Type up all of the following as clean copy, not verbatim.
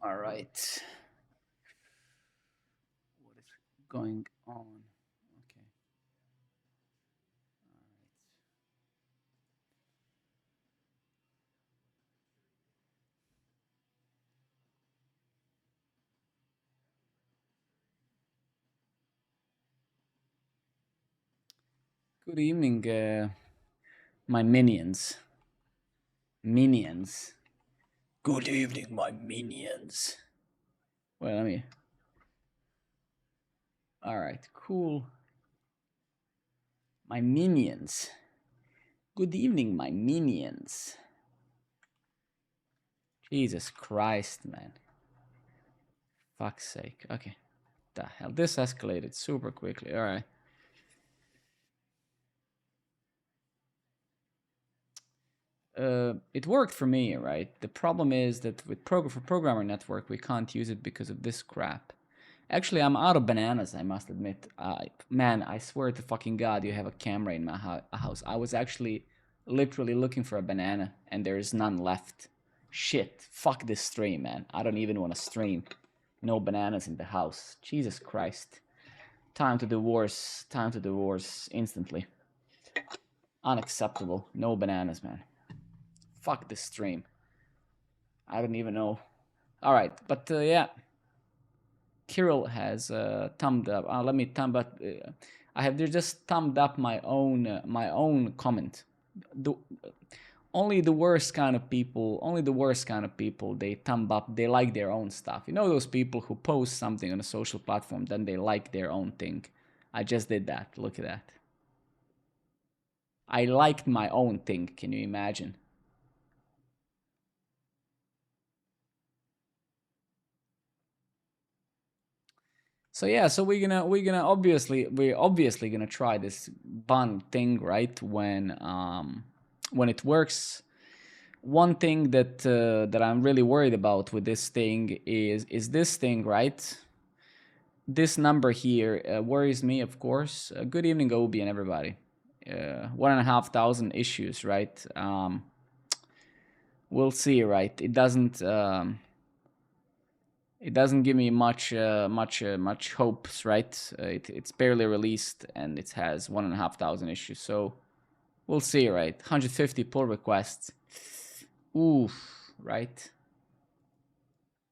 All right. What is going on? Okay. All right. Good evening, my minions. Minions. Good evening, my minions. Well, let me. All right, cool. My minions. Good evening, my minions. Jesus Christ, man. Fuck's sake. Okay. The hell? This escalated super quickly. All right. It worked for me, right? The problem is that with for Programmer Network, we can't use it because of this crap. Actually, I'm out of bananas, I must admit. Man, I swear to fucking God, you have a camera in my house. I was actually literally looking for a banana, and there is none left. Shit, fuck this stream, man. I don't even want to stream. No bananas in the house. Jesus Christ. Time to divorce. Time to divorce instantly. Unacceptable. No bananas, man. Fuck this stream. I don't even know. All right, but yeah. Kirill has thumbed up. Let me thumb up. I have just thumbed up my own comment. The, only the worst kind of people. Only the worst kind of people. They thumb up. They like their own stuff. You know those people who post something on a social platform, then they like their own thing. I just did that. Look at that. I liked my own thing. Can you imagine? So yeah, so we're obviously gonna try this bun thing, right? When it works. One thing that I'm really worried about with this thing is this thing, right? This number here worries me, of course. Good evening, Obi and everybody. 1,500 issues, right? We'll see, right? It doesn't give me much hopes, right? It's barely released and it has 1,500 issues, so we'll see, right? 150 pull requests. Oof, right?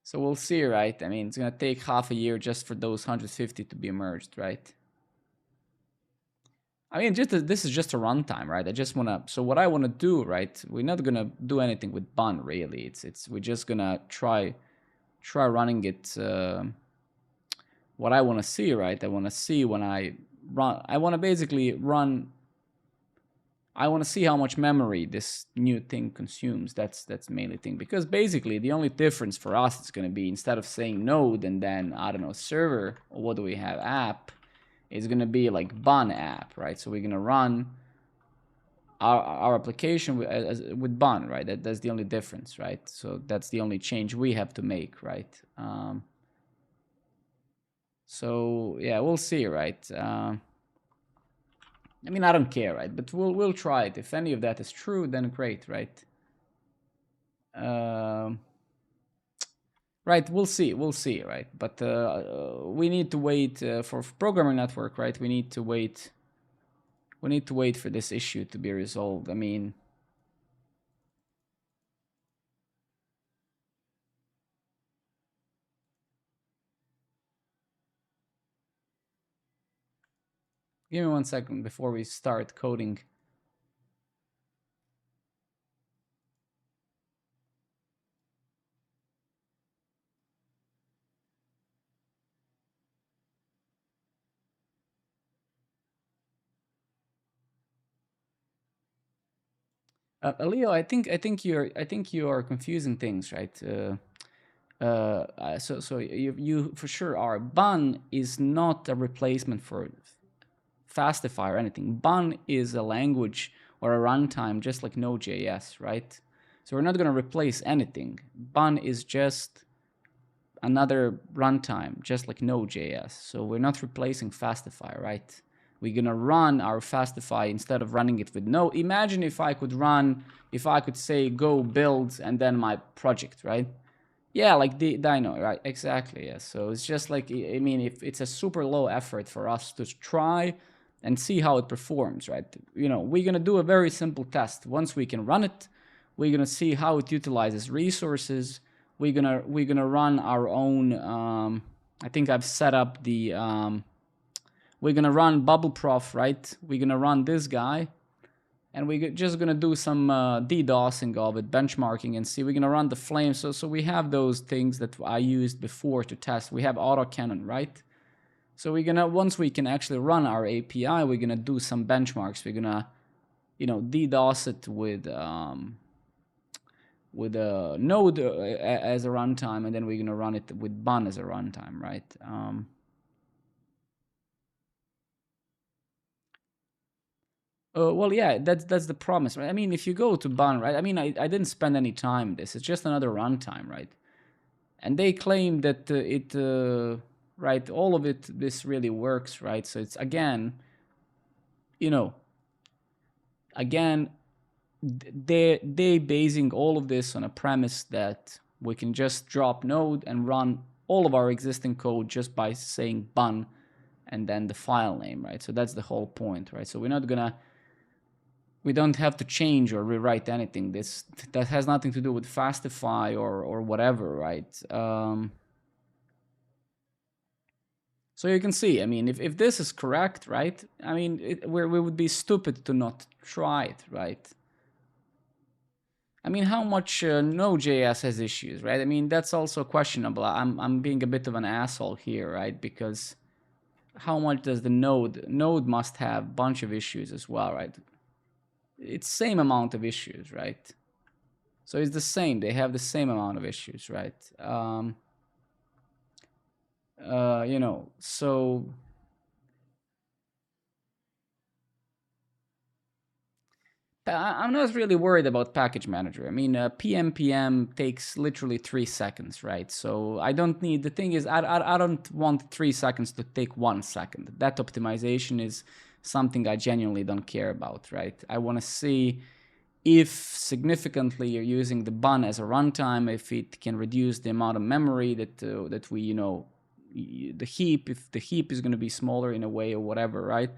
So we'll see, right? I mean, it's gonna take half a year just for those 150 to be merged, right? I mean, this is just a runtime, right? I just wanna. So what I wanna do, right? We're not gonna do anything with bun, really. We're just gonna try running it. What I wanna see, right? I wanna see when I run. I wanna basically run. I want to see how much memory this new thing consumes. That's mainly thing, because basically the only difference for us is going to be, instead of saying node and then I don't know server, or what do we have, app, is going to be like bun app, right? So we're going to run our application with bun, right? That's the only difference, right? So that's the only change we have to make, right? So yeah, we'll see, right? I mean, I don't care, right? But we'll try it. If any of that is true, then great, right? Right, we'll see, right? But we need to wait for Programmer Network, right? We need to wait. We need to wait for this issue to be resolved. I mean, give me 1 second before we start coding. Leo, I think you are confusing things, right? So you for sure are. Bun is not a replacement for Fastify or anything. Bun is a language or a runtime just like nodejs, right? So we're not going to replace anything. Bun is just another runtime, just like nodejs. So we're not replacing Fastify, right? We're gonna run our Fastify instead of running it with Node. Imagine if I could say go build and then my project, right? Yeah, like the Dino, right? Exactly, yeah. So it's just like, I mean, if it's a super low effort for us to try and see how it performs, right? You know, we're gonna do a very simple test. Once we can run it, we're gonna see how it utilizes resources. We're gonna run our own. I think I've set up the. We're gonna run bubbleprof, right? We're gonna run this guy, and we're just gonna do some DDoSing of it, benchmarking, and see. We're gonna run the flame. So we have those things that I used before to test. We have autocannon, right? So we're gonna, once we can actually run our API, we're gonna do some benchmarks. We're gonna, DDoS it with a node as a runtime, and then we're gonna run it with bun as a runtime, right? Well, yeah, that's the promise, right? I mean, if you go to bun, right? I mean, I didn't spend any time this. It's just another runtime, right? And they claim that right, all of it, this really works, right? So it's you know, again, they basing all of this on a premise that we can just drop node and run all of our existing code just by saying bun and then the file name, right? So that's the whole point, right? So we don't have to change or rewrite anything. That has nothing to do with Fastify or whatever, right? So you can see, I mean, if this is correct, right? I mean, we would be stupid to not try it, right? I mean, how much Node.js has issues, right? I mean, that's also questionable. I'm being a bit of an asshole here, right? Because how much does the node must have a bunch of issues as well, right? It's same amount of issues, right? So it's the same. They have the same amount of issues, right? So I'm not really worried about package manager. I mean, PMPM takes literally 3 seconds, right? So I don't need, the thing is, I don't want 3 seconds to take 1 second. That optimization is something I genuinely don't care about, right? I want to see if significantly you're using the bun as a runtime, if it can reduce the amount of memory that we, the heap, if the heap is going to be smaller in a way or whatever, right?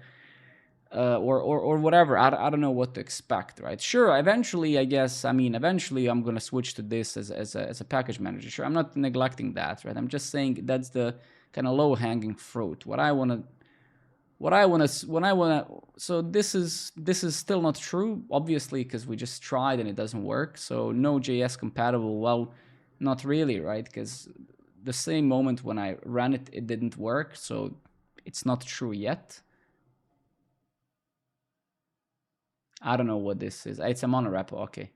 Or whatever. I don't know what to expect, right? Sure, eventually, I guess, I mean, eventually I'm going to switch to this as a package manager. Sure, I'm not neglecting that, right? I'm just saying that's the kind of low hanging fruit. So this is still not true, obviously, because we just tried and it doesn't work. So Node.js compatible, well, not really, right? Because the same moment when I ran it, it didn't work. So it's not true yet. I don't know what this is. It's a monorepo. Okay.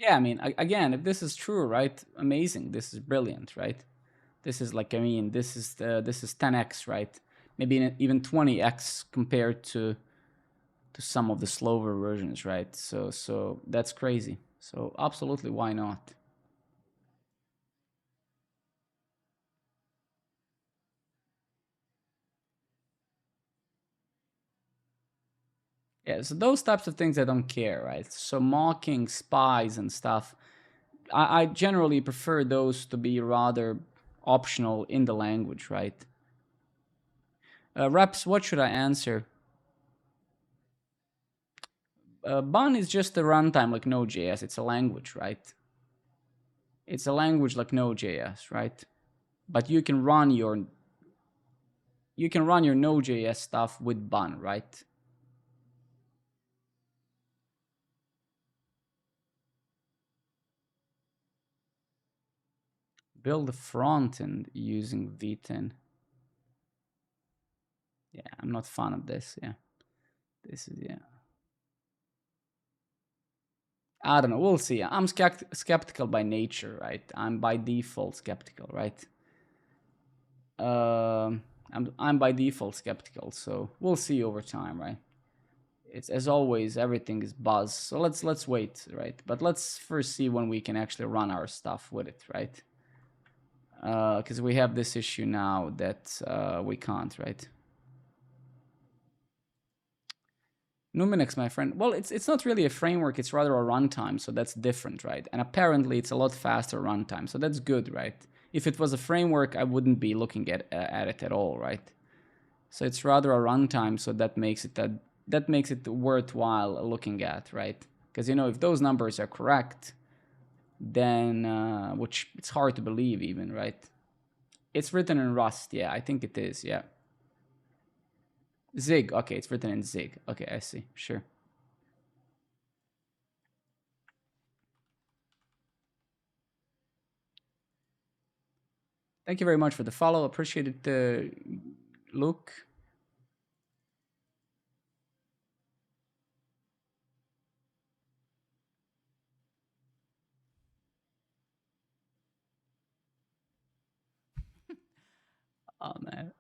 Yeah, I mean, again, if this is true, right? Amazing. This is brilliant, right? This is like, I mean, this is 10x, right? Maybe even 20x compared to some of the slower versions, right? So that's crazy. So absolutely, why not? Yeah, so those types of things I don't care, right? So mocking spies and stuff, I generally prefer those to be rather optional in the language, right? Reps, what should I answer? Bun is just a runtime like Node.js. It's a language, right? It's a language like Node.js, right? But you can run your Node.js stuff with Bun, right? Build a front end using V10. Yeah, I'm not fan of this. Yeah, this is, yeah. I don't know. We'll see. I'm skeptical by nature, right? I'm by default skeptical, right? I'm by default skeptical, so we'll see over time, right? It's as always, everything is buzz. So let's wait, right? But let's first see when we can actually run our stuff with it, right? Because we have this issue now that we can't, right? Numinix, my friend. Well, it's not really a framework. It's rather a runtime, so that's different, right? And apparently, it's a lot faster runtime, so that's good, right? If it was a framework, I wouldn't be looking at it at all, right? So it's rather a runtime, so that makes it worthwhile looking at, right? Because if those numbers are correct, then which it's hard to believe even, right? It's written in Rust, yeah, I think it is, yeah. Zig, okay, it's written in Zig. Okay, I see, sure. Thank you very much for the follow. Appreciate it, Luke. Oh man.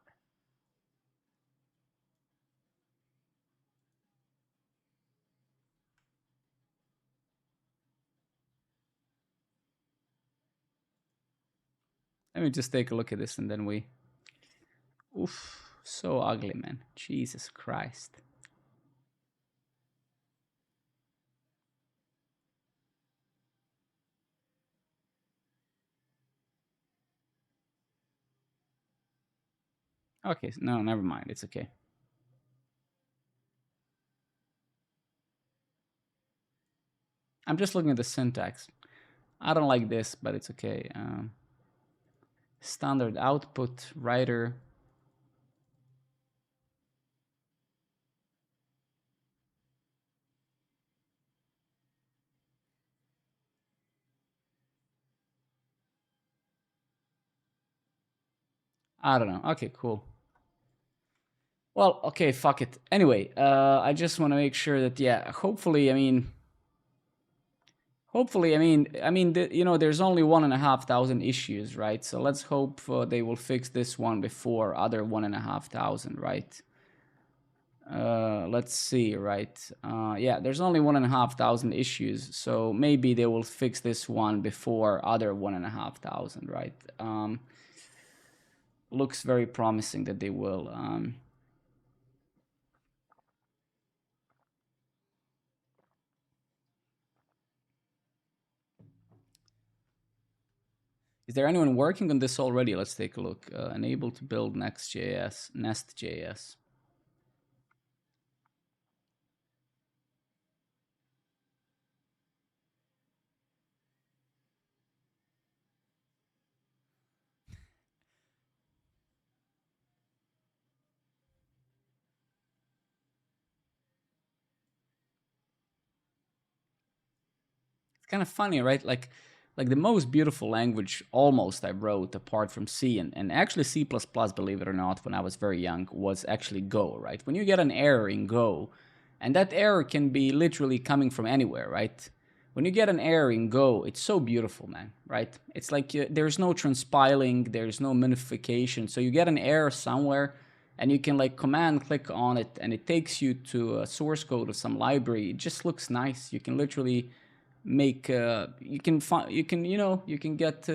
Let me just take a look at this and then we. Oof, so ugly, man. Jesus Christ. Okay, no, never mind. It's okay. I'm just looking at the syntax. I don't like this, but it's okay. Standard output writer. I don't know. Okay, cool. Well, okay, fuck it. Anyway, I just want to make sure that, yeah, hopefully, there's only 1,500 issues, right? So let's hope they will fix this one before other 1,500, right? Let's see, right? Yeah, there's only 1,500 issues, so maybe they will fix this one before other 1,500, right? Looks very promising that they will. Is there anyone working on this already? Let's take a look. Enable to build Next.js, Nest.js. It's kind of funny, right? Like the most beautiful language almost I wrote apart from C and actually C++, believe it or not, when I was very young, was actually Go, right? When you get an error in Go, and that error can be literally coming from anywhere, right? When you get an error in Go, it's so beautiful, man, right? It's like there's no transpiling, there's no minification. So you get an error somewhere, and you can like command click on it, and it takes you to a source code of some library. It just looks nice. You can literally make you can find you can get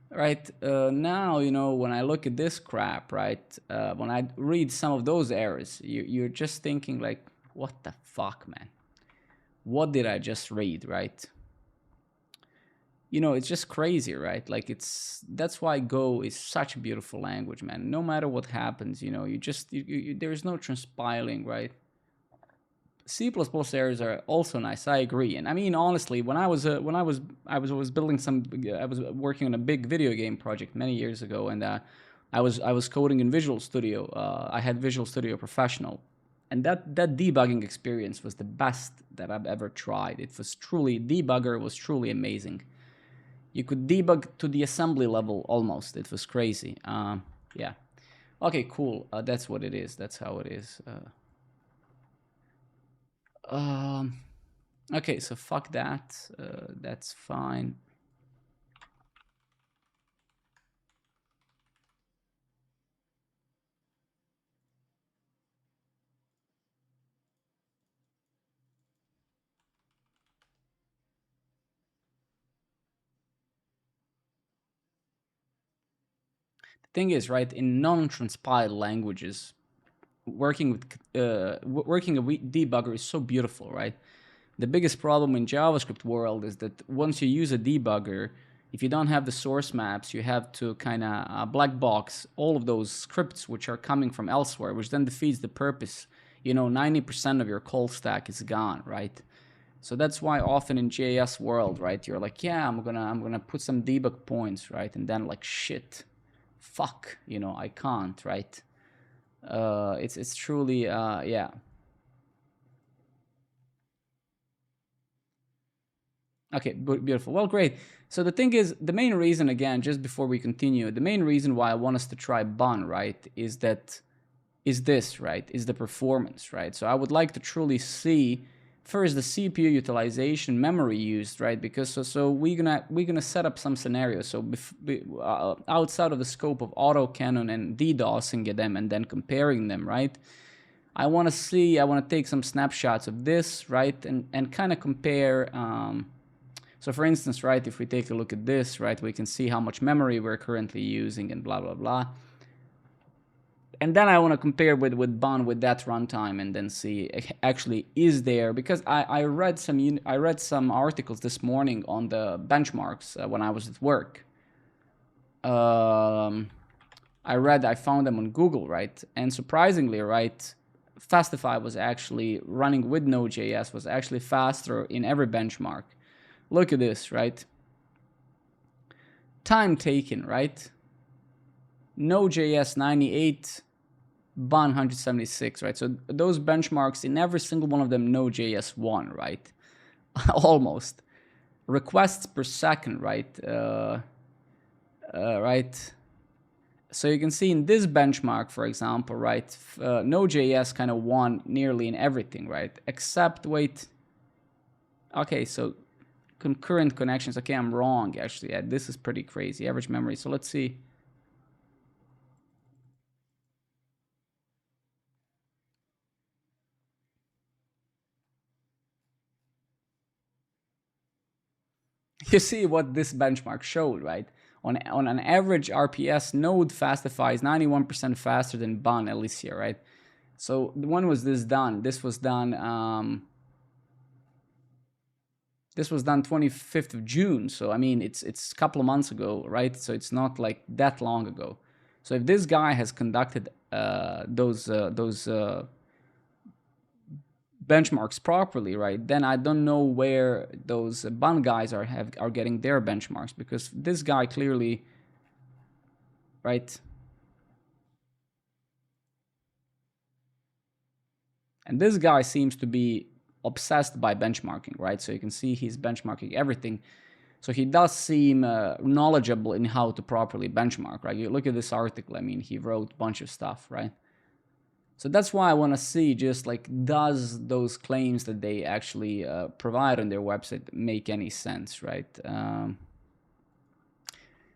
right now when I look at this crap, right, when I read some of those errors, you're just thinking like, what the fuck, man, what did I just read, right? It's just crazy, right? Like that's why Go is such a beautiful language, man. No matter what happens, you just there's no transpiling, right? C++ errors are also nice. I agree, and I mean honestly, when I was building I was working on a big video game project many years ago, and I was coding in Visual Studio. I had Visual Studio Professional, and that debugging experience was the best that I've ever tried. It was truly debugger was truly amazing. You could debug to the assembly level almost. It was crazy. Yeah. Okay, cool. That's what it is. That's how it is. Okay, so fuck that. That's fine. The thing is, right, in non-transpiled languages, working a debugger is so beautiful, right? The biggest problem in JavaScript world is that once you use a debugger, if you don't have the source maps, you have to kind of black box all of those scripts which are coming from elsewhere, which then defeats the purpose. 90% of your call stack is gone, right? So that's why often in JS world, right, you're like, yeah, I'm gonna put some debug points, right, and then like shit, fuck, I can't, right? It's truly yeah. Okay, beautiful. Well, great. So the thing is, the main reason, again, just before we continue, the main reason why I want us to try Bun, right, is this, right, is the performance, right? So I would like to truly see first the CPU utilization, memory used, right? Because so we're gonna set up some scenarios. So outside of the scope of autocannon and DDoSing them and then comparing them, right? I want to take some snapshots of this, right, and kind of compare. So for instance, right, if we take a look at this, right, we can see how much memory we're currently using and blah, blah, blah. And then I want to compare with Bun with that runtime and then see actually is there, because I read some articles this morning on the benchmarks when I was at work. I found them on Google, right? And surprisingly, right, Fastify was actually running with Node.js was actually faster in every benchmark. Look at this, right? Time taken, right? Node.js 98, Bun 176, right? So those benchmarks in every single one of them, Node.js won, right? Almost. Requests per second, right? Right. So you can see in this benchmark, for example, right? Node.js kind of won nearly in everything, right? Except, wait. Okay, so concurrent connections. Okay, I'm wrong, actually. Yeah, this is pretty crazy. Average memory. So let's see. You see what this benchmark showed, right? On an average RPS, Node Fastify is 91% faster than Bun, at least here, right? So when was this done? This was done 25th of June. So I mean, it's a couple of months ago, right? So it's not like that long ago. So if this guy has conducted those benchmarks properly, right, then I don't know where those Bun guys are getting their benchmarks, because this guy clearly, right, and this guy seems to be obsessed by benchmarking, right? So you can see he's benchmarking everything. So he does seem knowledgeable in how to properly benchmark, right? You look at this article, I mean, he wrote a bunch of stuff, right? So that's why I want to see just like, does those claims that they actually provide on their website make any sense, right?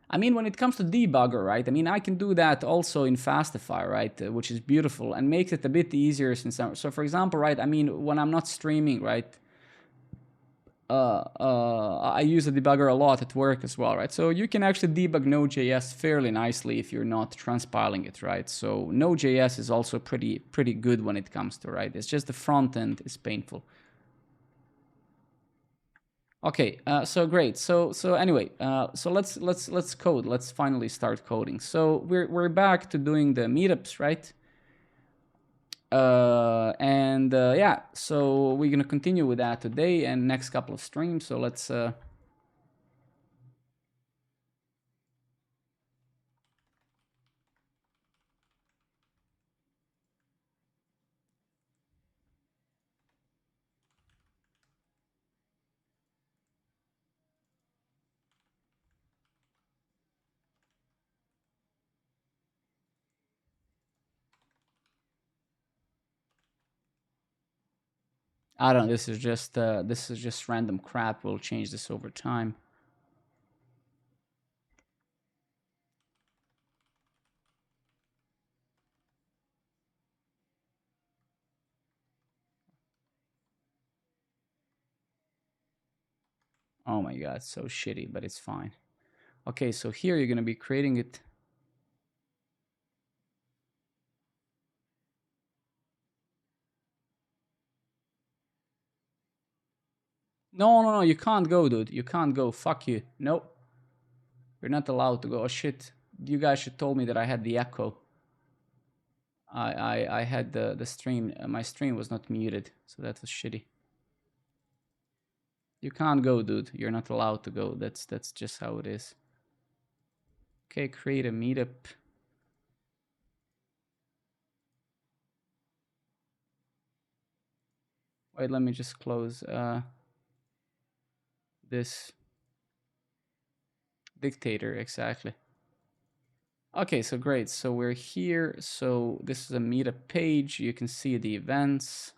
I mean, when it comes to debugger, right? I mean, I can do that also in Fastify, right? Which is beautiful and makes it a bit easier since so for example, right? I mean, when I'm not streaming, right? I use the debugger a lot at work as well, right? So you can actually debug Node.js fairly nicely if you're not transpiling it, right? So Node.js is also pretty good when it comes to, right? It's just the front end is painful. Okay, so great. So anyway, so let's code. Let's finally start coding. So we're back to doing the meetups, right? And yeah, so we're gonna continue with that today and next couple of streams. So let's I don't know. This is just random crap. We'll change this over time. Oh my god, so shitty, but it's fine. Okay, so here you're gonna be creating it. No, no, no, you can't go, dude. You can't go. Fuck you. Nope. You're not allowed to go. Oh shit. You guys should told me that I had the echo. I had the stream. My stream was not muted, so that was shitty. You can't go, dude. You're not allowed to go. That's just how it is. Okay, create a meetup. Wait, let me just close this dictator exactly. Okay, so great. So we're here. So this is a meetup page. You can see the events.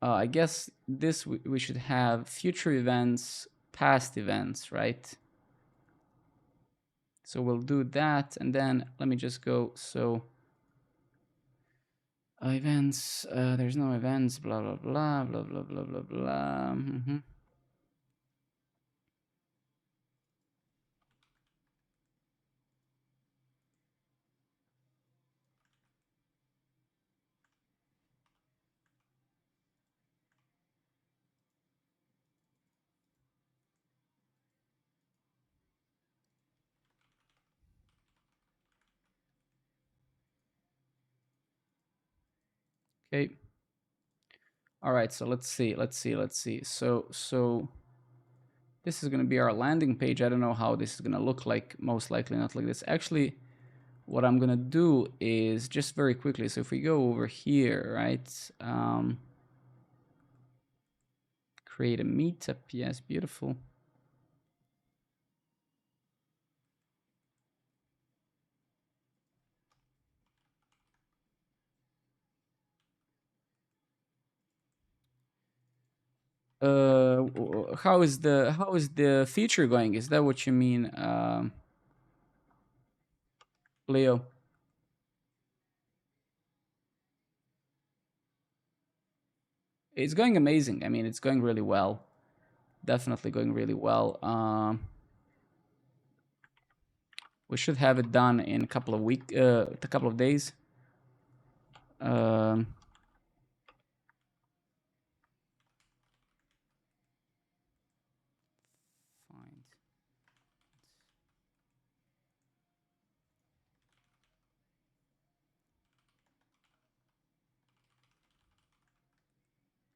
I guess this we should have future events, past events, right? So we'll do that, and then let me just go. So events. There's no events. Blah blah blah blah blah blah blah blah. Okay. All right. So let's see. Let's see. So this is going to be our landing page. I don't know how this is going to look like. Most likely not like this. Actually, what I'm going to do is just very quickly. So if we go over here, right? Create a meetup. Yes, beautiful. How is the feature going? Is that what you mean, Leo? It's going amazing. I mean, it's going really well. Definitely going really well. We should have it done in a couple of days. Um, find.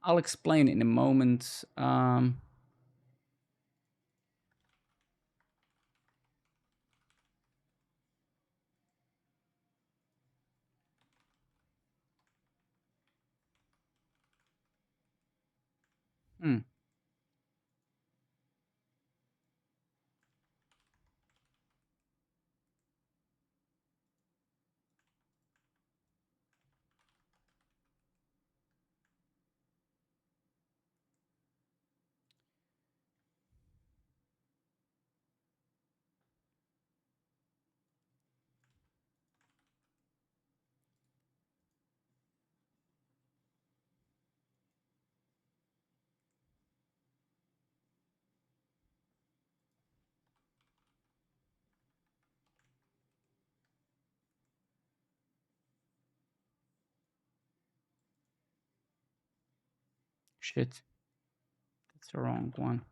I'll explain in a moment. Hmm, shit. That's the wrong one.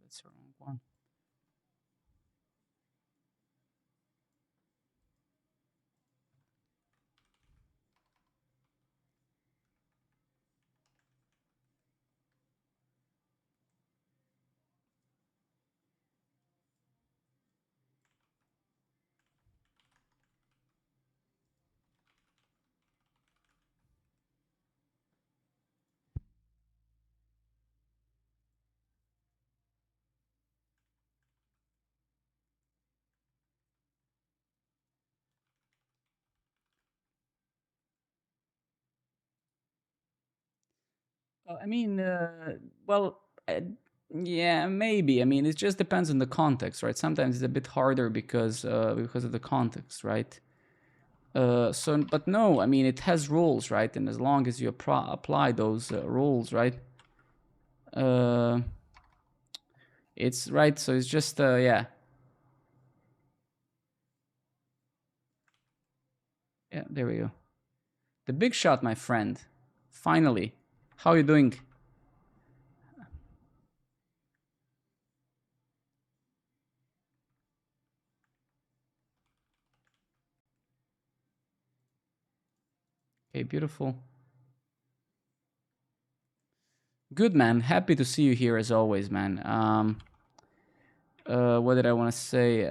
That's the wrong one. I mean, well, yeah, maybe. I mean, it just depends on the context, right? Sometimes it's a bit harder because of the context, right? So, but no, I mean, it has rules, right? And as long as you apply those rules, right? Uh, it's right. So it's just, yeah, yeah. There we go. The big shot, my friend. Finally, how are you doing? Okay, beautiful. Good, man. Happy to see you here as always, man. What did I want to say?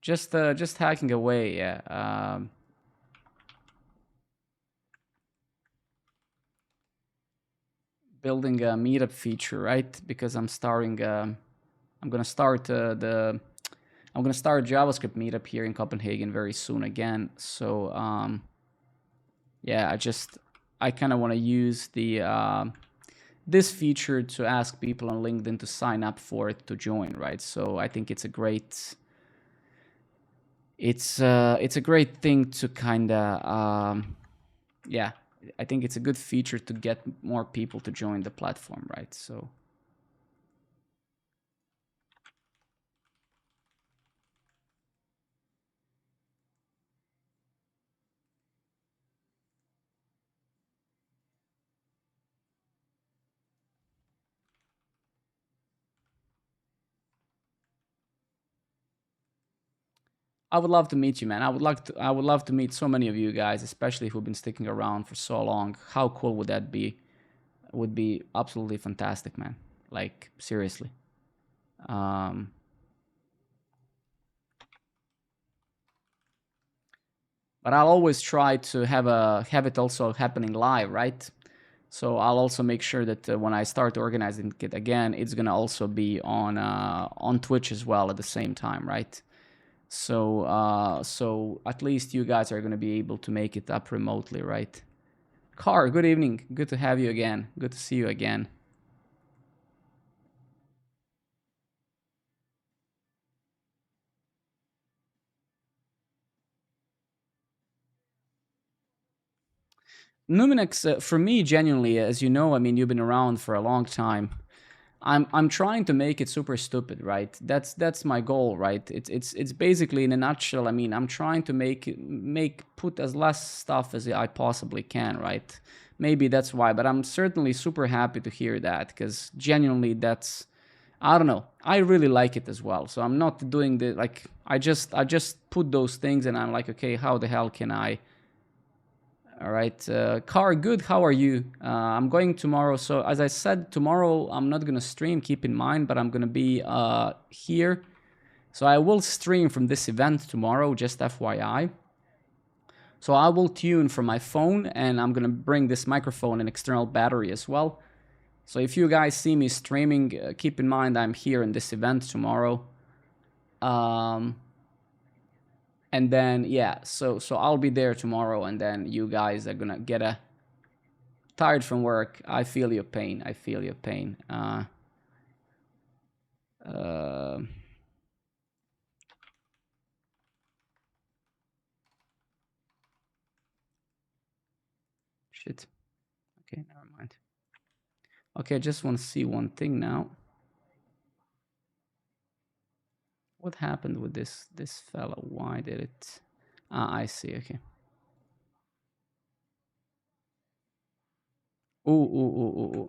Just hacking away, yeah. Building a meetup feature, right? Because I'm starting. I'm gonna start the. I'm gonna start JavaScript meetup here in Copenhagen very soon again. So yeah, I kind of want to use the this feature to ask people on LinkedIn to sign up for it to join, right? So I think it's a great. It's a great thing to kind of yeah, I think it's a good feature to get more people to join the platform, right? So I would love to meet you, man. I would love to meet so many of you guys, especially who've been sticking around for so long. How cool would that be? It would be absolutely fantastic, man. Like seriously. Um, but I'll always try to have it also happening live, right? So I'll also make sure that when I start organizing it again, it's gonna also be on Twitch as well at the same time, right? So at least you guys are gonna be able to make it up remotely, right? Car, good evening. Good to have you again. Good to see you again. Numinex, for me, genuinely, as you know, I mean, you've been around for a long time. I'm trying to make it super stupid, right? That's my goal, right? It's basically in a nutshell. I mean, I'm trying to put as less stuff as I possibly can, right? Maybe that's why, but I'm certainly super happy to hear that because genuinely, that's I don't know. I really like it as well. So I'm not doing the like I just put those things and I'm like, okay, how the hell can I all right, Car, good. How are you? I'm going tomorrow. So as I said, tomorrow I'm not gonna stream. Keep in mind, but I'm gonna be here. So I will stream from this event tomorrow. Just FYI. So I will tune from my phone, and I'm gonna bring this microphone and external battery as well. So if you guys see me streaming, keep in mind I'm here in this event tomorrow. Um, and then yeah, so I'll be there tomorrow, and then you guys are gonna get a tired from work. I feel your pain. I feel your pain. Uh, shit. Okay, never mind. Okay, I just want to see one thing now. What happened with this fellow? Why did it? Ah, I see. Okay. Ooh, ooh, ooh, ooh, ooh.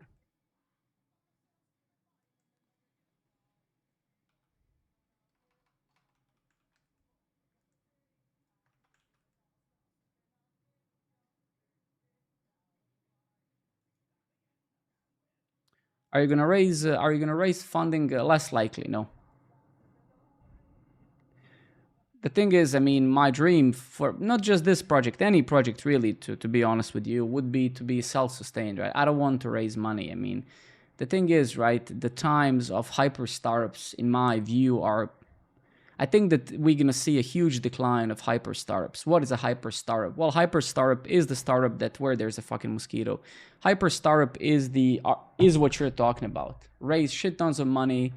Are you gonna raise? Are you gonna raise funding? Less likely, no. The thing is, I mean, my dream for not just this project, any project really, to be honest with you, would be to be self-sustained, right? I don't want to raise money. I mean, the thing is, right, the times of hyper startups, in my view, are I think that we're gonna see a huge decline of hyper startups. What is a hyper startup? Well, hyper startup is the startup that where there's a fucking mosquito. Hyper startup is what you're talking about. Raise shit tons of money,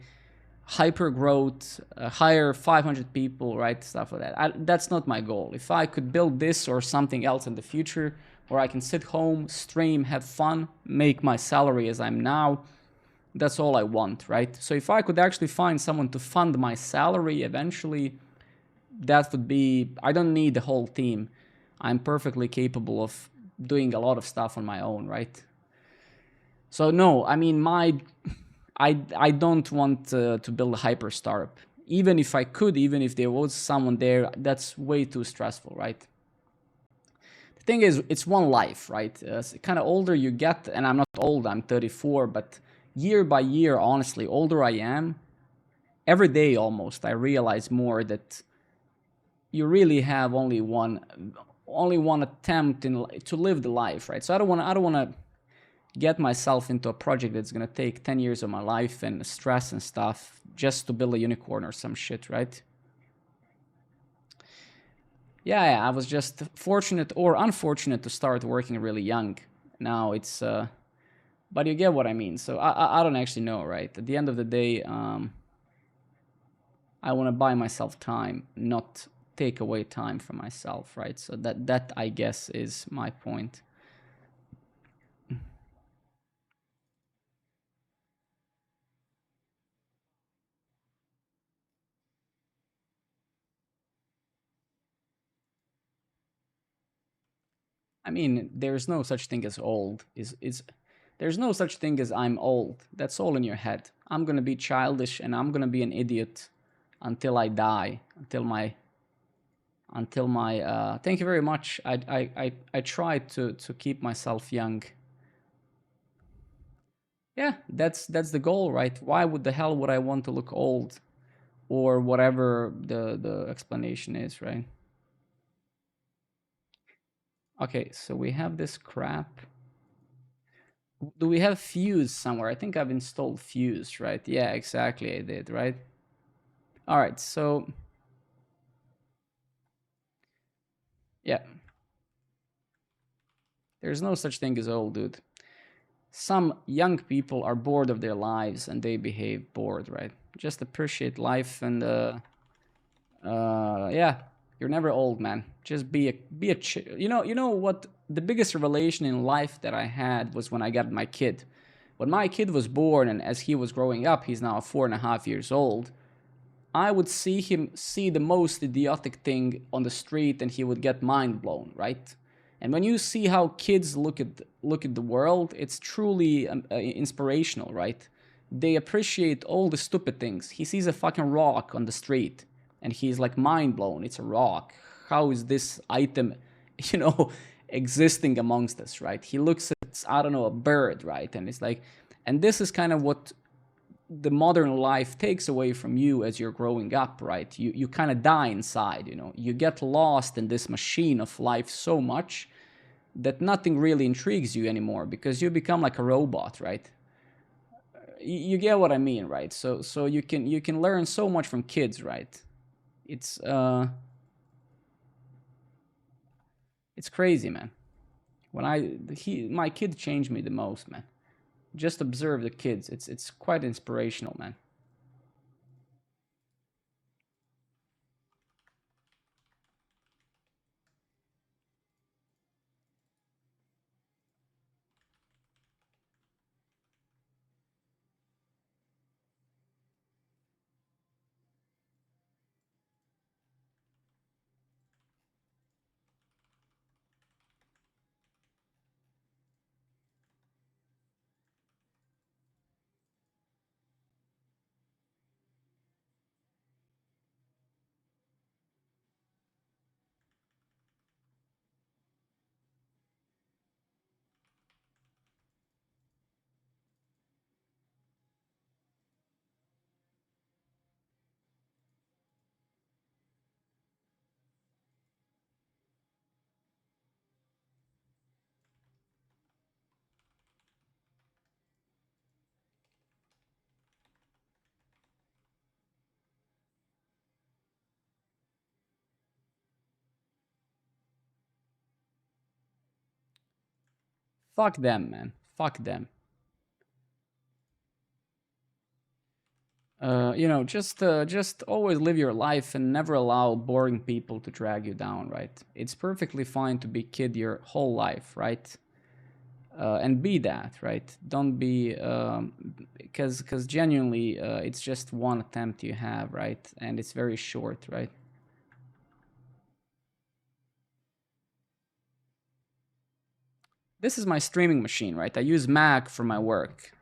hyper growth, hire 500 people, right? Stuff like that. That's not my goal. If I could build this or something else in the future, where I can sit home, stream, have fun, make my salary as I'm now, that's all I want, right? So if I could actually find someone to fund my salary eventually, that would be, I don't need the whole team. I'm perfectly capable of doing a lot of stuff on my own, right? So no, I mean, I don't want to build a hyper startup. Even if I could, even if there was someone there, that's way too stressful, right? The thing is, it's one life, right? Kind of older you get, and I'm not old, I'm 34, but year by year, honestly, older I am, every day almost, I realize more that you really have only one attempt to live the life, right? So I don't want to get myself into a project that's going to take 10 years of my life and stress and stuff just to build a unicorn or some shit, right? Yeah, I was just fortunate or unfortunate to start working really young. Now it's but you get what I mean. So I don't actually know, right? At the end of the day, I want to buy myself time, not take away time from myself, right? So that I guess is my point. I mean, there's no such thing as old. Is There's no such thing as I'm old. That's all in your head. I'm gonna be childish and I'm gonna be an idiot until I die. Until my thank you very much. I try to keep myself young. Yeah, that's the goal, right? Why would the hell would I want to look old or whatever the explanation is, right? Okay, so we have this crap. Do we have Fuse somewhere? I think I've installed Fuse, right? Yeah, exactly, I did, right? All right, so yeah, there's no such thing as old, dude. Some young people are bored of their lives and they behave bored, right? Just appreciate life and yeah, you're never old, man. Just you know what? The biggest revelation in life that I had was when I got my kid. When my kid was born, and as he was growing up, he's now 4.5 years old. I would see him see the most idiotic thing on the street, and he would get mind blown, right? And when you see how kids look at the world, it's truly inspirational, right? They appreciate all the stupid things. He sees a fucking rock on the street, and he's like mind blown. It's a rock. How is this item, you know, existing amongst us, right? He looks at, I don't know, a bird, right? And it's like, and this is kind of what the modern life takes away from you as you're growing up, right? You kind of die inside, you know. You get lost in this machine of life so much that nothing really intrigues you anymore because you become like a robot, right? You get what I mean, right? So you can learn so much from kids, right? It's it's crazy, man. When I he my kid changed me the most, man. Just observe the kids. It's quite inspirational, man. Fuck them, man. Fuck them. You know, just always live your life and never allow boring people to drag you down, right? It's perfectly fine to be kid your whole life, right? And be that, right? Don't be, because genuinely, it's just one attempt you have, right? And it's very short, right? This is my streaming machine, right? I use Mac for my work.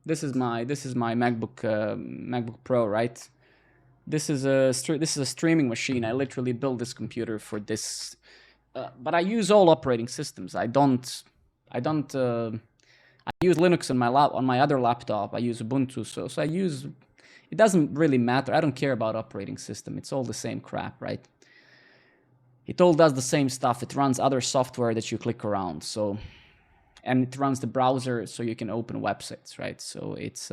This is my MacBook Pro, right? This is a streaming machine. I literally built this computer for this, but I use all operating systems. I don't I use Linux on my other laptop. I use Ubuntu, so I use. It doesn't really matter. I don't care about operating system. It's all the same crap, right? It all does the same stuff. It runs other software that you click around. So, and it runs the browser so you can open websites, right? So it's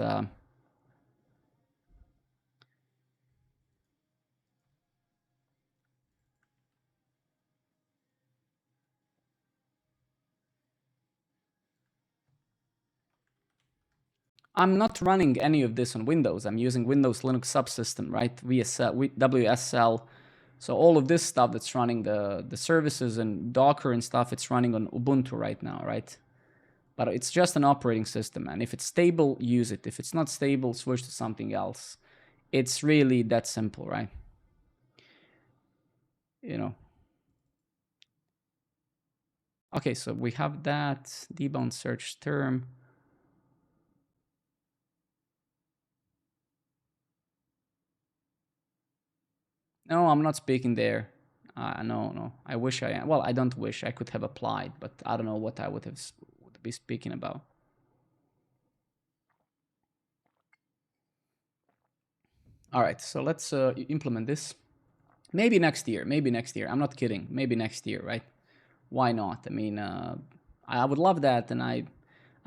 I'm not running any of this on Windows. I'm using Windows Linux subsystem, right? WSL. So all of this stuff that's running the services and Docker and stuff, it's running on Ubuntu right now, right? But it's just an operating system, and if it's stable, use it. If it's not stable, switch to something else. It's really that simple, right? You know. Okay, so we have that debound search term. No, I'm not speaking there. No. I wish I am. Well, I don't wish. I could have applied, but I don't know what I would be speaking about. All right, so let's implement this. Maybe next year. Maybe next year. I'm not kidding. Maybe next year, right? Why not? I mean, I would love that, and I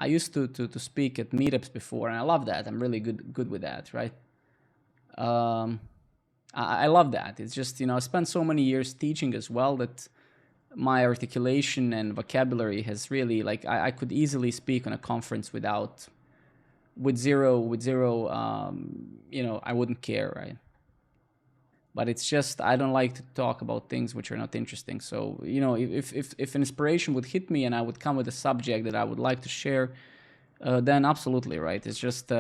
used to speak at meetups before, and I love that. I'm really good with that, right? Um, I love that. It's just, I spent so many years teaching as well that my articulation and vocabulary has really, like, I could easily speak on a conference with zero, I wouldn't care, right? But it's just, I don't like to talk about things which are not interesting. So, if an inspiration would hit me and I would come with a subject that I would like to share, then absolutely, right? It's just,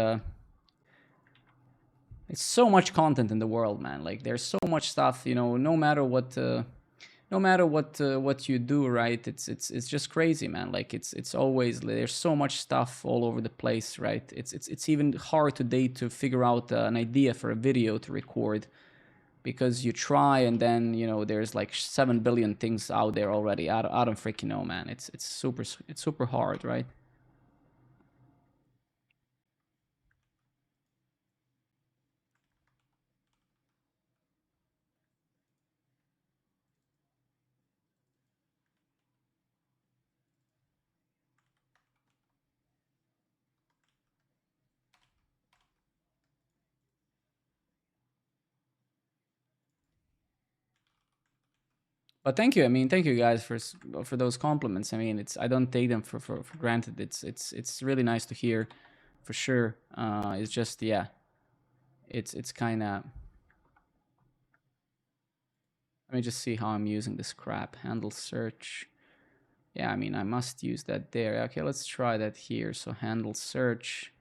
it's so much content in the world, man. Like, there's so much stuff, no matter what you do, right? It's just crazy, man. Like, it's always, there's so much stuff all over the place, right? It's even hard today to figure out an idea for a video to record, because you try and then there's like 7 billion things out there already. I don't freaking know, man. It's super hard, right? But thank you. I mean, thank you guys for those compliments. I mean, I don't take them for granted. It's really nice to hear, for sure. It's just, yeah, it's kind of. Let me just see how I'm using this crap. Handle search. Yeah, I mean, I must use that there. Okay, let's try that here. So handle search.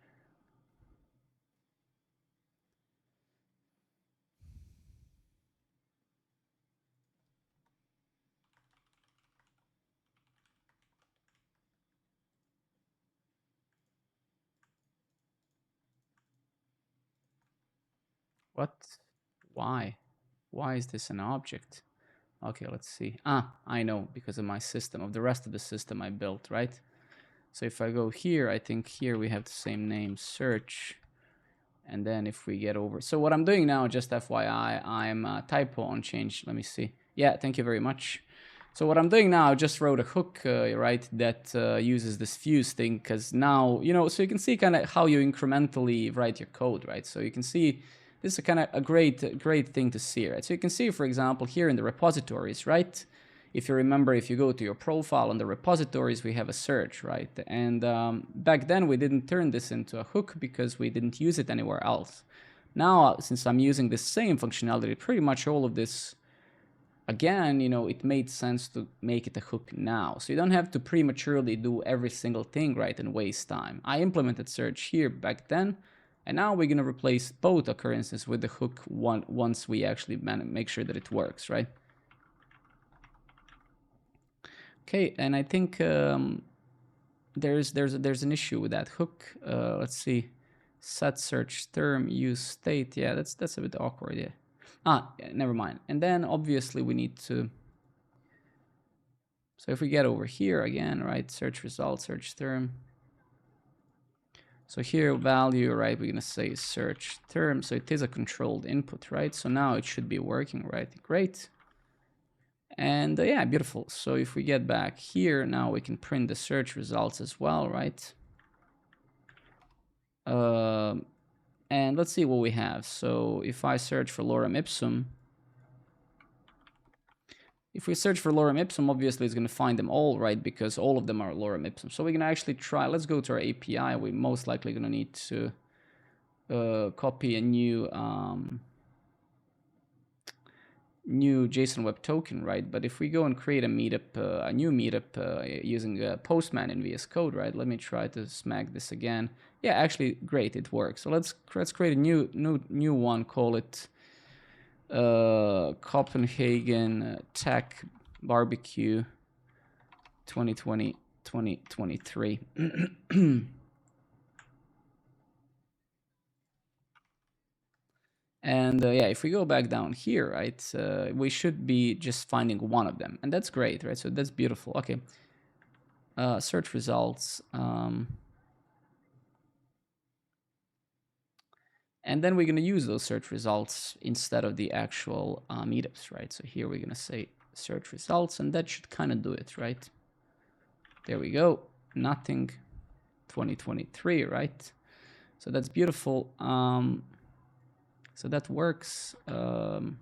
What? Why? Why is this an object? Okay, let's see. I know, because of my system, of the rest of the system I built, right? So if I go here, I think here we have the same name, search. And then if we get over, so what I'm doing now, just FYI, I'm typo on change. Let me see. Yeah, thank you very much. So what I'm doing now, I just wrote a hook, right, that uses this fuse thing, because now, so you can see kind of how you incrementally write your code, right? So you can see this is a kind of a great thing to see, right? So you can see, for example, here in the repositories, right? if you remember, if you go to your profile on the repositories, we have a search, right? And back then we didn't turn this into a hook because we didn't use it anywhere else. Now, since I'm using the same functionality, pretty much all of this, again, it made sense to make it a hook now. So you don't have to prematurely do every single thing, right, and waste time. I implemented search here back then, and now we're going to replace both occurrences with the hook once we actually make sure that it works, right? Okay, and I think there's an issue with that hook. Let's see, set search term, use state. Yeah, that's a bit awkward. Yeah. Never mind. And then obviously we need to. So if we get over here again, right, search result, search term. So here value, right, we're gonna say search term. So it is a controlled input, right? So now it should be working, right? Great. And yeah, beautiful. So if we get back here, now we can print the search results as well, right? And let's see what we have. So if I search for lorem ipsum, if we search for lorem ipsum, obviously it's going to find them all, right? Because all of them are lorem ipsum. So we're going to actually try, let's go to our API. We're most likely going to need to copy a new JSON Web Token, right? But if we go and create a meetup, a new meetup using Postman in VS Code, right? Let me try to smack this again. Yeah, actually, great, it works. So let's create a new one. Call it Copenhagen Tech Barbecue 2020-2023. And yeah, if we go back down here, right, we should be just finding one of them, and that's great, right? So that's beautiful. Okay, search results, and then we're going to use those search results instead of the actual meetups, right? So here we're going to say search results, and that should kind of do it, right? There we go. Nothing 2023, right? So that's beautiful. So that works. And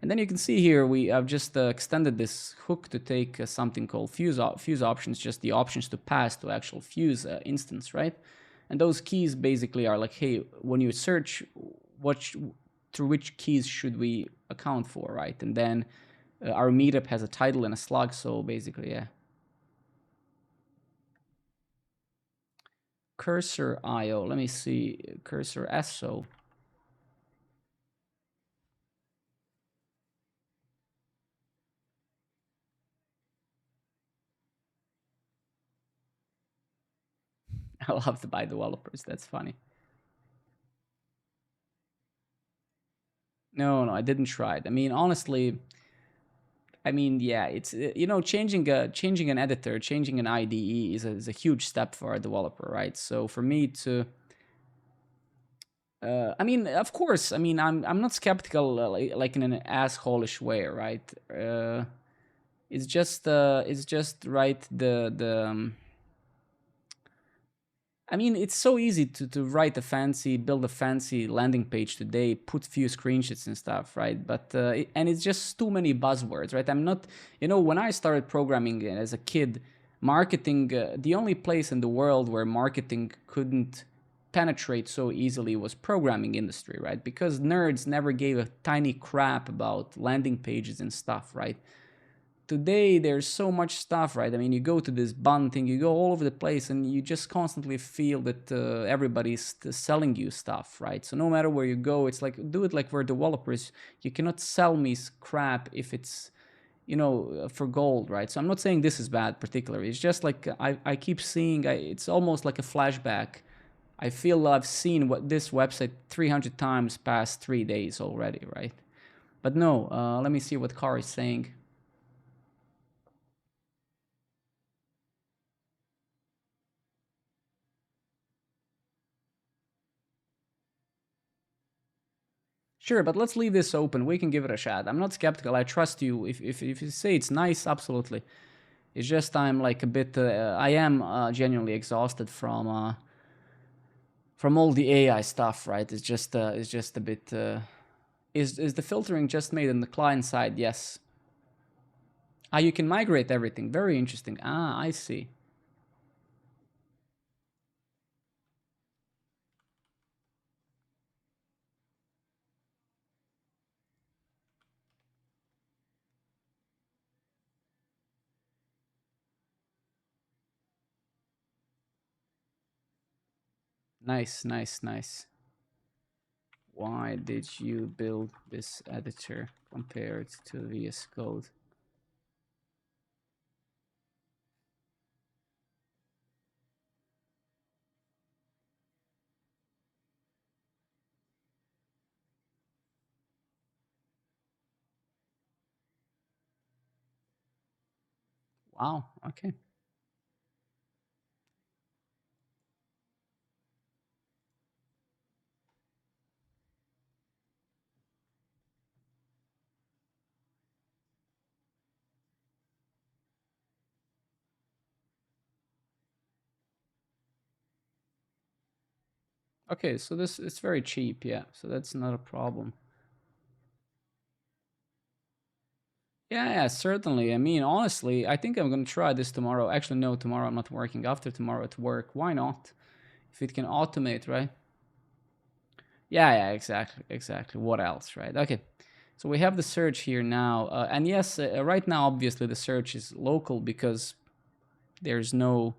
then you can see here, I've just extended this hook to take something called fuse options, just the options to pass to actual fuse instance, right? And those keys basically are like, hey, when you search, through which keys should we account for, right? And then our meetup has a title and a slug, so basically, yeah. Cursor IO, let me see, cursor SO. I love the by developers. That's funny. No, I didn't try it. I mean, honestly, yeah, it's changing an editor, changing an IDE is a huge step for a developer, right? So for me to, of course, I'm not skeptical like in an asshole-ish way, right? It's just right it's so easy to write build a fancy landing page today, put few screenshots and stuff, right? But and it's just too many buzzwords, right? I'm not, when I started programming as a kid, marketing, the only place in the world where marketing couldn't penetrate so easily was programming industry, right? Because nerds never gave a tiny crap about landing pages and stuff, right? Today there's so much stuff, right? You go to this bun thing, you go all over the place, and you just constantly feel that everybody's selling you stuff, right? So no matter where you go, it's like, do it like we're developers. You cannot sell me crap if it's for gold, right? So I'm not saying this is bad particularly. It's just like I keep seeing, it's almost like a flashback. I feel I've seen this website 300 times past 3 days already, right? But no, let me see what Car is saying. Sure, but let's leave this open. We can give it a shot. I'm not skeptical. I trust you. If you say it's nice, absolutely. It's just I'm like a bit. I am genuinely exhausted from all the AI stuff. Right? It's just a bit. Is the filtering just made on the client side? Yes. Ah, you can migrate everything. Very interesting. Ah, I see. Nice, nice, nice. Why did you build this editor compared to VS Code? Wow, okay. Okay, so this it's very cheap, yeah. So that's not a problem. Yeah, yeah, certainly. I mean, honestly, I think I'm gonna try this tomorrow. Actually, no, tomorrow I'm not working. After tomorrow at work, why not? If it can automate, right? Yeah, yeah, exactly, exactly. What else, right? Okay, so we have the search here now, and yes, right now, obviously, the search is local because there's no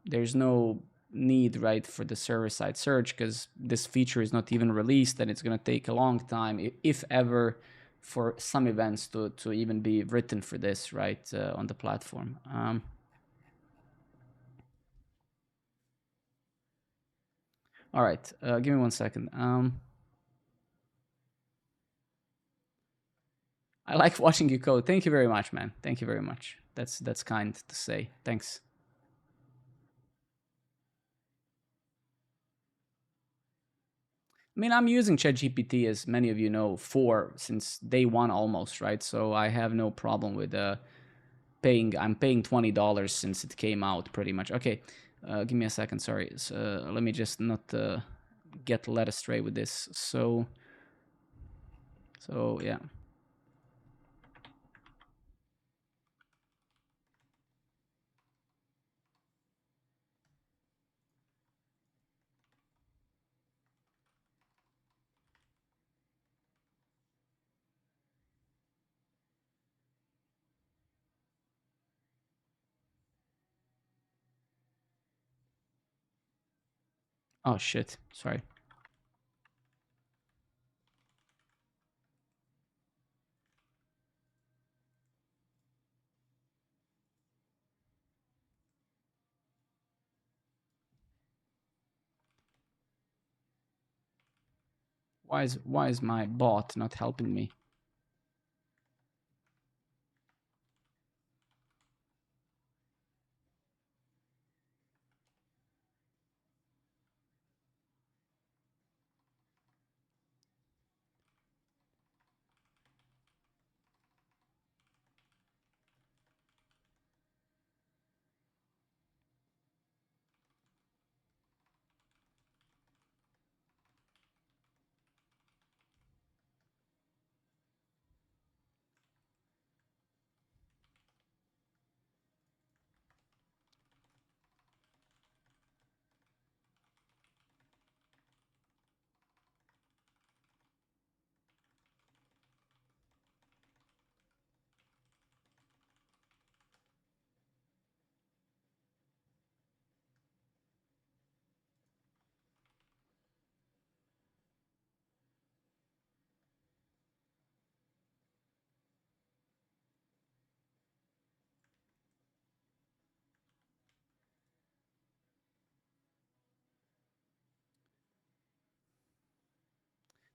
there's no need, right, for the server side search because this feature is not even released, and it's gonna take a long time, if ever, for some events to even be written for this, right, on the platform. All right, give me 1 second. I like watching you code. Thank you very much, man. Thank you very much. That's kind to say. Thanks. I mean, I'm using ChatGPT, as many of you know, for since day one almost, right? So I have no problem with paying. I'm paying $20 since it came out, pretty much. Okay, give me a second. Sorry. So, let me just not get led astray with this. So yeah. Oh shit. Sorry. Why is my bot not helping me?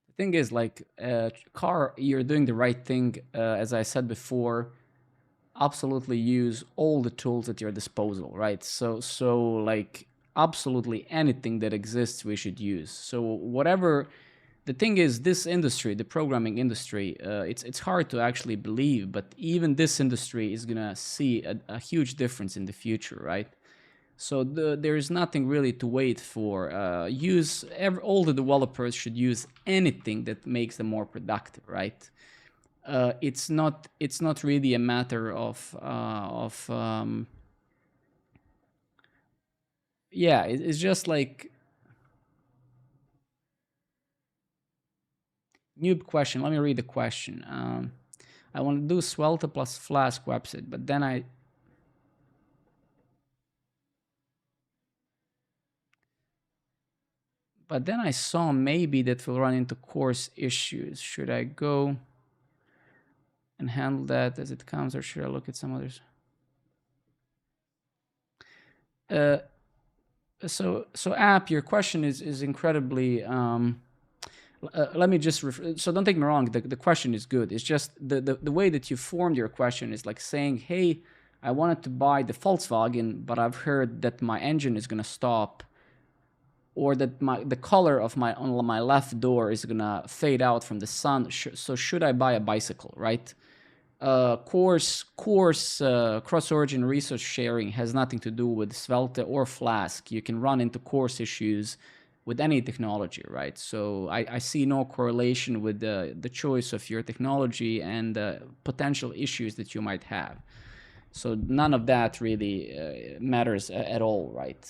The thing is, like, car, you're doing the right thing. As I said before, absolutely use all the tools at your disposal, right? So like absolutely anything that exists, we should use. So whatever. The thing is, this industry, the programming industry, it's hard to actually believe, but even this industry is gonna see a huge difference in the future, right? So there is nothing really to wait for. All the developers should use anything that makes them more productive, right? it's not really a matter of yeah, it's just like new question. Let me read the question. I want to do Svelte plus Flask website, but then I saw maybe that will run into course issues. Should I go and handle that as it comes, or should I look at some others? Uh, so app, your question is incredibly. Let me just so don't take me wrong. The question is good. It's just the way that you formed your question is like saying, hey, I wanted to buy the Volkswagen, but I've heard that my engine is gonna stop, or that the color of my on my left door is gonna fade out from the sun. So should I buy a bicycle, right? Course cross-origin resource sharing has nothing to do with Svelte or Flask. You can run into course issues with any technology, right? So I see no correlation with the choice of your technology and the potential issues that you might have. So none of that really matters at all, right?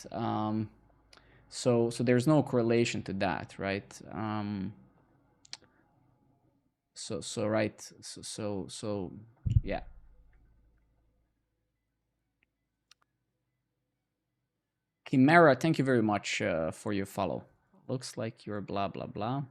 So there's no correlation to that, right? So yeah. Chimera, thank you very much for your follow. Looks like you're blah blah blah.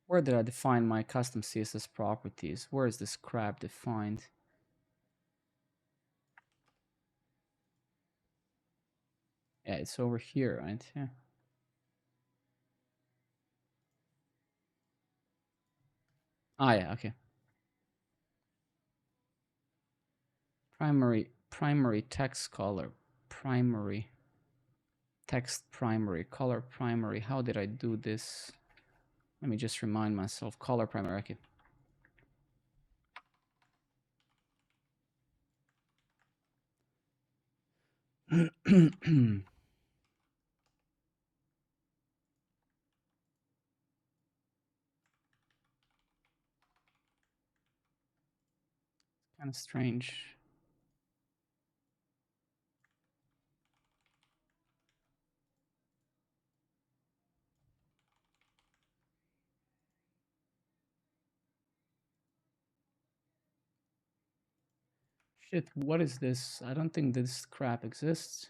Where did I define my custom CSS properties? Where is this crap defined? Yeah, it's over here, right? Yeah. Ah, yeah, okay. Primary text color, primary text, primary color, primary. How did I do this? Let me just remind myself. Color primary. Okay. Kind of strange. Shit, what is this? I don't think this crap exists.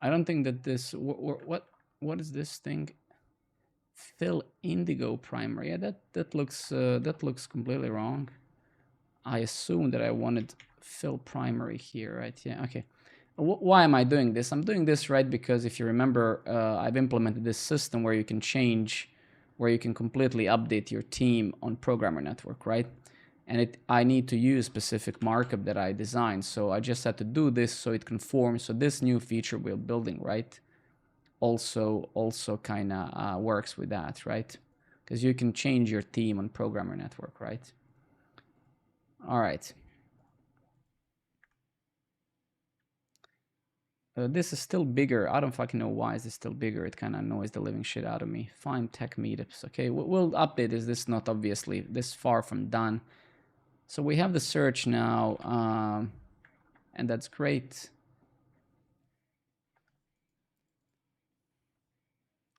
I don't think that this. What is this thing? Fill indigo primary. Yeah, that looks completely wrong. I assume that I wanted fill primary here, right? Yeah. Okay. Why am I doing this? I'm doing this right because if you remember, I've implemented this system where you can change, where you can completely update your team on Programmer Network, right? And I need to use specific markup that I designed. So I just had to do this so it conforms. So this new feature we're building, right, also kind of works with that, right? Because you can change your theme on Programmer Network, right? All right. This is still bigger. I don't fucking know why is this still bigger. It kind of annoys the living shit out of me. Find tech meetups. Okay, we'll update this. This is not obviously this far from done. So we have the search now, and that's great.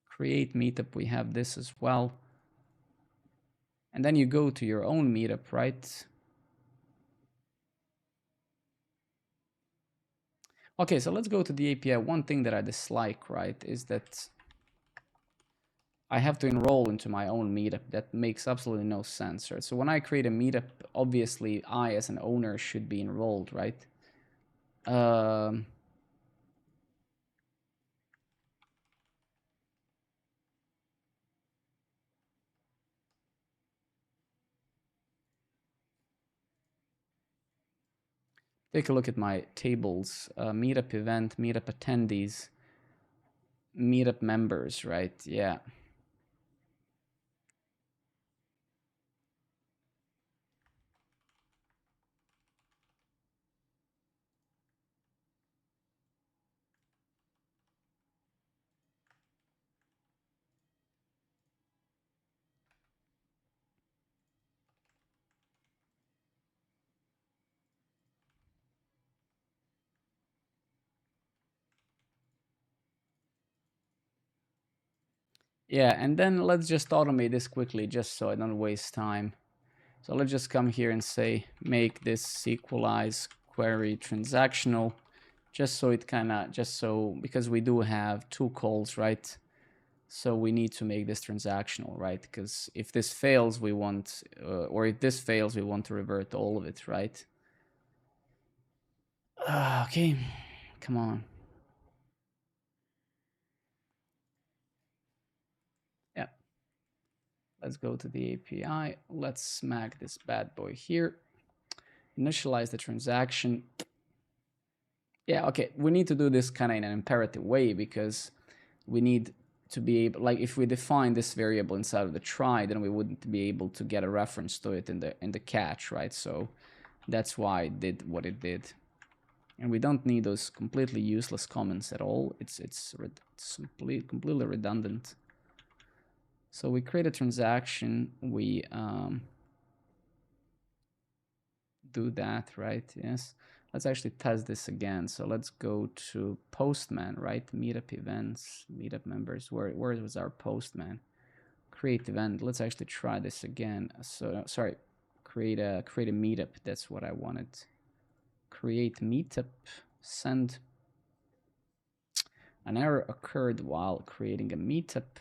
Create meetup. We have this as well. And then you go to your own meetup, right? Okay, so let's go to the API. One thing that I dislike, right, is that I have to enroll into my own meetup. That makes absolutely no sense, right? So when I create a meetup, obviously I as an owner should be enrolled, right? Um, Take a look at my tables, meetup event, meetup attendees, meetup members, right? Yeah. Yeah, and then let's just automate this quickly just so I don't waste time. So let's just come here and say, make this equalize query transactional, just so it kind of, just so, because we do have two calls, right? So we need to make this transactional, right? Because if this fails, we want, or if this fails, we want to revert all of it, right? Okay, come on. Yeah, let's go to the API. Let's smack this bad boy here. Initialize the transaction. Yeah, okay, we need to do this kind of in an imperative way because we need to be able, like if we define this variable inside of the try, then we wouldn't be able to get a reference to it in the catch, right? So that's why it did what it did. And we don't need those completely useless comments at all. It's completely redundant. So we create a transaction, we do that, right? Yes. Let's actually test this again. So let's go to Postman, right? Meetup events, meetup members. Where was our Postman? Create event. Let's actually try this again. So sorry, create a meetup. That's what I wanted. Create meetup. Send. An error occurred while creating a meetup.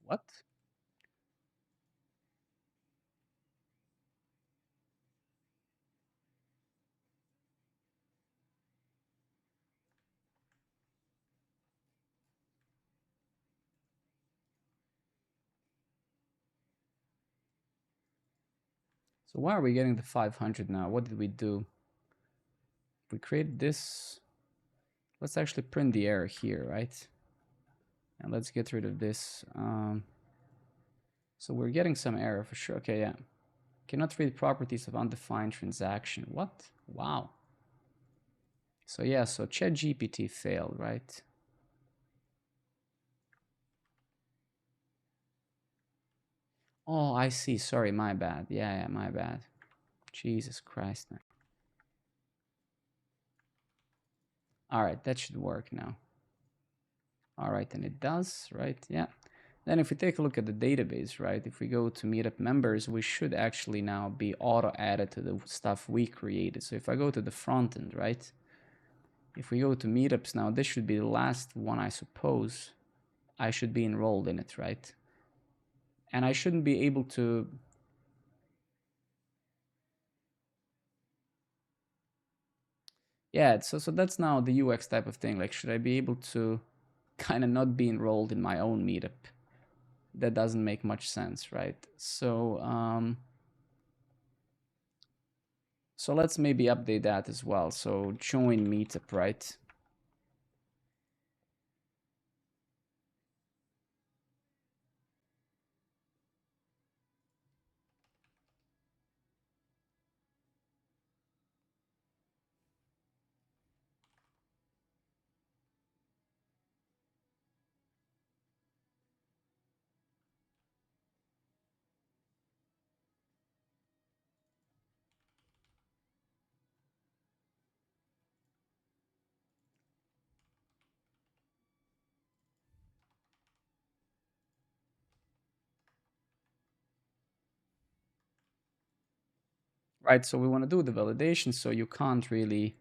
What? So why are we getting the 500 now? What did we do? We created this. Let's actually print the error here, right? And let's get rid of this. So we're getting some error for sure. Okay, yeah. Cannot read properties of undefined transaction. What? Wow. So yeah, so ChatGPT failed, right? Oh, I see. Sorry, my bad. Yeah, my bad. Jesus Christ, man. All right, that should work now. All right, and it does, right? Yeah. Then if we take a look at the database, right? If we go to meetup members, we should actually now be auto added to the stuff we created. So if I go to the front end, right? If we go to meetups now, this should be the last one, I suppose. I should be enrolled in it, right? And I shouldn't be able to. Yeah, so that's now the UX type of thing. Like, should I be able to kind of not be enrolled in my own meetup? That doesn't make much sense, right? So let's maybe update that as well. So join meetup, right? right? So we want to do the validation, so you can't really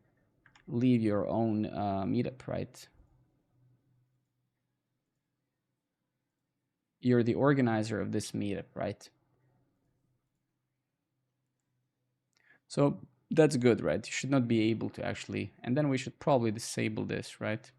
leave your own meetup, right? You're the organizer of this meetup, right? So that's good, right? You should not be able to actually, and then we should probably disable this, right?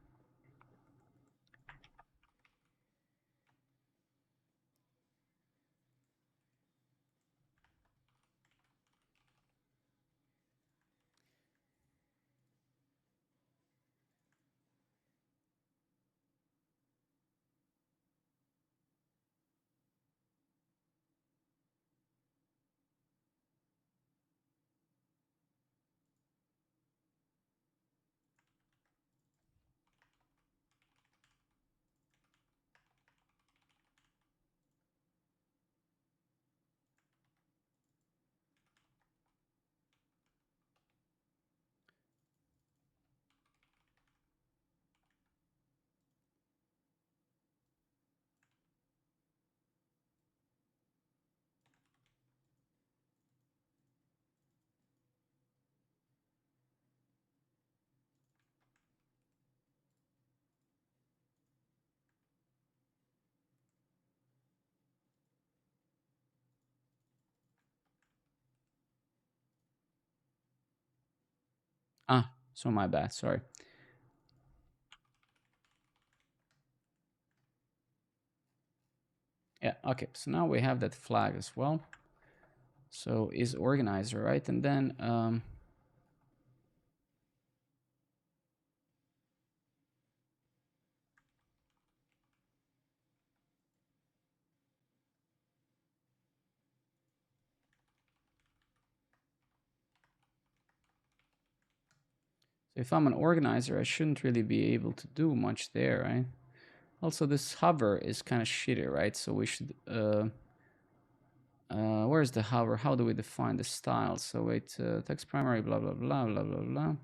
Ah, so my bad, sorry. Yeah, okay, so now we have that flag as well. So is organizer, right? And then if I'm an organizer, I shouldn't really be able to do much there, right? Also, this hover is kind of shitty, right? So we should, where's the hover? How do we define the style? So wait, text primary, blah, blah, blah, blah, blah, blah.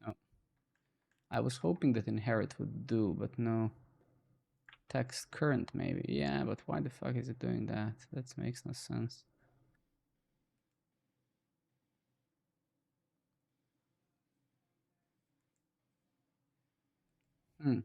No, I was hoping that inherit would do, but no. Text current maybe, yeah, but why the fuck is it doing that? That makes no sense. Hmm.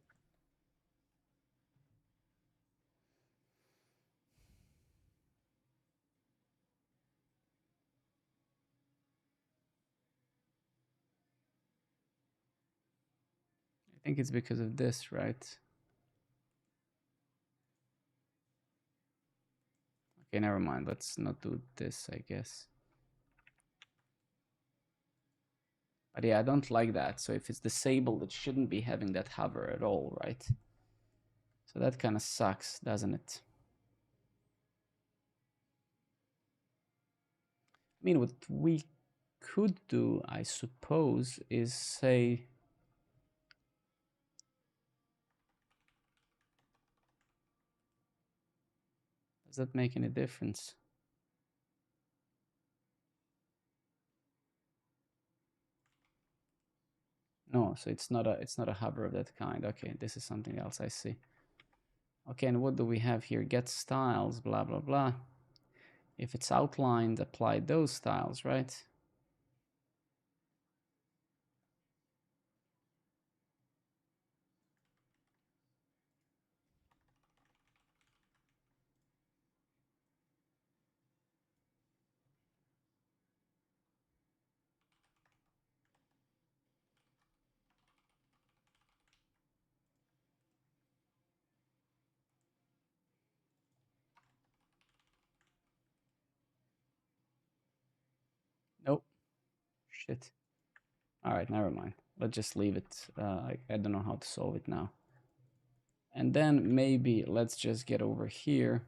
I think it's because of this, right? Okay, never mind. Let's not do this, I guess. But yeah, I don't like that. So if it's disabled, it shouldn't be having that hover at all, right? So that kind of sucks, doesn't it? I mean, what we could do, I suppose, is say, does that make any difference? No, so it's not a hover of that kind. Okay, this is something else, I see. Okay, and what do we have here? Get styles, blah, blah, blah. If it's outlined, apply those styles, right? Nope. Shit. All right, never mind. Let's just leave it. I don't know how to solve it now. And then maybe let's just get over here.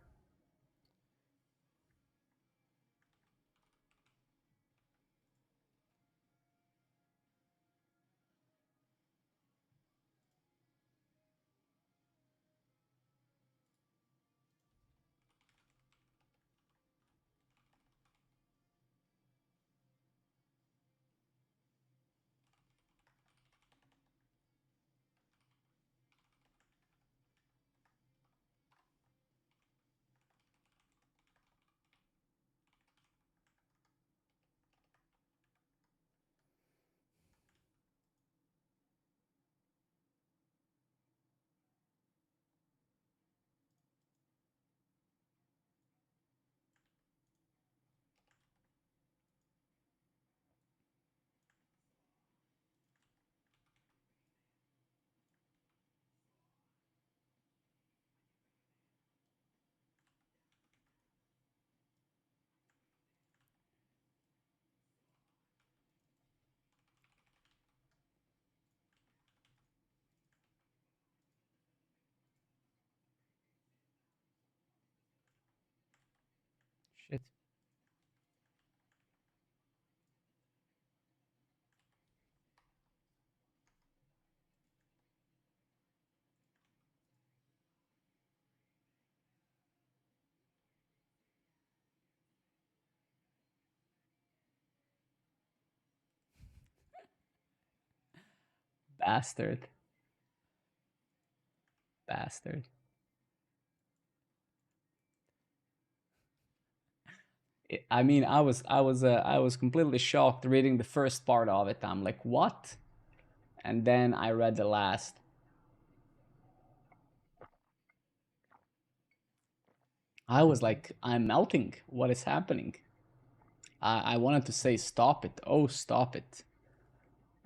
Shit. Bastard. Bastard. I mean, I was completely shocked reading the first part of it. I'm like, what? And then I read the last. I was like, I'm melting. What is happening? I wanted to say, stop it. Oh, stop it.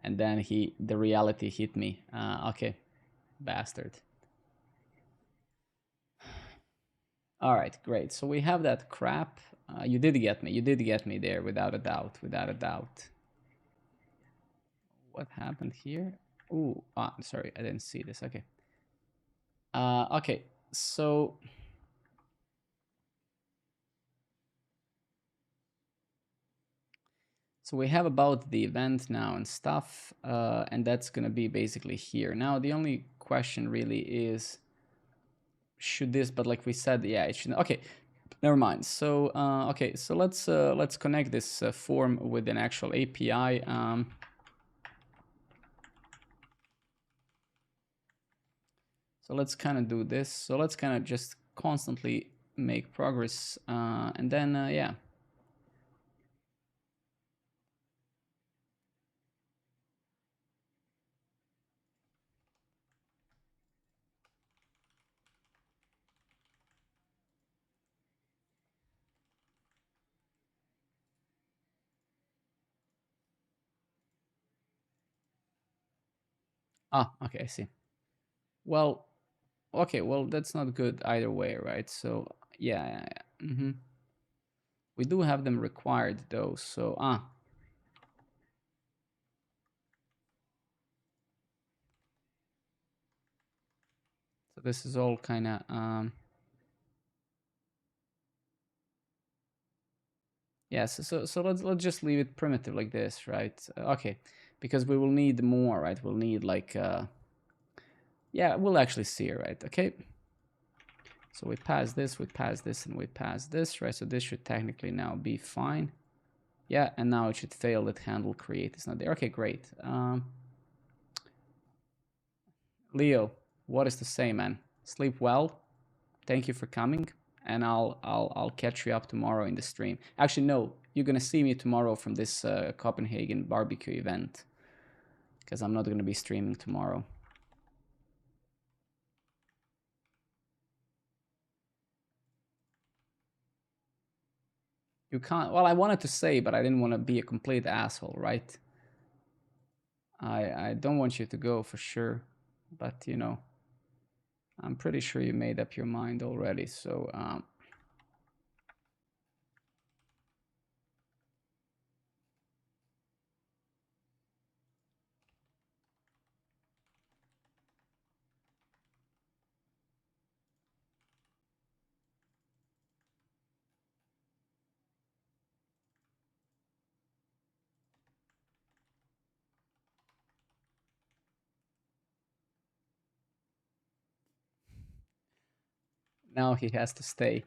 And then the reality hit me. Okay, bastard. All right, great. So we have that crap. You did get me. You did get me there, without a doubt. Without a doubt. What happened here? Ooh, sorry, I didn't see this. Okay. Okay, so we have about the event now and stuff, and that's gonna be basically here. Now the only question really is, should this? But like we said, yeah, it should. Okay, never mind. So okay, so let's connect this form with an actual API. So let's kind of do this. So let's kind of just constantly make progress, and then yeah. Okay, I see. Well, okay, well that's not good either way, right? So yeah, yeah. We do have them required though. So so this is all kind of yeah. So let's just leave it primitive like this, right? Okay, because we will need more, right? We'll need like yeah, we'll actually see, right? Okay. So we pass this, and we pass this, right? So this should technically now be fine. Yeah, and now it should fail that handle create is not there. Okay, great. Leo, what is to say, man? Sleep well. Thank you for coming, and I'll catch you up tomorrow in the stream. Actually, no, you're gonna see me tomorrow from this Copenhagen barbecue event, because I'm not gonna be streaming tomorrow. You can't. Well, I wanted to say, but I didn't want to be a complete asshole, right? I don't want you to go for sure, but you know, I'm pretty sure you made up your mind already. So Now he has to stay.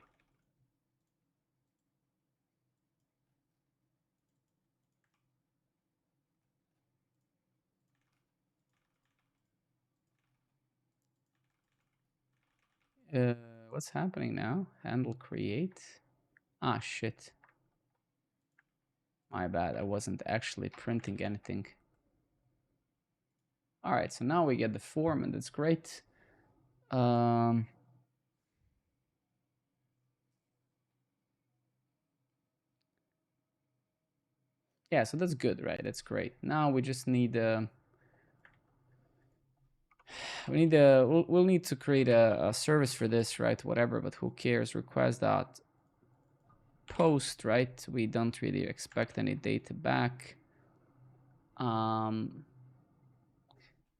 What's happening now? Handle create. Ah, shit. My bad. I wasn't actually printing anything. All right, so now we get the form, and that's great. Um, yeah, so that's good, right? That's great. Now we just need we'll need to create a service for this, right? Whatever, but who cares? Request dot post, right? We don't really expect any data back. And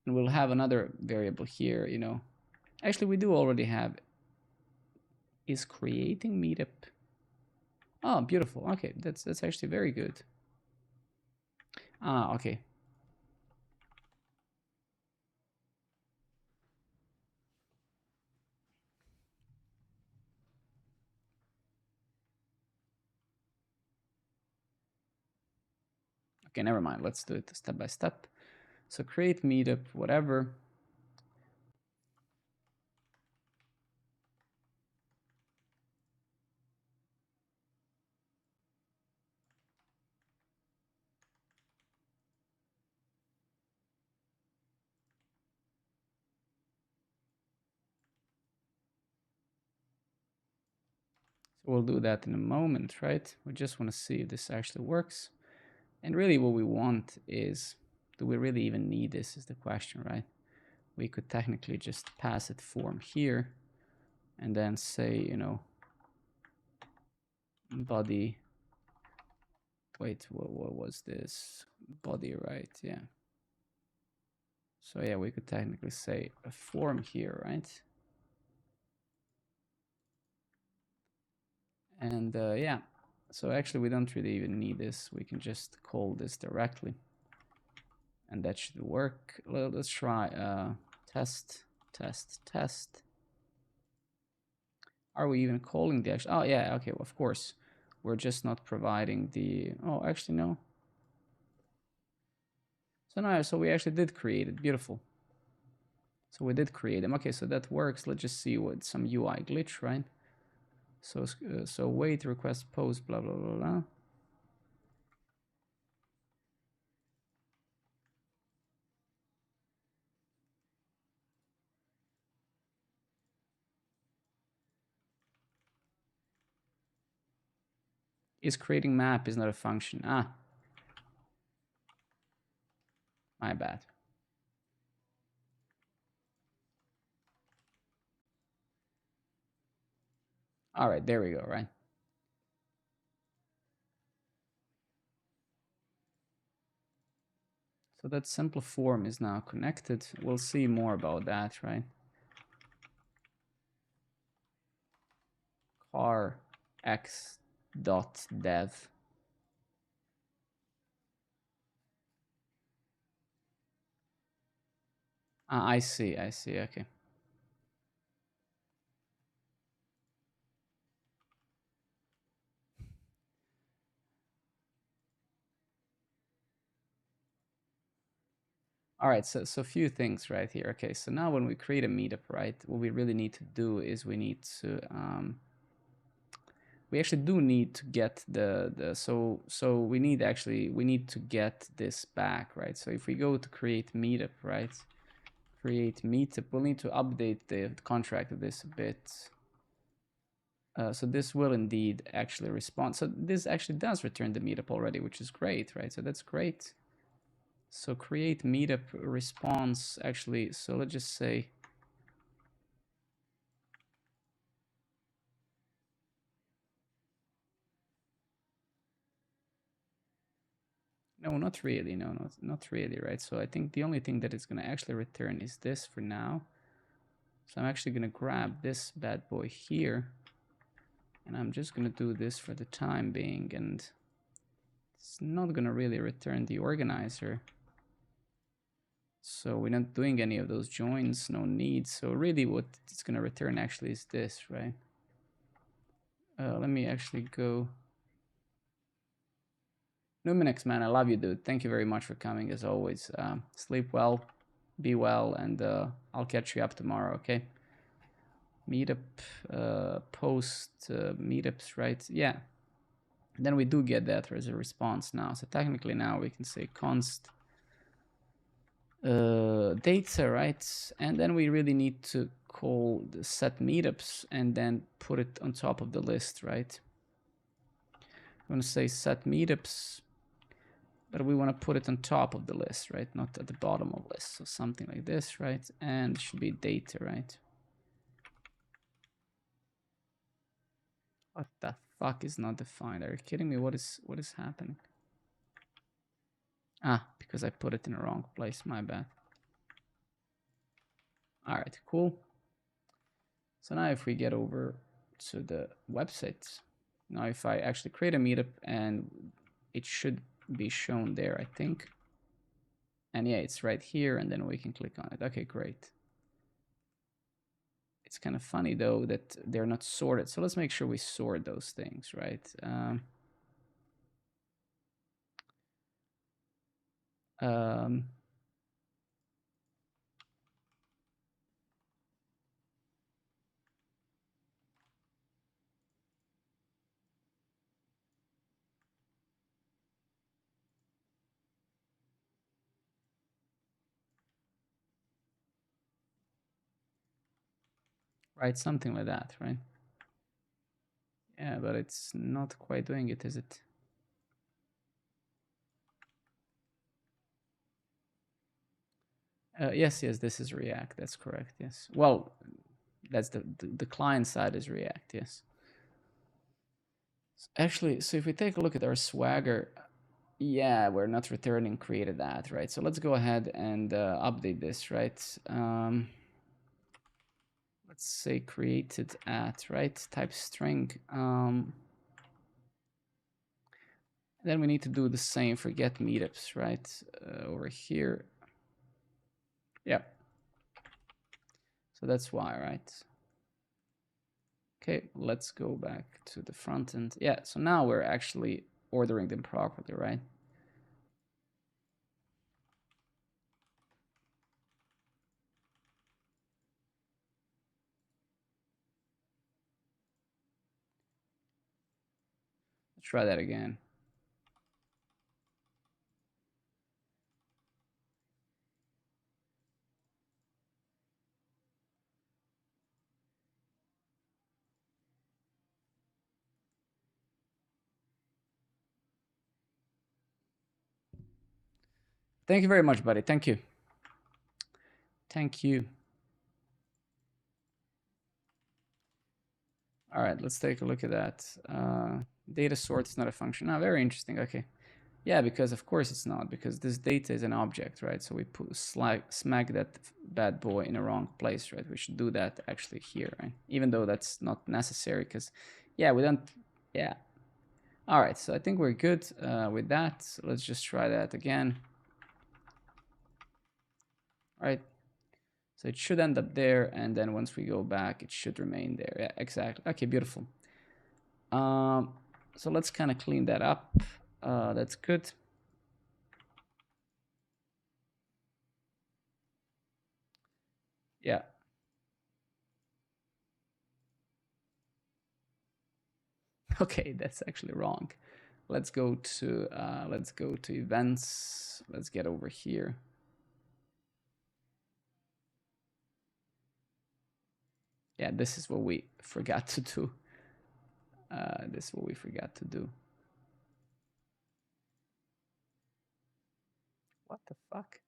we'll have another variable here, you know. Actually, we do already have is creating meetup. Oh, beautiful. Okay, that's actually very good. Ah, okay. Okay, never mind. Let's do it step by step. So create meetup, whatever. So we'll do that in a moment, right? We just want to see if this actually works. And really what we want is, do we really even need this is the question, right? We could technically just pass it form here and then say, you know, body, wait, what was this? Body, right? Yeah. So yeah, we could technically say a form here, right? And yeah, so actually we don't really even need this. We can just call this directly and that should work. Let's try test, test. Are we even calling the actual? Oh yeah, okay, well, of course. We're just not providing the, oh, actually no. So no, so we actually did create it, beautiful. So we did create them. Okay, so that works. Let's just see what some UI glitch, right? So wait, request post, blah, blah, blah, blah. Is creating map is not a function. Ah, my bad. All right, there we go, right? So that simple form is now connected. We'll see more about that, right? Car x dot dev. Ah, I see, okay. All right, so a few things right here. Okay, so now when we create a meetup, right, what we really need to do is we need to we actually do need to get so we need to get this back, right? So if we go to create meetup, right, create meetup, we'll need to update the contract of this a bit. So this will indeed actually respond. So this actually does return the meetup already, which is great, right? So that's great. So create meetup response actually. So let's just say, no, not really. No, not really, right? So I think the only thing that it's going to actually return is this for now. So I'm actually going to grab this bad boy here. And I'm just going to do this for the time being. And it's not going to really return the organizer. So we're not doing any of those joins, no need. So really what it's going to return actually is this, right? Let me actually go. Numinix, man, I love you, dude. Thank you very much for coming, as always. Sleep well, be well, and I'll catch you up tomorrow, okay? Meetup, post, meetups, right? Yeah. And then we do get that as a response now. So technically now we can say const data, right? And then we really need to call the set meetups and then put it on top of the list, right? I'm going to say set meetups, but we want to put it on top of the list, right? Not at the bottom of the list. So something like this, right? And it should be data, right? What the fuck is not defined? Are you kidding me? What is happening? Ah, because I put it in the wrong place. My bad. All right, cool. So now if we get over to the website, now if I actually create a meetup, and it should be shown there, I think. And yeah, it's right here, and then we can click on it. Okay, great. It's kind of funny though that they're not sorted. So let's make sure we sort those things, right? Um, right, something like that, right? Yeah, but it's not quite doing it, is it? Yes, this is React. That's correct. Yes. Well, that's the client side is React. Yes. Actually, so if we take a look at our Swagger, yeah, we're not returning created at, right? So let's go ahead and update this, right? Let's say created at, right? Type string. Then we need to do the same for get meetups, right? Over here. Yeah. So that's why, right? Okay, let's go back to the front end. Yeah, so now we're actually ordering them properly, right? Let's try that again. Thank you very much, buddy. Thank you. Thank you. All right, let's take a look at that. Data sort is not a function. Now, very interesting. Okay. Yeah, because of course it's not, because this data is an object, right? So we smack that bad boy in the wrong place, right? We should do that actually here, right? Even though that's not necessary, because, yeah, we don't, yeah. All right, so I think we're good with that. So let's just try that again. All right. So it should end up there, and then once we go back, it should remain there. Yeah, exactly. Okay, beautiful. So let's kind of clean that up. That's good. Yeah. Okay, that's actually wrong. Let's go to events. Let's get over here. Yeah, this is what we forgot to do. This is what we forgot to do. What the fuck?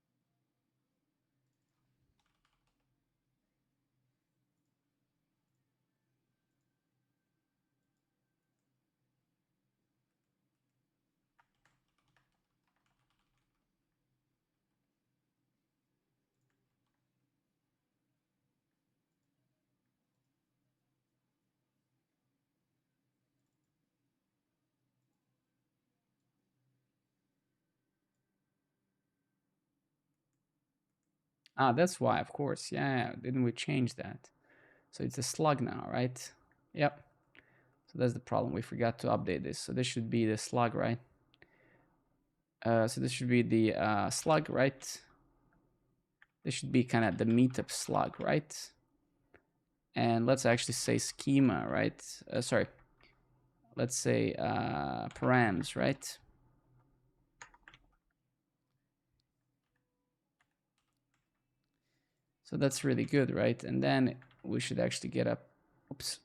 Ah, that's why, of course. Yeah, didn't we change that? So it's a slug now, right? Yep. So that's the problem. We forgot to update this. So this should be the slug, right? So this should be the slug, right? This should be kind of the meetup slug, right? And let's actually say schema, right? Sorry. Let's say params, right? So that's really good, right? And then we should actually get up. Oops.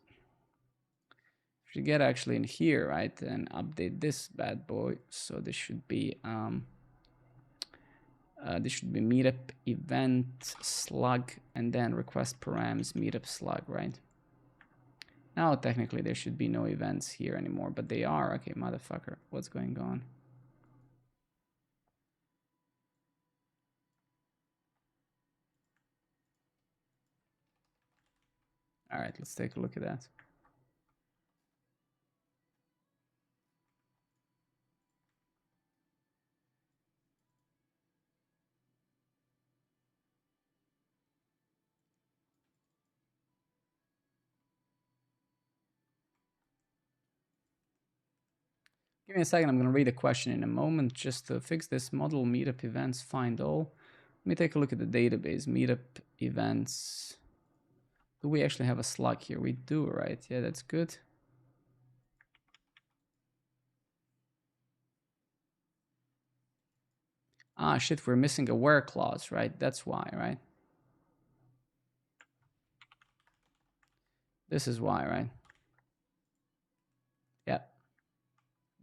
Should get actually in here, right? And update this bad boy. So this should be meetup event slug and then request params meetup slug, right? Now technically there should be no events here anymore, but they are. Okay, motherfucker, what's going on? All right, let's take a look at that. Give me a second, I'm gonna read a question in a moment. Just to fix this model meetup events, find all. Let me take a look at the database, meetup events. Do we actually have a slug here? We do, right? Yeah, that's good. Ah, shit, we're missing a where clause, right? That's why, right? This is why, right? Yeah.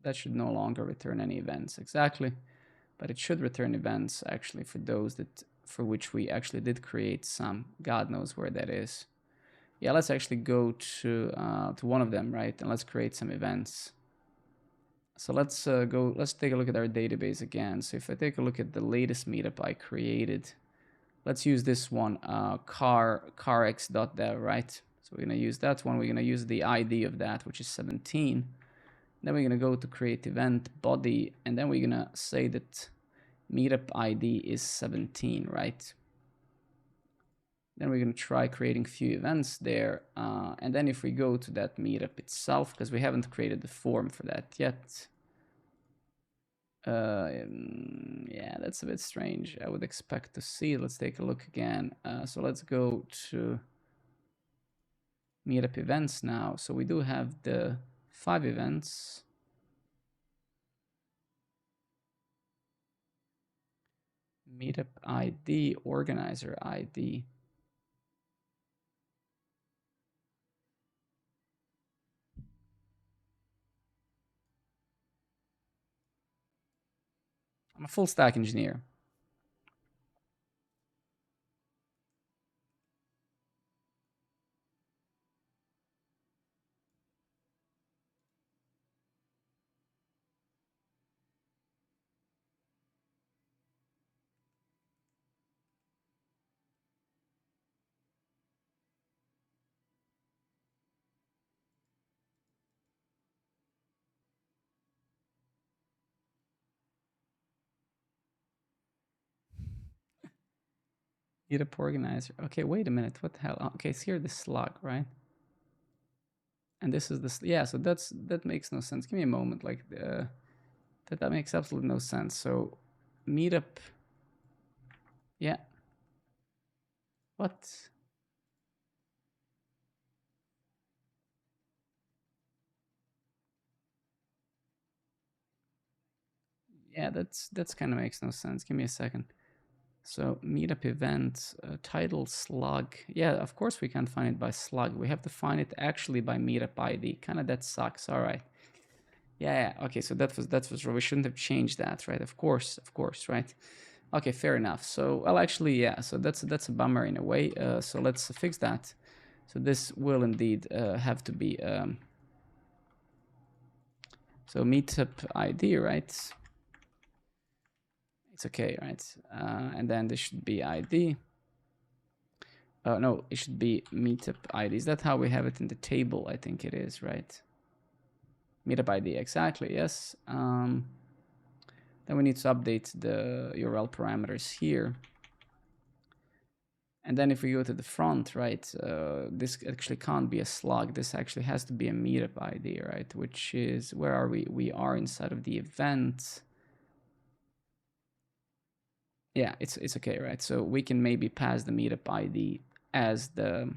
That should no longer return any events, exactly. But it should return events, actually, for those that for which we actually did create some. God knows where that is. Yeah, let's actually go to one of them, right? And let's create some events. So let's take a look at our database again. So if I take a look at the latest meetup I created, let's use this one, carx.dev, right? So we're gonna use that one. We're gonna use the ID of that, which is 17. Then we're gonna go to create event body, and then we're gonna say that meetup ID is 17, right? Then we're gonna try creating a few events there, and then if we go to that meetup itself, because we haven't created the form for that yet. Yeah, that's a bit strange. I would expect to see. Let's take a look again. So let's go to meetup events now. So we do have the 5 events. Meetup ID, organizer ID. I'm a full stack engineer. Meetup organizer. Okay, wait a minute. What the hell? Okay, it's here the slug, right? And this is the yeah. So that makes no sense. Give me a moment. Like that makes absolutely no sense. So meetup. Yeah. What? Yeah, that's kind of makes no sense. Give me a second. So meetup event title slug. Yeah, of course we can't find it by slug. We have to find it actually by meetup ID. Kind of that sucks. All right. Yeah, yeah. Okay, so that was we shouldn't have changed that, right? Of course, right? Okay, fair enough. So well, actually, yeah. So that's a bummer in a way. So let's fix that. So this will indeed have to be so meetup ID, right? It's okay, right? And then this should be ID. No, it should be meetup ID. Is that how we have it in the table? I think it is, right? Meetup ID, exactly, yes. Then we need to update the URL parameters here. And then if we go to the front, right, this actually can't be a slug. This actually has to be a meetup ID, right? Which is, where are we? We are inside of the event. Yeah, it's okay, right? So we can maybe pass the meetup ID as the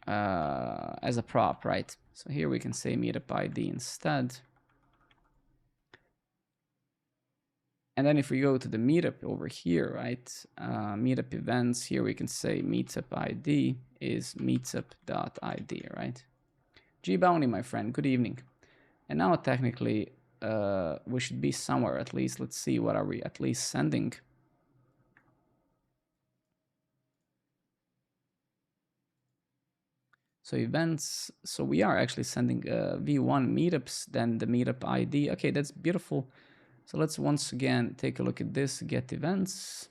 as a prop, right? So here we can say meetup ID instead. And then if we go to the meetup over here, right, meetup events, here we can say meetup ID is meetup.id, right? G Bounty, my friend, good evening. And now technically we should be somewhere at least. Let's see, what are we at least sending? So events, so we are actually sending V1 meetups, then the meetup ID. Okay, that's beautiful. So let's once again take a look at this, get events.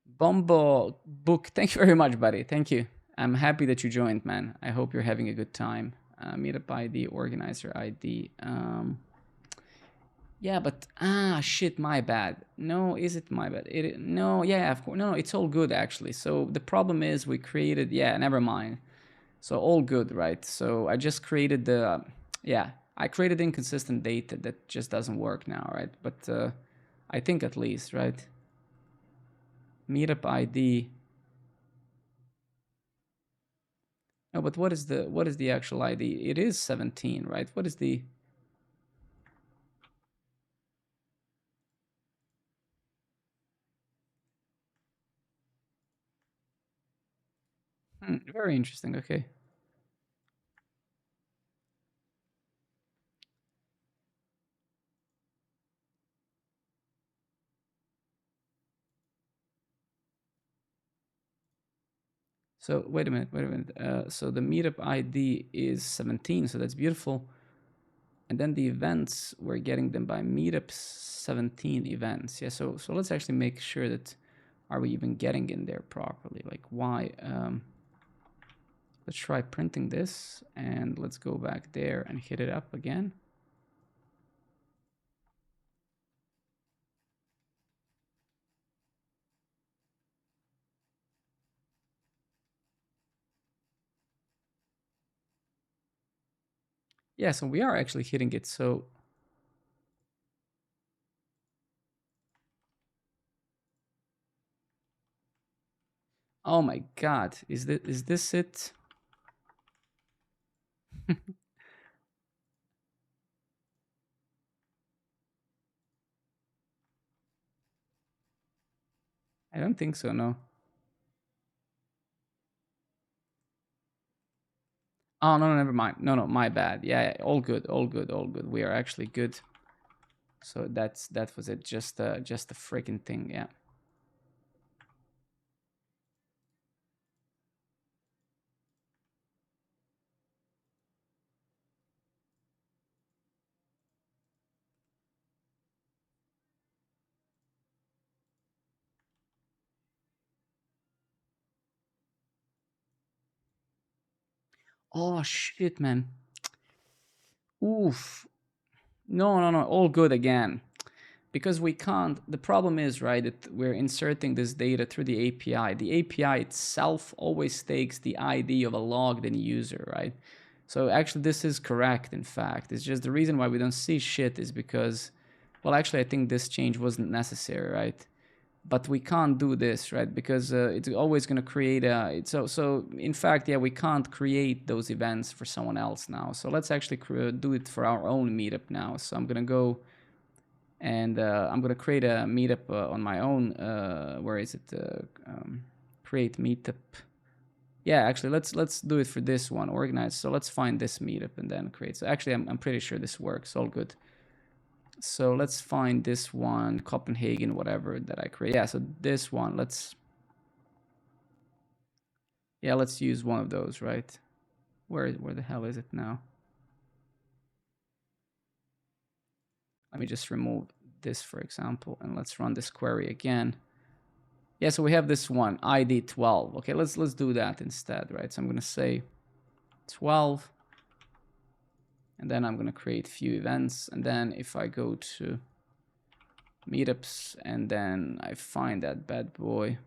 Bombo Book, thank you very much, buddy. Thank you. I'm happy that you joined, man. I hope you're having a good time. Meetup ID, organizer ID. Yeah, but shit, my bad. No, is it my bad? No, yeah, of course. No, it's all good actually. So the problem is we created, yeah, never mind. So all good, right? So I just created the, yeah, I created inconsistent data that just doesn't work now, right? But I think at least, right? Meetup ID. No, but what is the actual ID? It is 17, right? What is the? Very interesting. Okay. So wait a minute, wait a minute. So the meetup ID is 17, so that's beautiful. And then the events, we're getting them by meetups 17 events. Yeah, so let's actually make sure that, are we even getting in there properly? Like why? Let's try printing this and let's go back there and hit it up again. Yeah, so we are actually hitting it. So oh my god, is this it? I don't think so, no. Oh no, no, never mind. No, no, my bad. Yeah, yeah, all good, all good, all good. We are actually good. So that was it. Just a freaking thing, yeah. Oh shit, man. Oof. No, no, no. All good again. Because we can't, the problem is, right, that we're inserting this data through the API. The API itself always takes the ID of a logged in user, right? So actually this is correct, in fact. It's just the reason why we don't see shit is because, well, actually I think this change wasn't necessary, right? But we can't do this, right? Because it's always going to create a, so in fact, yeah, we can't create those events for someone else now. So let's actually do it for our own meetup now. So I'm going to go and I'm gonna create a meetup on my own. Where is it? Create meetup. Yeah, actually, let's do it for this one. Organize. So let's find this meetup and then create. So actually, I'm pretty sure this works. All good. So let's find this one, Copenhagen, whatever that I create. Yeah. So this one, let's use one of those, right? Where the hell is it now? Let me just remove this, for example, and let's run this query again. Yeah, so we have this one, ID 12. Okay, let's do that instead, right? So I'm going to say 12. And then I'm going to create few events. And then if I go to meetups and then I find that bad boy.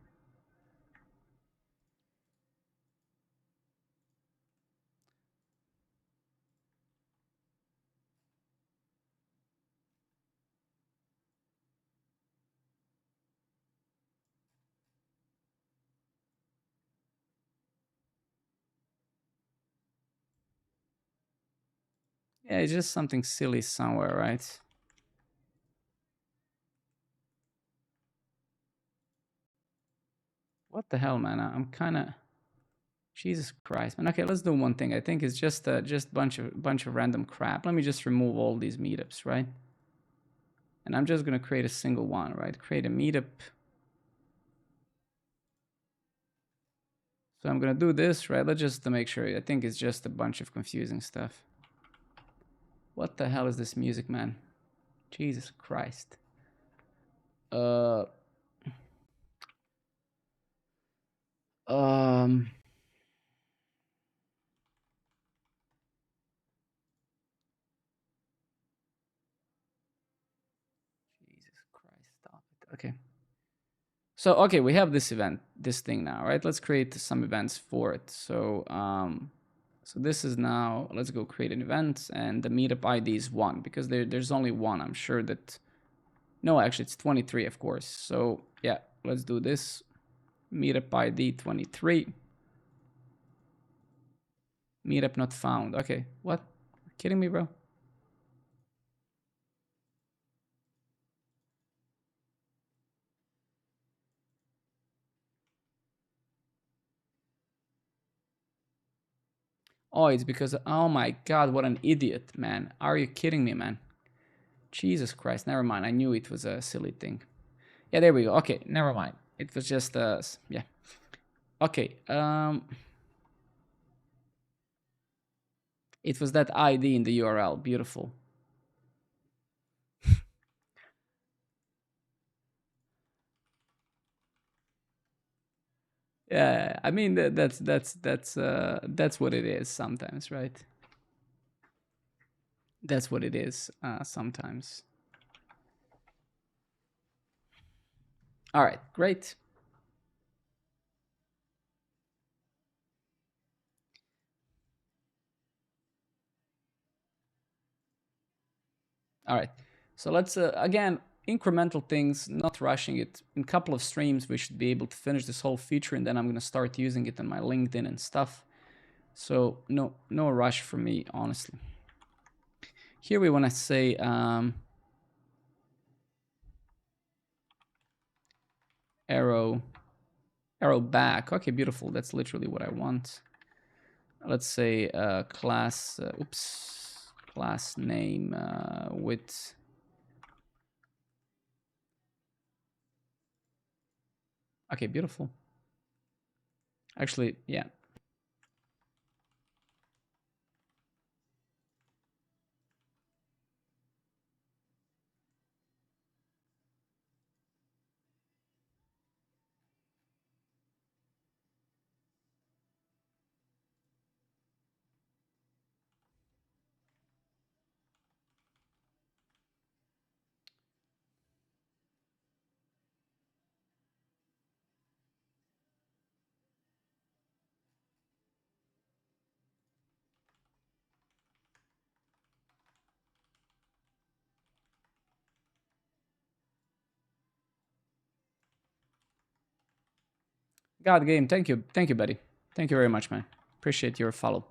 Yeah, it's just something silly somewhere, right? What the hell, man? I'm kind of... Jesus Christ, man. Okay, let's do one thing. I think it's just bunch of random crap. Let me just remove all these meetups, right? And I'm just gonna create a single one, right? Create a meetup. So I'm gonna do this, right? Let's just to make sure. I think it's just a bunch of confusing stuff. What the hell is this music, man? Jesus Christ. Um. Jesus Christ, stop it. Okay. So, okay, we have this event, this thing now, right? Let's create some events for it. So, so this is now, let's go create an event, and the meetup ID is 1 because there's only one. I'm sure that, no, actually it's 23, of course. So yeah, let's do this. Meetup ID 23. Meetup not found. Okay, what? You're kidding me, bro? Oh, it's because, oh my God, what an idiot, man. Are you kidding me, man? Jesus Christ, never mind. I knew it was a silly thing. Yeah, there we go. Okay, never mind. It was just yeah. Okay. It was that ID in the URL. Beautiful. Yeah, I mean that's what it is sometimes, right? That's what it is sometimes. All right, great. All right, so let's again incremental things, not rushing it. In a couple of streams, we should be able to finish this whole feature, and then I'm gonna start using it on my LinkedIn and stuff. So no rush for me, honestly. Here we want to say arrow back. Okay, beautiful. That's literally what I want. Let's say class. Oops, class name with. Okay, beautiful. Actually, yeah. God game. Thank you, buddy. Thank you very much, man. Appreciate your follow.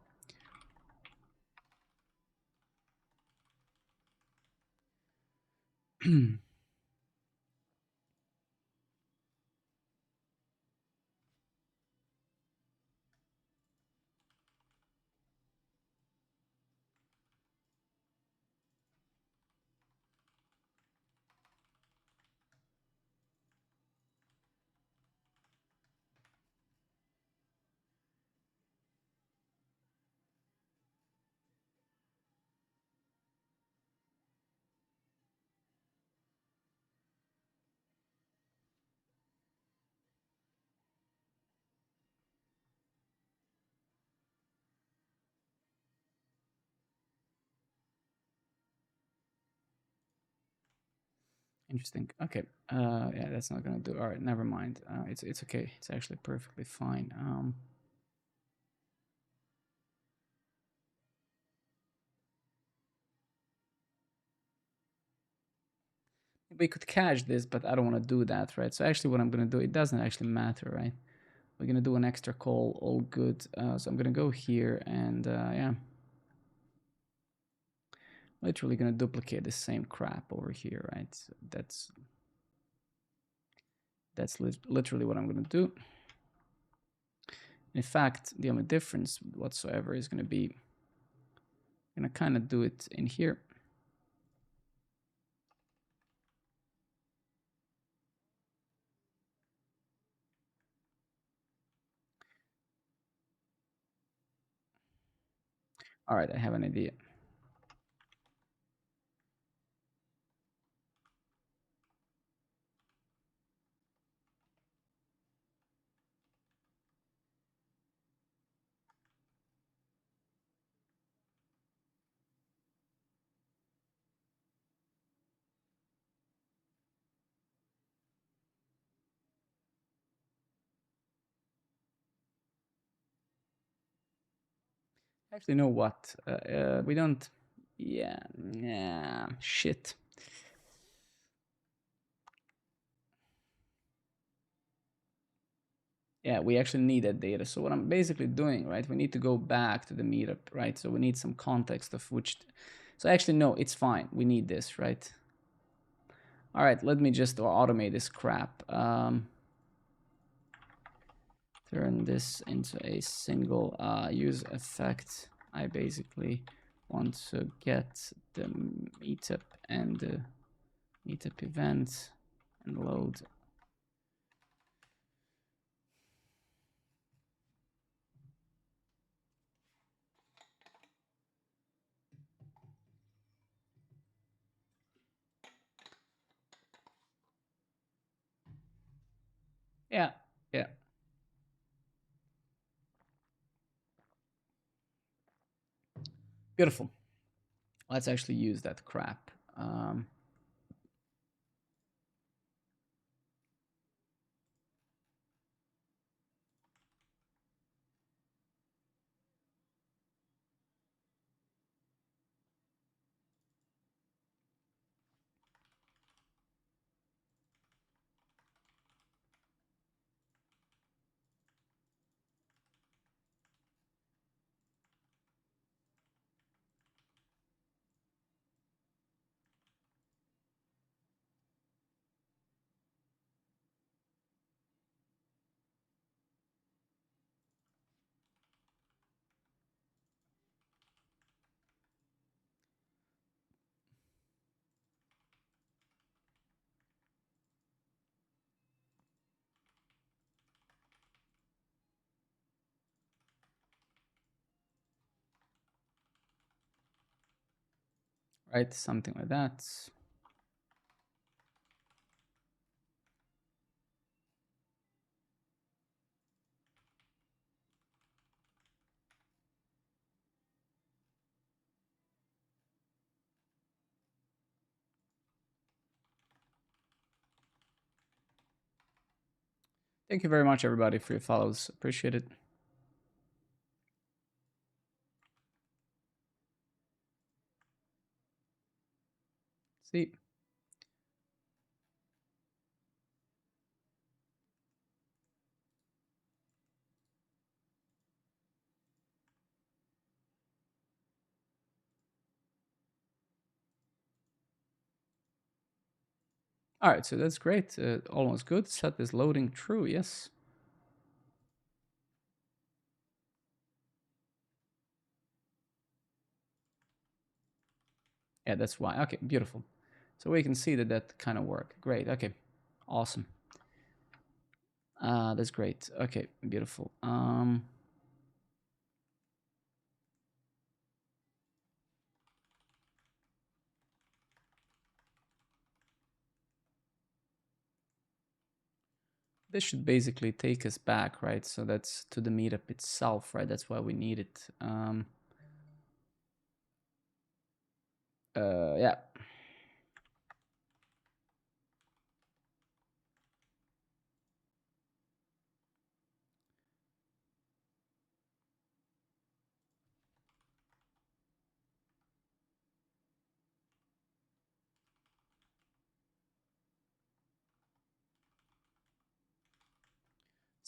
Interesting. Okay. Yeah, that's not gonna do. All right, never mind. It's okay. It's actually perfectly fine. We could cache this, but I don't want to do that, right? So actually, what I'm gonna do, it doesn't actually matter, right? We're gonna do an extra call, all good. So I'm gonna go here and yeah, literally gonna duplicate the same crap over here, right? So that's literally what I'm gonna do. In fact, the only difference whatsoever is gonna be, I'm gonna kind of do it in here. All right, I have an idea. Actually, know what? We don't. Yeah, yeah. Shit. Yeah, we actually need that data. So what I'm basically doing, right? We need to go back to the meetup, right? So we need some context of which. So actually, no, it's fine. We need this, right? All right, let me just automate this crap. Turn this into a single use effect. I basically want to get the meetup and the meetup event and load. Yeah, yeah. Beautiful. Let's actually use that crap. Right, something like that. Thank you very much, everybody, for your follows. Appreciate it. See. All right, so that's great. Almost good. Set is loading true. Yes. Yeah, that's why. Okay, beautiful. So we can see that that kind of work. Great. Okay, awesome. That's great. Okay, beautiful. This should basically take us back, right? So that's to the meetup itself, right? That's why we need it. Yeah.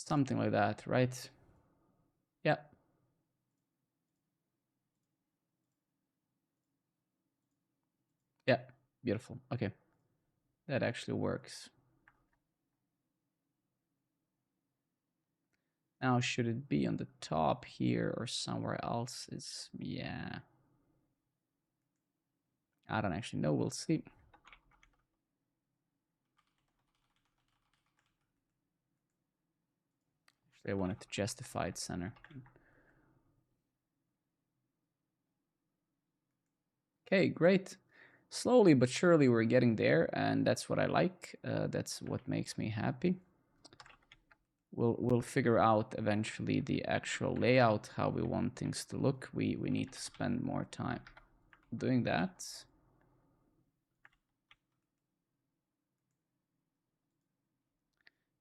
Something like that, right? Yeah. Yeah, beautiful. Okay, that actually works. Now, should it be on the top here or somewhere else? Is, yeah. I don't actually know. We'll see. Actually, I wanted to justify its center. Okay, great. Slowly but surely we're getting there, and that's what I like. That's what makes me happy. We'll figure out eventually the actual layout, how we want things to look. We need to spend more time doing that.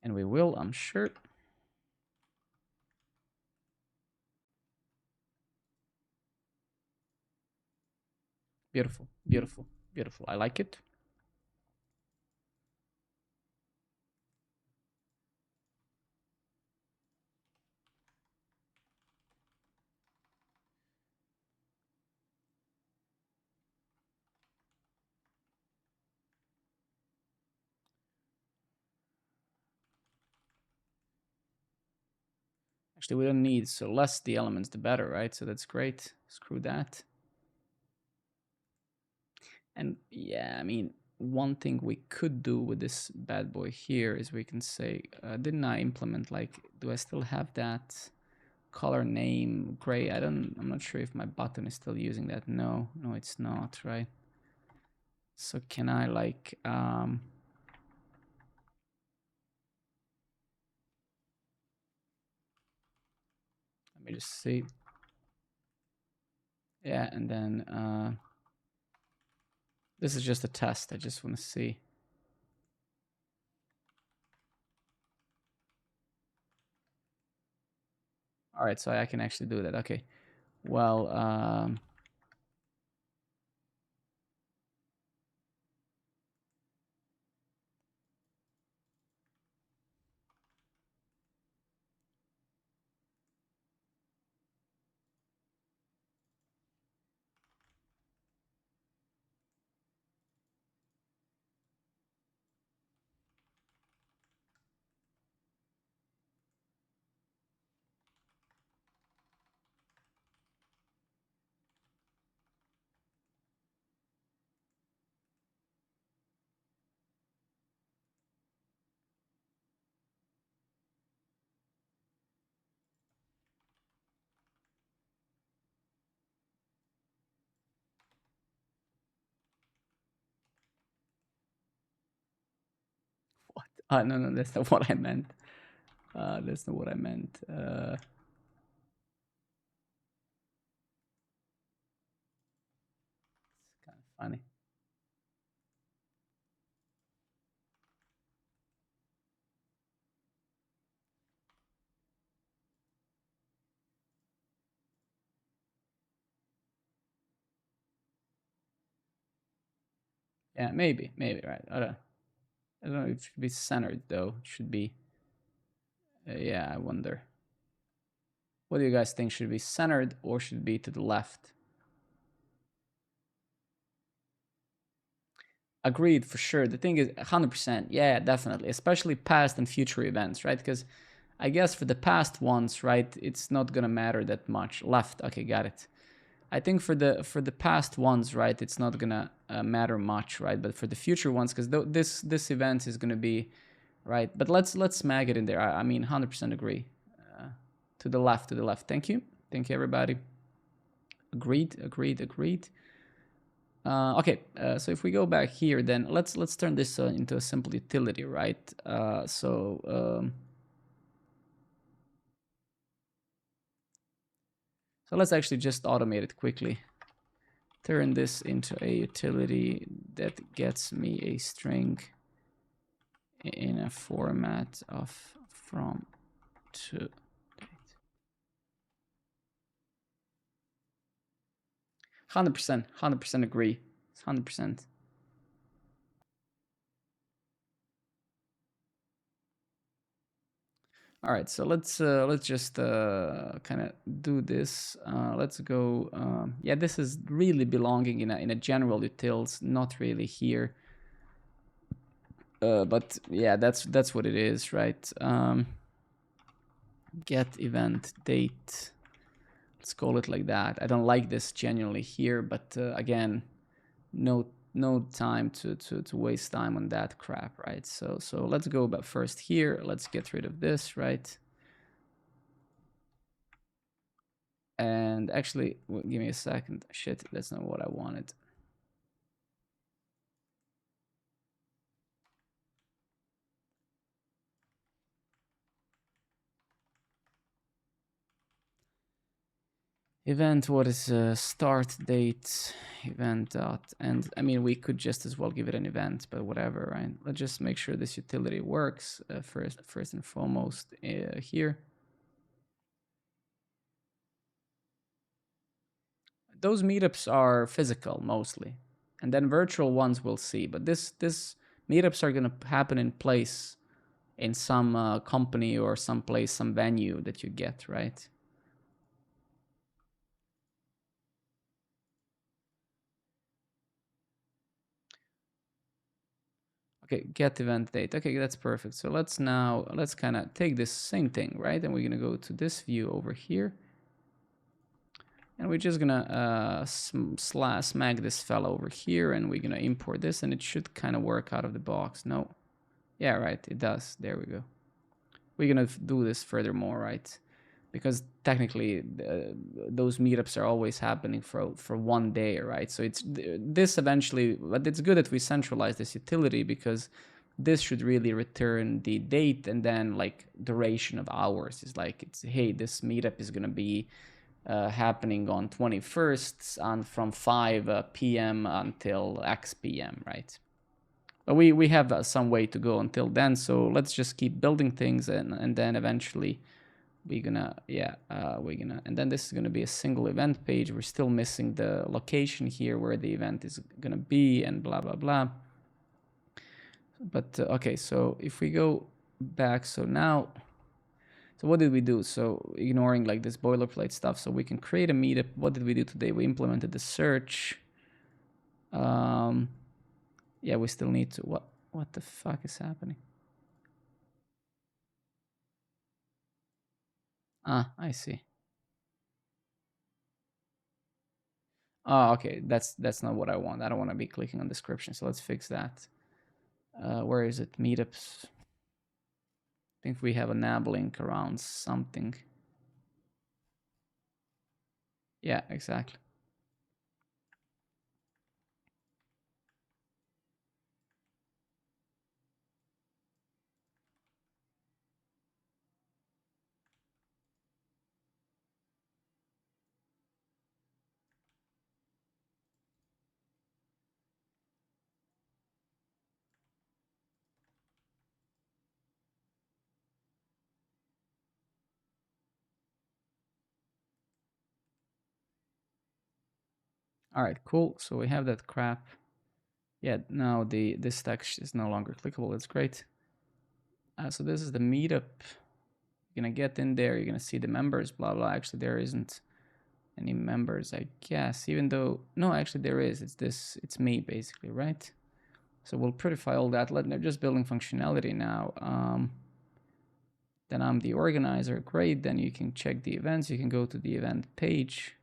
And we will, I'm sure. Beautiful, beautiful, beautiful. I like it. Actually, we don't need, so less the elements, the better, right? So that's great. Screw that. And yeah, I mean, one thing we could do with this bad boy here is we can say, didn't I implement, like, do I still have that color name gray? I'm not sure if my button is still using that. No, it's not, right? So can I, like, let me just see. Yeah, and then this is just a test. I just want to see. All right, so I can actually do that. Okay. Well, what? No, that's not what I meant. That's not what I meant. It's kind of funny. Yeah, maybe, right. I don't know if it should be centered though. It should be. Yeah, I wonder. What do you guys think? Should it be centered or should it be to the left? Agreed, for sure. The thing is, 100%. Yeah, definitely. Especially past and future events, right? Because I guess for the past ones, right, it's not gonna matter that much. Left. Okay, got it. I think for the past ones, right, it's not gonna matter much, right? But for the future ones, because this event is gonna be right. But let's mag it in there. I mean, 100% agree. To the left, to the left. Thank you, everybody. Agreed. Okay, so if we go back here, then let's turn this into a simple utility, right? So let's actually just automate it quickly. Turn this into a utility that gets me a string in a format of from to date. 100% agree. 100%. All right, so let's just kind of do this. Let's go. Yeah, this is really belonging in a general utils, not really here. But yeah, that's what it is, right? Get event date. Let's call it like that. I don't like this genuinely here, but again, no time to waste time on that crap, right? So let's go but first here. Let's get rid of this, right? And actually, give me a second. Shit, that's not what I wanted. Event, what is start date, event dot, and I mean, we could just as well give it an event, but whatever, right? Let's just make sure this utility works first and foremost here. Those meetups are physical mostly, and then virtual ones we'll see. But this meetups are gonna happen in place in some company or some place, some venue that you get, right? Okay, get event date. Okay, that's perfect. So let's kind of take this same thing, right? And we're gonna go to this view over here, and we're just gonna smack this fella over here, and we're gonna import this, and it should kind of work out of the box. No, yeah, right, it does. There we go. We're gonna do this furthermore, right? Because technically those meetups are always happening for one day, right? So it's this eventually, but it's good that we centralize this utility because this should really return the date and then like duration of hours. Is like it's hey, this meetup is gonna be happening on 21st and from 5 p.m. until X p.m. right? But we have some way to go until then, so let's just keep building things and then eventually we're gonna and then this is gonna be a single event page. We're still missing the location here where the event is gonna be and blah blah blah. But okay, so if we go back, so now, so what did we do? So ignoring like this boilerplate stuff, so we can create a meetup. What did we do today? We implemented the search. Yeah, we still need to, what the fuck is happening? Ah, I see. Oh, okay, that's not what I want. I don't want to be clicking on description, so let's fix that. Where is it? Meetups. I think we have a nav link around something. Yeah, exactly. All right, cool. So we have that crap. Yeah, now this text is no longer clickable. That's great. So this is the meetup. You're gonna get in there. You're gonna see the members. Blah blah. Actually, there isn't any members, I guess. Even though no, actually there is. It's this. It's me basically, right? So we'll prettify all that. They're just building functionality now. Then I'm the organizer. Great. Then you can check the events. You can go to the event page.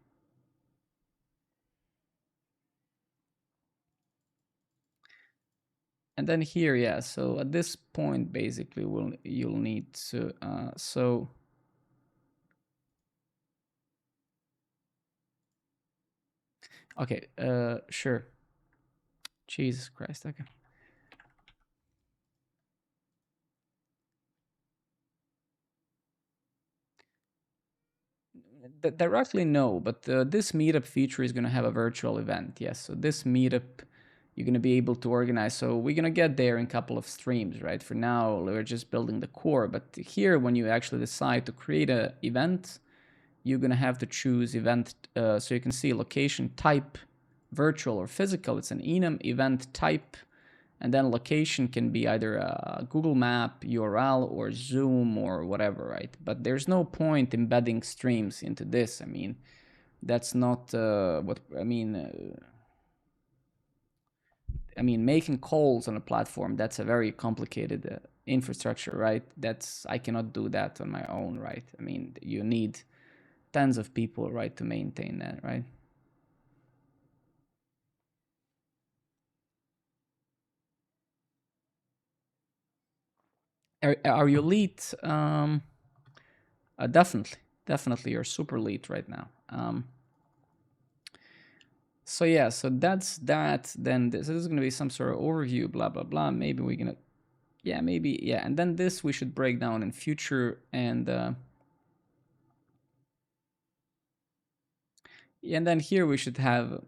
And then here, yeah, so at this point, basically, you'll need to, okay, sure. Jesus Christ, okay. Directly, no, but this meetup feature is going to have a virtual event, yes. So this meetup, you're going to be able to organize. So we're going to get there in a couple of streams, right? For now, we're just building the core. But here, when you actually decide to create an event, you're going to have to choose event. So you can see location type, virtual or physical. It's an enum event type. And then location can be either a Google Map URL or Zoom or whatever, right? But there's no point embedding streams into this. I mean, that's not what I mean. I mean, making calls on a platform, that's a very complicated infrastructure, right? That's I cannot do that on my own, right? I mean, you need tens of people, right, to maintain that, right? Are you elite? Definitely, definitely, you're super elite right now. So yeah, so that's that. Then this is going to be some sort of overview, blah blah blah. Maybe we're gonna, yeah, maybe yeah, and then this we should break down in future and then here we should have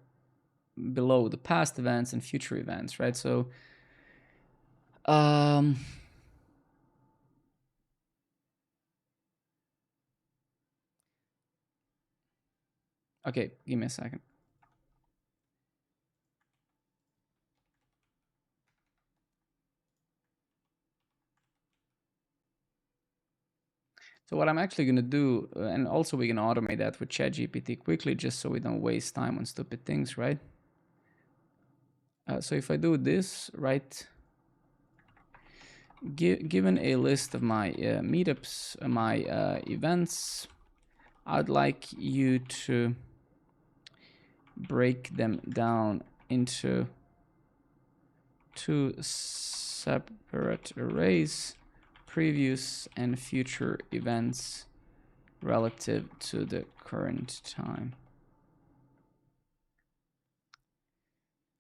below the past events and future events, right? So um okay, give me a second. So what I'm actually going to do, and also we're going to automate that with ChatGPT quickly, just so we don't waste time on stupid things, right? So if I do this, right, given a list of my meetups, my events, I'd like you to break them down into two separate arrays, previous and future events relative to the current time.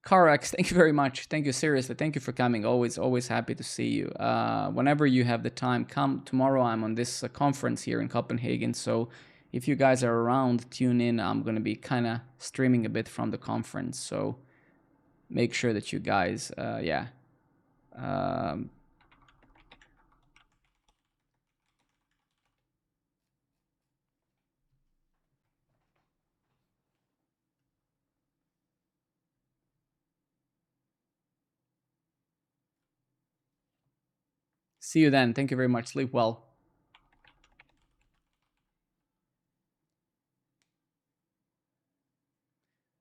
Carax, thank you very much. Thank you, seriously. Thank you for coming. Always happy to see you. Whenever you have the time, come. Tomorrow I'm on this conference here in Copenhagen, so if you guys are around, tune in. I'm gonna be kind of streaming a bit from the conference, so make sure that you guys, yeah. Um, See you then. Thank you very much. Sleep well.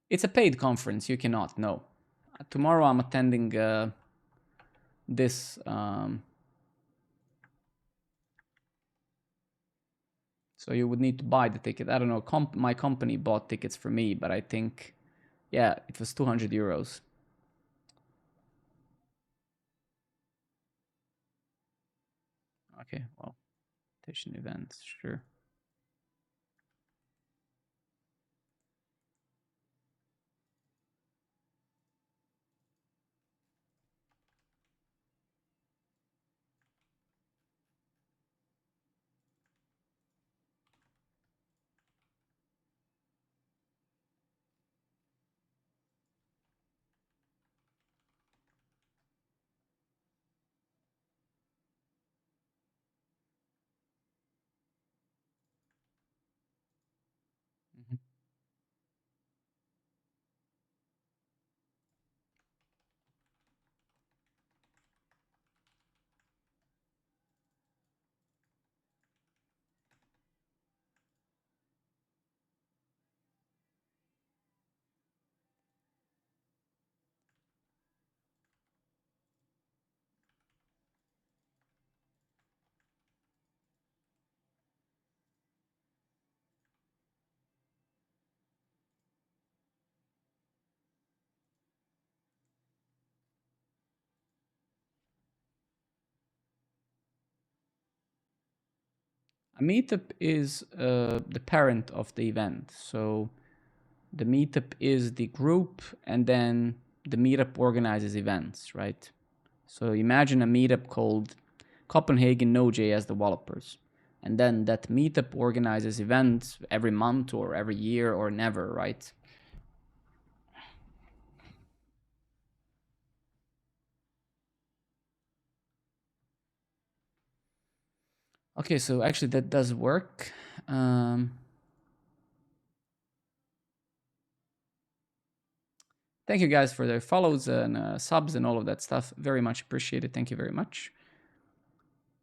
It's a paid conference. You cannot. No. Tomorrow I'm attending this. So you would need to buy the ticket. I don't know. My company bought tickets for me, but I think, yeah, it was 200 euros. Okay, well, station events, sure. Mhm. A meetup is the parent of the event. So the meetup is the group, and then the meetup organizes events, right? So imagine a meetup called Copenhagen Node.js developers. And then that meetup organizes events every month or every year or never, right? Okay, so actually that does work. Um, Thank you guys for the follows and subs and all of that stuff. Very much appreciated. Thank you very much.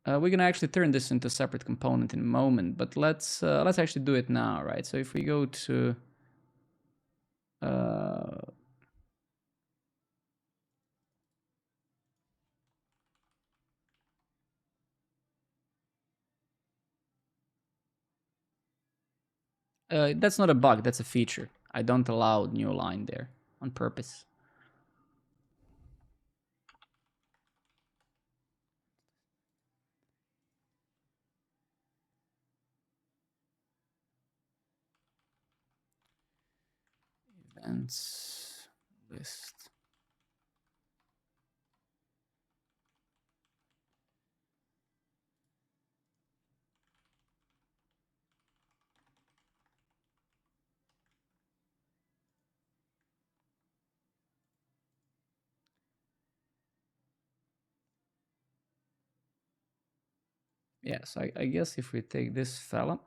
We're gonna actually turn this into a separate component in a moment, but let's actually do it now, right? So if we go to that's not a bug, that's a feature. I don't allow new line there on purpose. Events list. Yeah, so I guess if we take this fella,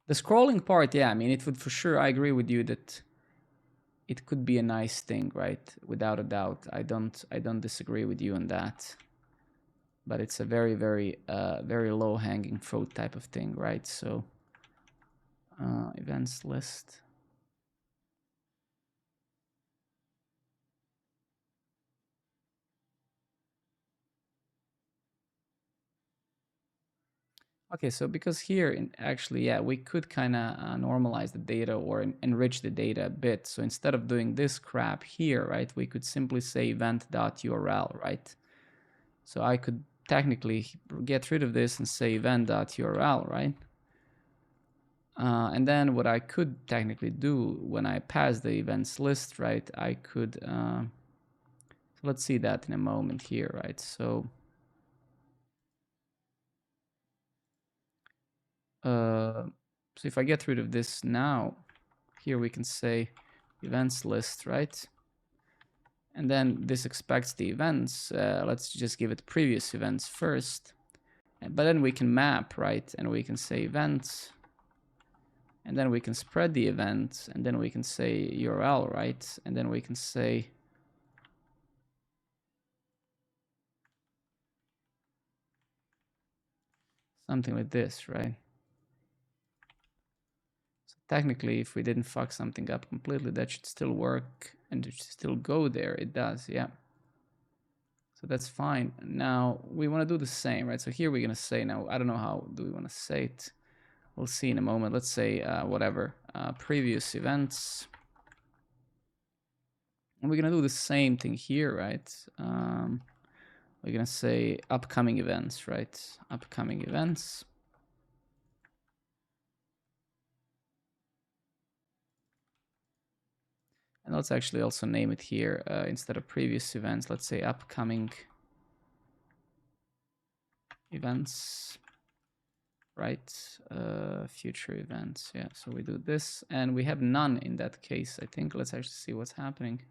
the scrolling part, yeah, I mean, it would for sure, I agree with you that it could be a nice thing, right? Without a doubt. I don't disagree with you on that. But it's a very, very low hanging fruit type of thing, right? So events list. Okay, so because here, actually, yeah, we could kind of normalize the data or enrich the data a bit. So instead of doing this crap here, right, we could simply say event.url, right? So I could technically get rid of this and say event.url, right? And then what I could technically do when I pass the events list, right, I could, so let's see that in a moment here, right? So if I get rid of this now, here we can say events list, right? And then this expects the events. Let's just give it previous events first. But then we can map, right? And we can say events. And then we can spread the event. And then we can say URL, right? And then we can say something like this, right? So technically, if we didn't fuck something up completely, that should still work and it should still go there. It does, yeah. So that's fine. Now we want to do the same, right? So here we're going to say, now I don't know how do we want to say it. We'll see in a moment. Let's say whatever, previous events. And we're going to do the same thing here, right? We're going to say upcoming events, right? Upcoming events. And let's actually also name it here instead of previous events. Let's say upcoming events, right? Future events. Yeah, so we do this and we have none in that case. I think let's actually see what's happening.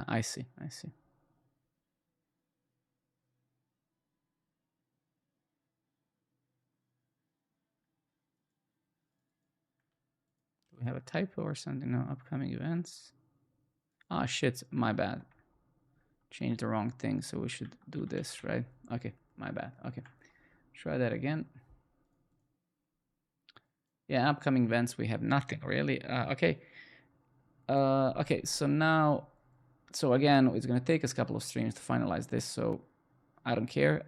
I see. I see. Do we have a typo or something? No, upcoming events. Ah, shit, my bad. Changed the wrong thing, so we should do this, right? Okay, my bad. Okay, try that again. Yeah, upcoming events, we have nothing really. Okay. Okay, so now, so again, it's gonna take us a couple of streams to finalize this, so I don't care.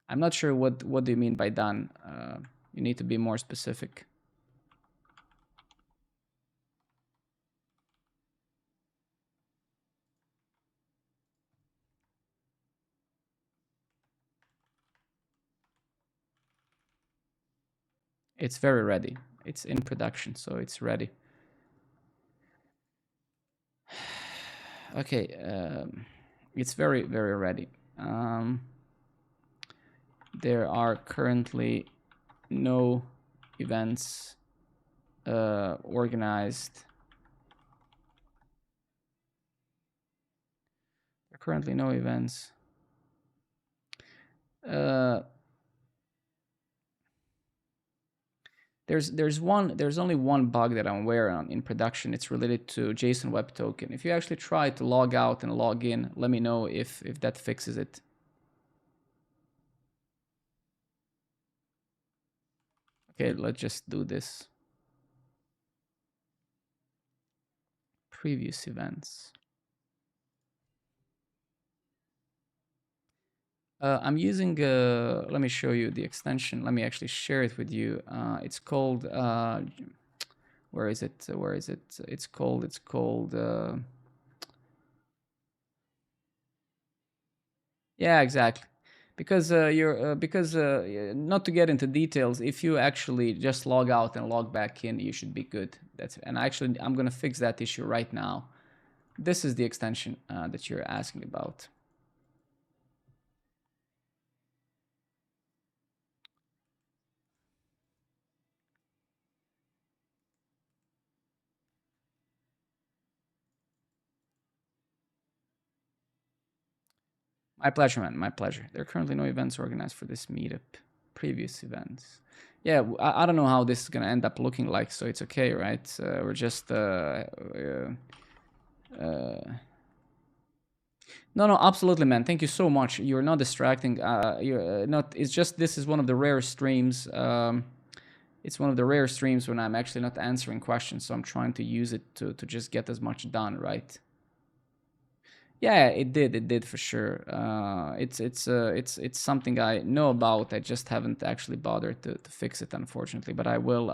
I'm not sure what do you mean by done. You need to be more specific. It's very ready. It's in production, so it's ready. Okay, it's very, very ready. There are currently no events organized. There are currently no events. There's only one bug that I'm aware of in production. It's related to JSON Web Token. If you actually try to log out and log in, let me know if that fixes it. Okay, let's just do this. Previous events. I'm using, let me show you the extension. Let me actually share it with you. It's called, where is it? Where is it? It's called, yeah, exactly. Because not to get into details, if you actually just log out and log back in, you should be good. And actually, I'm gonna fix that issue right now. This is the extension that you're asking about. My pleasure, man. My pleasure. There are currently no events organized for this meetup. Previous events. Yeah, I don't know how this is gonna end up looking like, so it's okay, right? We're just no, absolutely, man. Thank you so much. You're not distracting. You're not. It's just this is one of the rare streams. It's one of the rare streams when I'm actually not answering questions, so I'm trying to use it to just get as much done, right? Yeah, it did. It did for sure. It's something I know about. I just haven't actually bothered to fix it, unfortunately. But I will.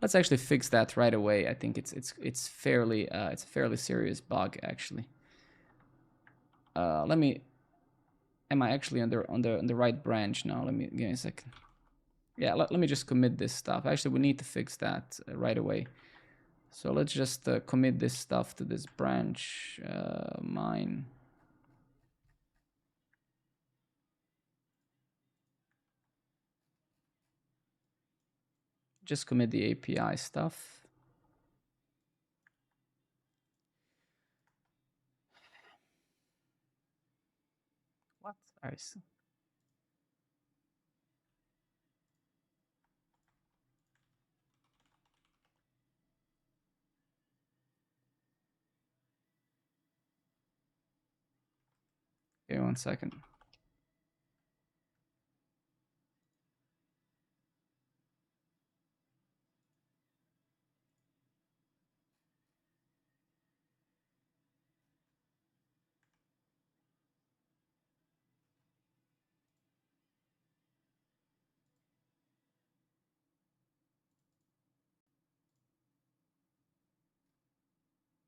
Let's actually fix that right away. I think it's fairly it's a fairly serious bug actually. Let me. Am I actually on the right branch now? Let me give me a second. Yeah, let me just commit this stuff. Actually, we need to fix that right away. So let's just commit this stuff to this branch, mine. Just commit the API stuff. What? I see. Okay, 1 second.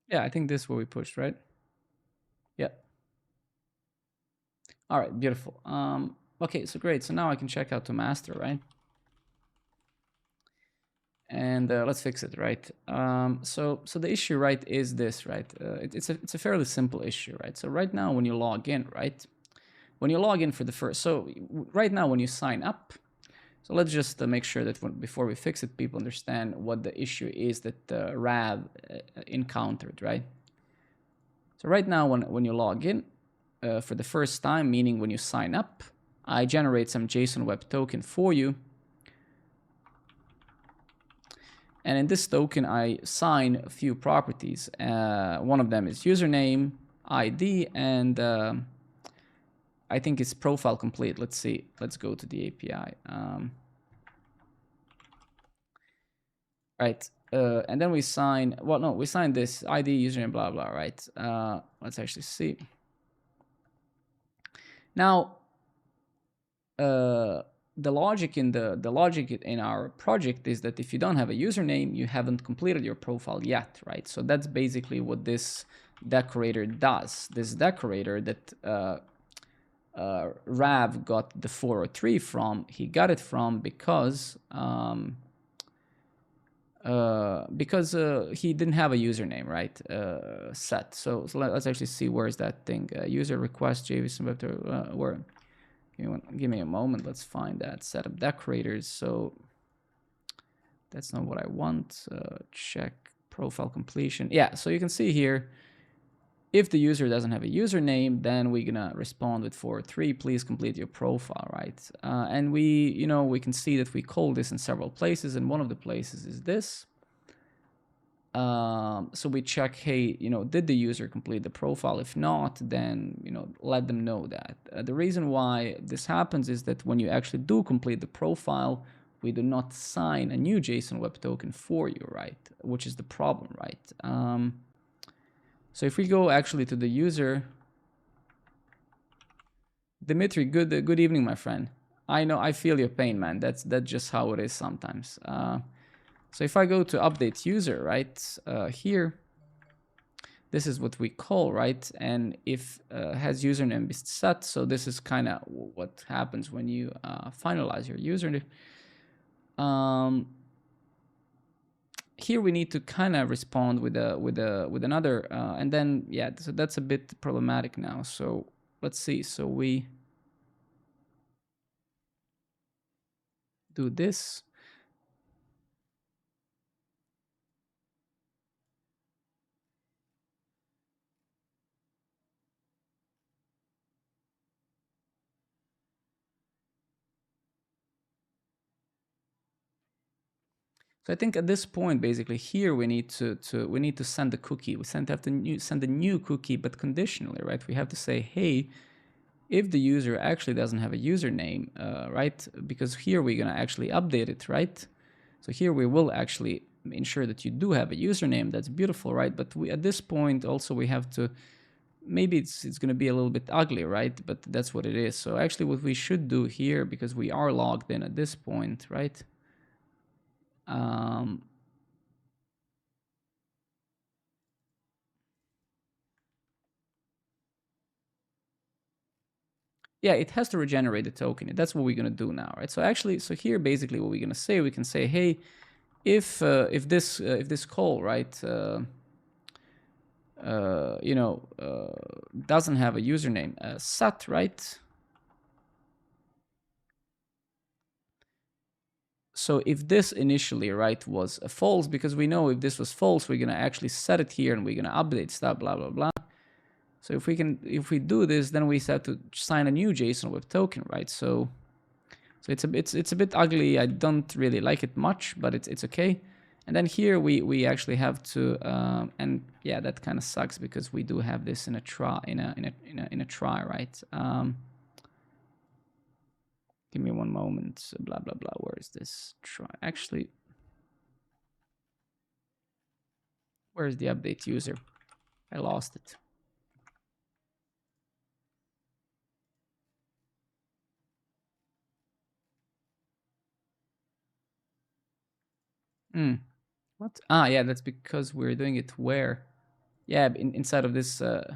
Yeah, I think this is what we pushed, right? Yeah. All right, beautiful. Okay, so great. So now I can check out to master, right? And let's fix it, right? So the issue, right, is this, right? It's a fairly simple issue, right? So right now when you log in, right? When you log in for the first, so right now when you sign up, so let's just make sure that before we fix it, people understand what the issue is that Rav encountered, right? So right now when you log in for the first time, meaning when you sign up, I generate some JSON Web Token for you. And in this token, I assign a few properties. One of them is username, ID, and I think it's profile complete. Let's see. Let's go to the API. Right. And then we sign, well, no, we sign this ID, username, blah, blah, right? Let's actually see. Now, the logic in our project is that if you don't have a username, you haven't completed your profile yet, right? So that's basically what this decorator does. This decorator that Rav got the 403 from, he got it from because because he didn't have a username, right? Set. So let's actually see where's that thing. User request JSON web where. Give me a moment. Let's find that setup decorators. So that's not what I want. Check profile completion. Yeah. So you can see here, if the user doesn't have a username, then we're gonna respond with 403. Please complete your profile, right? And we can see that we call this in several places, and one of the places is this. So we check, hey, did the user complete the profile? If not, then let them know that. The reason why this happens is that when you actually do complete the profile, we do not sign a new JSON Web Token for you, right? Which is the problem, right? So if we go actually to the user, Dimitri, good evening, my friend. I know, I feel your pain, man. That's just how it is sometimes. So if I go to update user, right, here, this is what we call, right? And if has username is set, so this is kind of what happens when you finalize your username. Here we need to kind of respond with another, and then yeah, so that's a bit problematic now. So let's see. So we do this. So I think at this point, basically here we need to send the cookie. We send a new cookie, but conditionally, right? We have to say, hey, if the user actually doesn't have a username, right? Because here we're gonna actually update it, right? So here we will actually ensure that you do have a username. That's beautiful, right? But at this point also we have to, maybe it's gonna be a little bit ugly, right? But that's what it is. So actually what we should do here, because we are logged in at this point, right? Yeah, it has to regenerate the token. That's what we're gonna do now, right? So actually, so here basically what we're gonna say, we can say, hey, if this call, right, doesn't have a username set, right? So if this initially, right, was a false, because we know if this was false, we're gonna actually set it here and we're gonna update stuff, blah blah blah. So if we do this, then we have to sign a new JSON Web Token, right? So it's a bit ugly. I don't really like it much, but it's okay. And then here we actually have to and yeah, that kind of sucks because we do have this in a try in a try, right? Give me one moment. Blah blah blah. Where is this try? Actually, where's the update user? I lost it. What? Ah, yeah, that's because we're doing it where? Yeah, inside of this. Uh,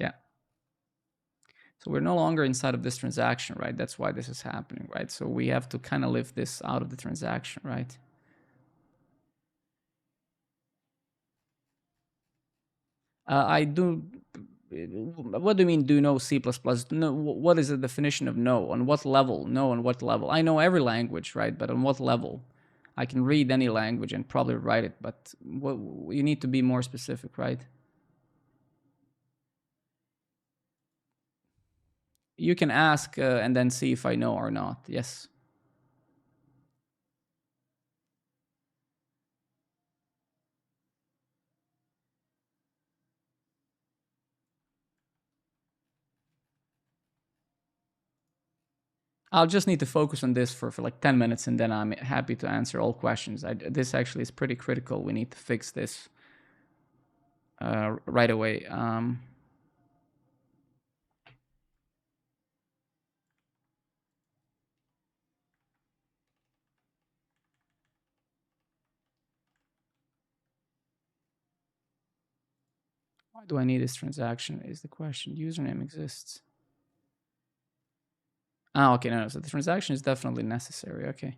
yeah. So we're no longer inside of this transaction, right? That's why this is happening, right? So we have to kind of lift this out of the transaction, right? I do. What do you mean? Do know C++? No. What is the definition of no? On what level? No. On what level? I know every language, right? But on what level? I can read any language and probably write it, but what, you need to be more specific, right? You can ask and then see if I know or not. Yes. I'll just need to focus on this for like 10 minutes and then I'm happy to answer all questions. This actually is pretty critical. We need to fix this right away. Why do I need this transaction is the question. Username exists. Ah, okay, no, so the transaction is definitely necessary, okay.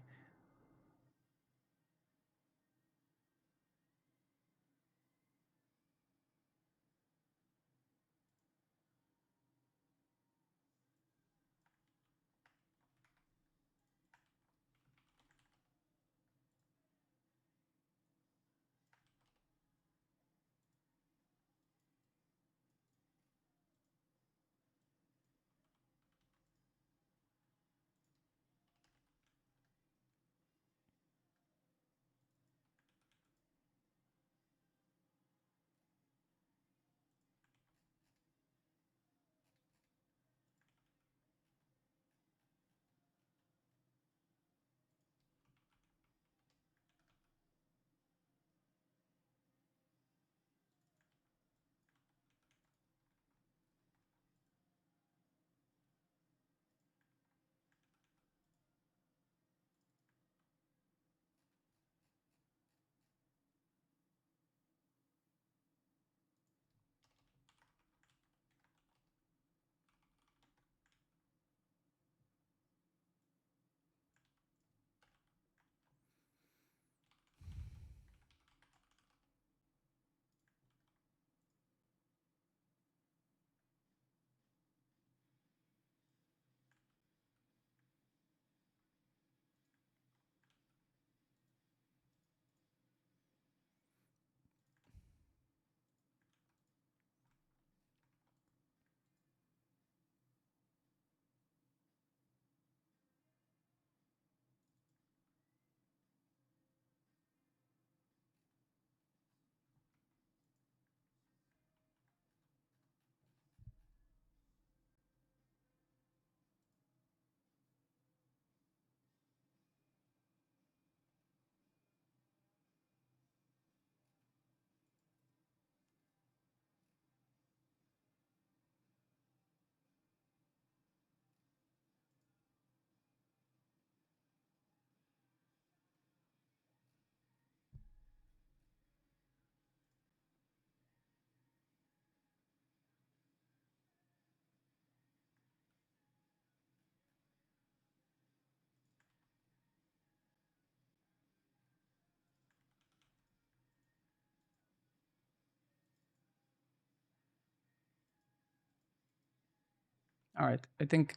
All right, I think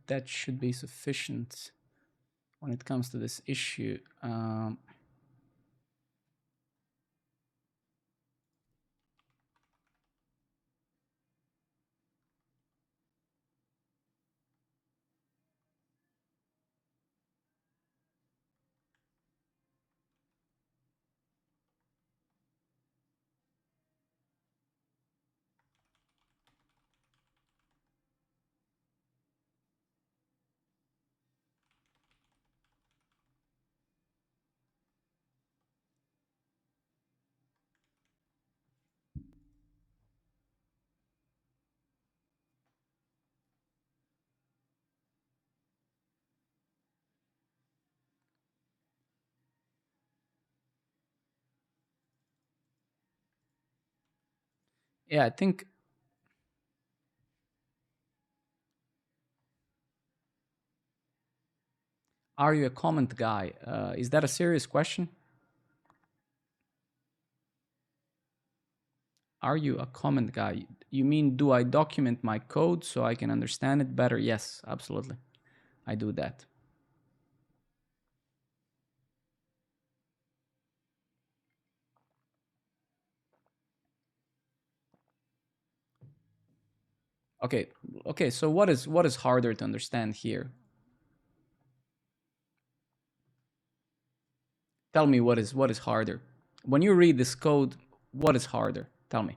that should be sufficient when it comes to this issue. Yeah, I think. Are you a comment guy? Is that a serious question? Are you a comment guy? You mean, do I document my code so I can understand it better? Yes, absolutely. I do that. Okay, okay. So what is harder to understand here? Tell me what is harder. When you read this code, what is harder? Tell me.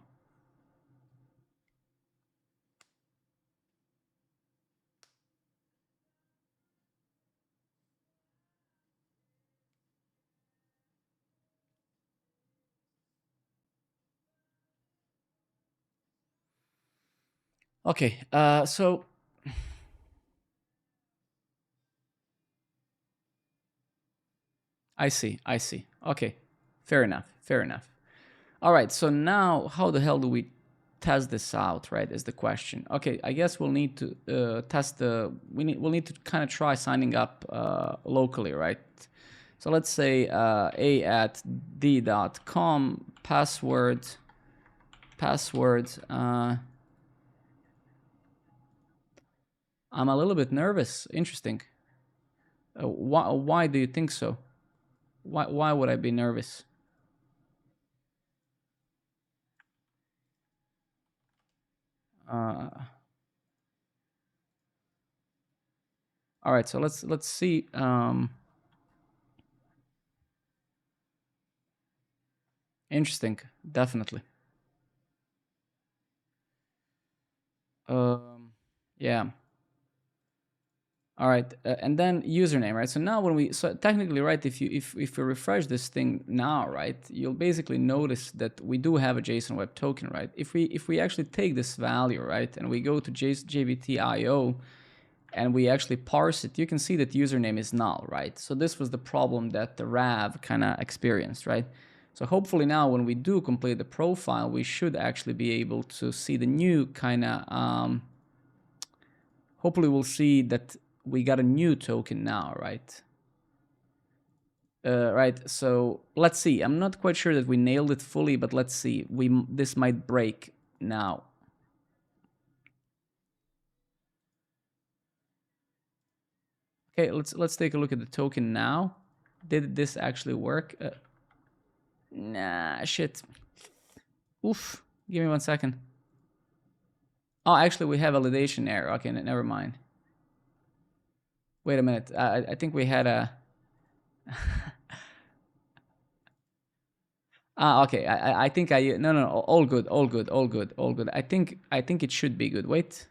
Okay, so I see, I see. Okay, fair enough, fair enough. All right, so now how the hell do we test this out, right? Is the question. Okay, I guess we'll need to test the. We'll need to kind of try signing up locally, right? So let's say a@d.com password. I'm a little bit nervous. Interesting. Why do you think so? Why would I be nervous? All right, so let's see. Interesting, definitely. Yeah. All right, and then username, right? So now so technically, right, if you refresh this thing now, right, you'll basically notice that we do have a JSON Web Token, right? If we actually take this value, right, and we go to JVT.io and we actually parse it, you can see that username is null, right? So this was the problem that the RAV kind of experienced, right? So hopefully now when we do complete the profile, we should actually be able to see the new kind of, hopefully we'll see that we got a new token now, right? Right, so let's see. I'm not quite sure that we nailed it fully, but let's see. This might break now. Okay, let's take a look at the token now. Did this actually work? Nah, shit. Oof. Give me 1 second. Oh, actually, we have validation error. Okay, never mind. Wait a minute. I think we had a. Okay. I think I no. All good. All good. All good. All good. I think it should be good. Wait.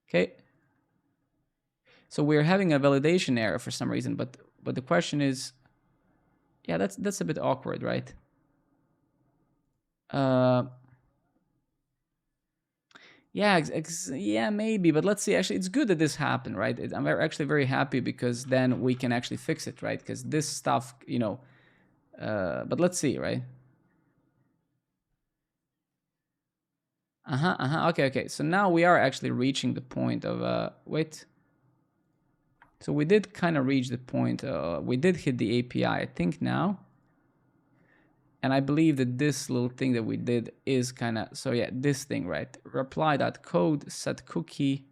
Okay. So we're having a validation error for some reason, but the question is, yeah, that's a bit awkward, right? Yeah, yeah, maybe, but let's see. Actually, it's good that this happened, right? I'm actually very happy because then we can actually fix it, right? Because this stuff, but let's see, right? Okay. So now we are actually reaching the point of wait. So we did kind of reach the point. We did hit the API, I think now. And I believe that this little thing that we did is kind of, so yeah, this thing, right? Reply.code, set cookie.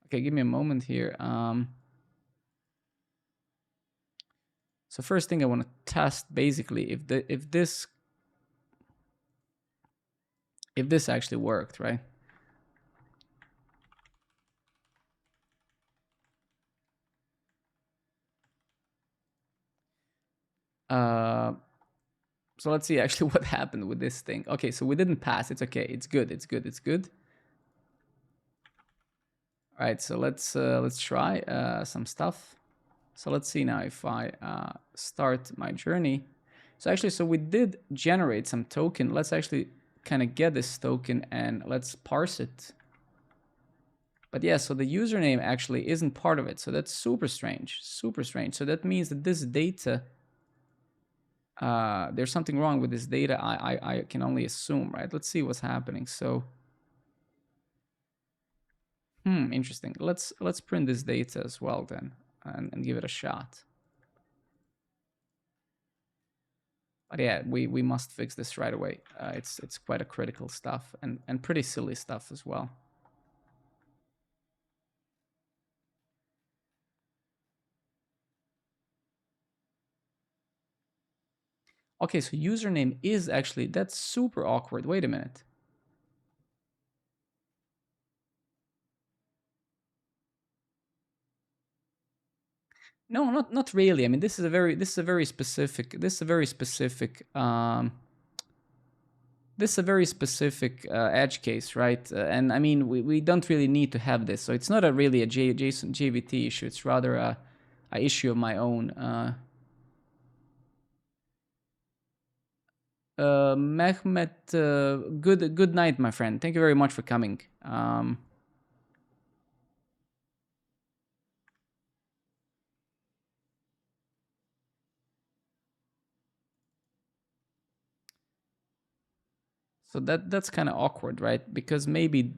Okay, give me a moment here. So first thing I want to test basically if this actually worked, right? So let's see actually what happened with this thing. Okay, so we didn't pass. It's okay. It's good. It's good. It's good. All right, so let's try some stuff. So let's see now if I start my journey. So actually, so we did generate some token. Let's actually kind of get this token and let's parse it. But yeah, so the username actually isn't part of it. So that's super strange, super strange. So that means that this data, there's something wrong with this data. I can only assume, right? Let's see what's happening. So, interesting. Let's print this data as well then and give it a shot. But yeah, we must fix this right away. It's quite a critical stuff and pretty silly stuff as well. Okay, so username is actually, that's super awkward. Wait a minute. No, not really. I mean, this is a very specific edge case, right? And I mean, we don't really need to have this. So it's not really a JSON JVT issue. It's rather a issue of my own. Mehmet, good night, my friend. Thank you very much for coming. So that's kind of awkward, right? Because maybe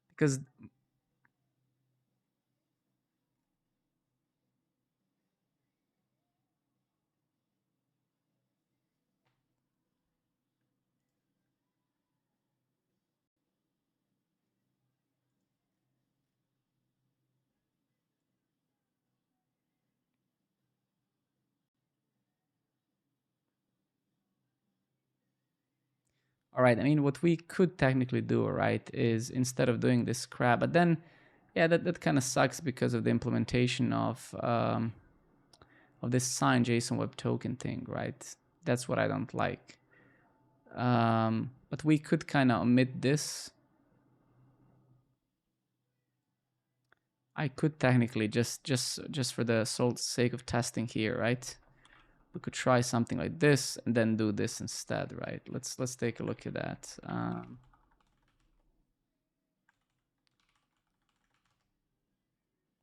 because all right, I mean, what we could technically do, right, is instead of doing this crap, but then, yeah, that kind of sucks because of the implementation of this sign JSON Web Token thing, right? That's what I don't like. But we could kind of omit this. I could technically just for the sole sake of testing here, right? We could try something like this and then do this instead, right? Let's take a look at that.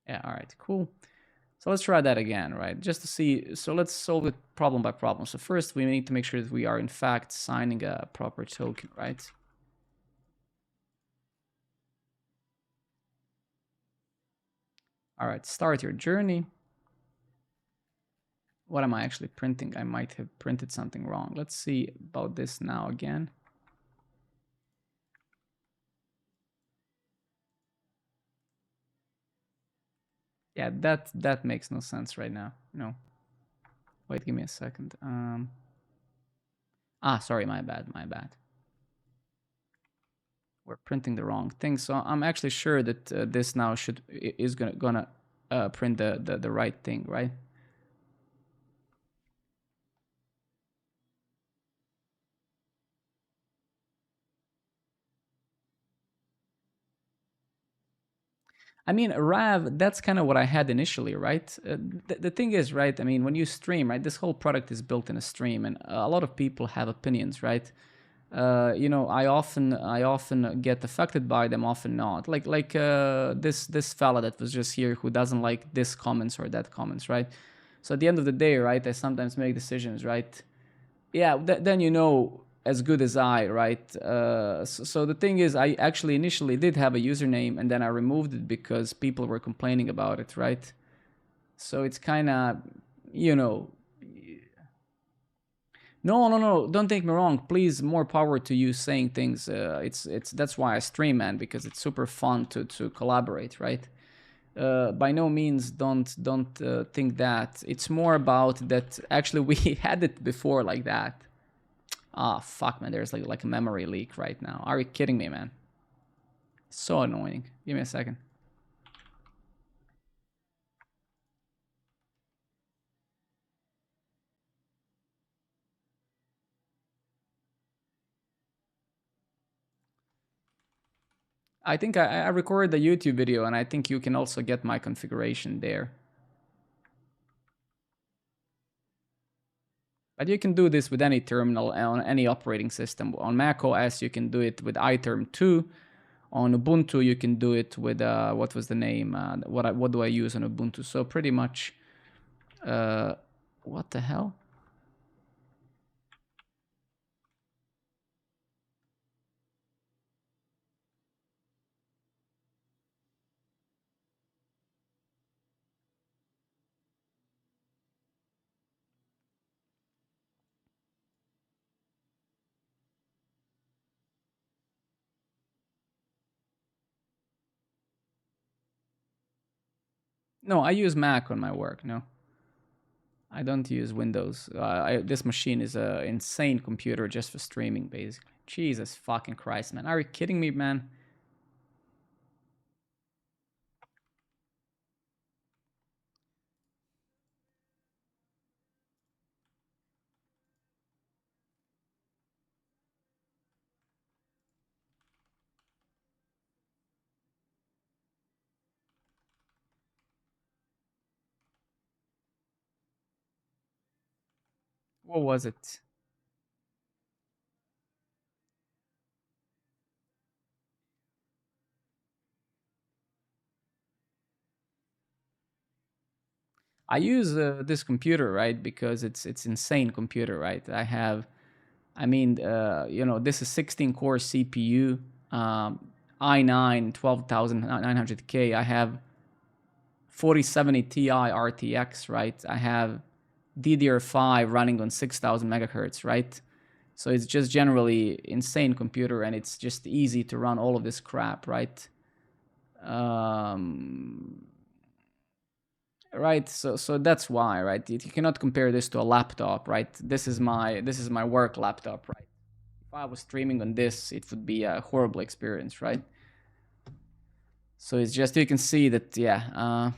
Yeah, all right, cool. So let's try that again, right? Just to see. So let's solve it problem by problem. So first, we need to make sure that we are in fact signing a proper token, right? All right, start your journey. What am I actually printing? I might have printed something wrong. Let's see about this now again. Yeah, that makes no sense right now. No. Wait, give me a second. Sorry, my bad, my bad. We're printing the wrong thing. So I'm actually sure that this now is gonna print the right thing, right? I mean, Rav, that's kind of what I had initially, right? The thing is, right? I mean, when you stream, right, this whole product is built in a stream, and a lot of people have opinions, right? You know, I often get affected by them, often not. Like this fella that was just here who doesn't like this comments or that comments, right? So at the end of the day, right, I sometimes make decisions, right? Yeah, then you know as good as I, right? So the thing is, I actually initially did have a username, and then I removed it because people were complaining about it, right? So it's kind of, you know, no, no, no. Don't take me wrong. Please, more power to you saying things. It's that's why I stream, man, because it's super fun to collaborate, right? By no means don't think that. It's more about that. Actually, we had it before like that. Ah, fuck, man. There's like a memory leak right now. Are you kidding me, man? So annoying. Give me a second. I think I recorded the YouTube video, and I think you can also get my configuration there. But you can do this with any terminal on any operating system. On Mac OS, you can do it with iTerm 2. On Ubuntu, you can do it with what was the name? What do I use on Ubuntu? So pretty much, uh, what the hell? No, I use Mac on my work. No, I don't use Windows. This machine is a insane computer just for streaming, basically. Jesus fucking Christ, man! Are you kidding me, man? What was it? I use this computer, right? Because it's insane computer, right? I mean, this is 16 core CPU, i9 12900K. I have 4070 Ti RTX, right? I have DDR5 running on 6000 megahertz, right? So it's just generally insane computer, and it's just easy to run all of this crap, right? Um, right. So that's why, right? You cannot compare this to a laptop, right? This is my work laptop, right? If I was streaming on this, it would be a horrible experience, right? So it's just you can see that, yeah.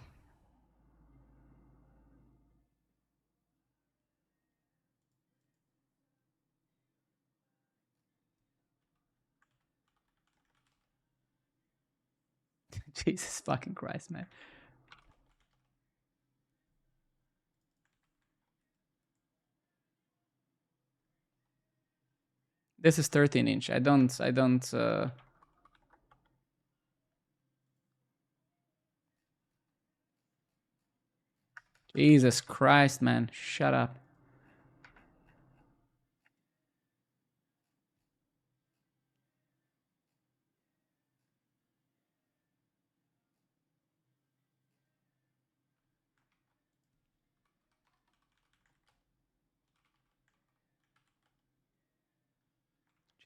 Jesus fucking Christ, man. This is 13-inch. I don't. Jesus Christ, man. Shut up.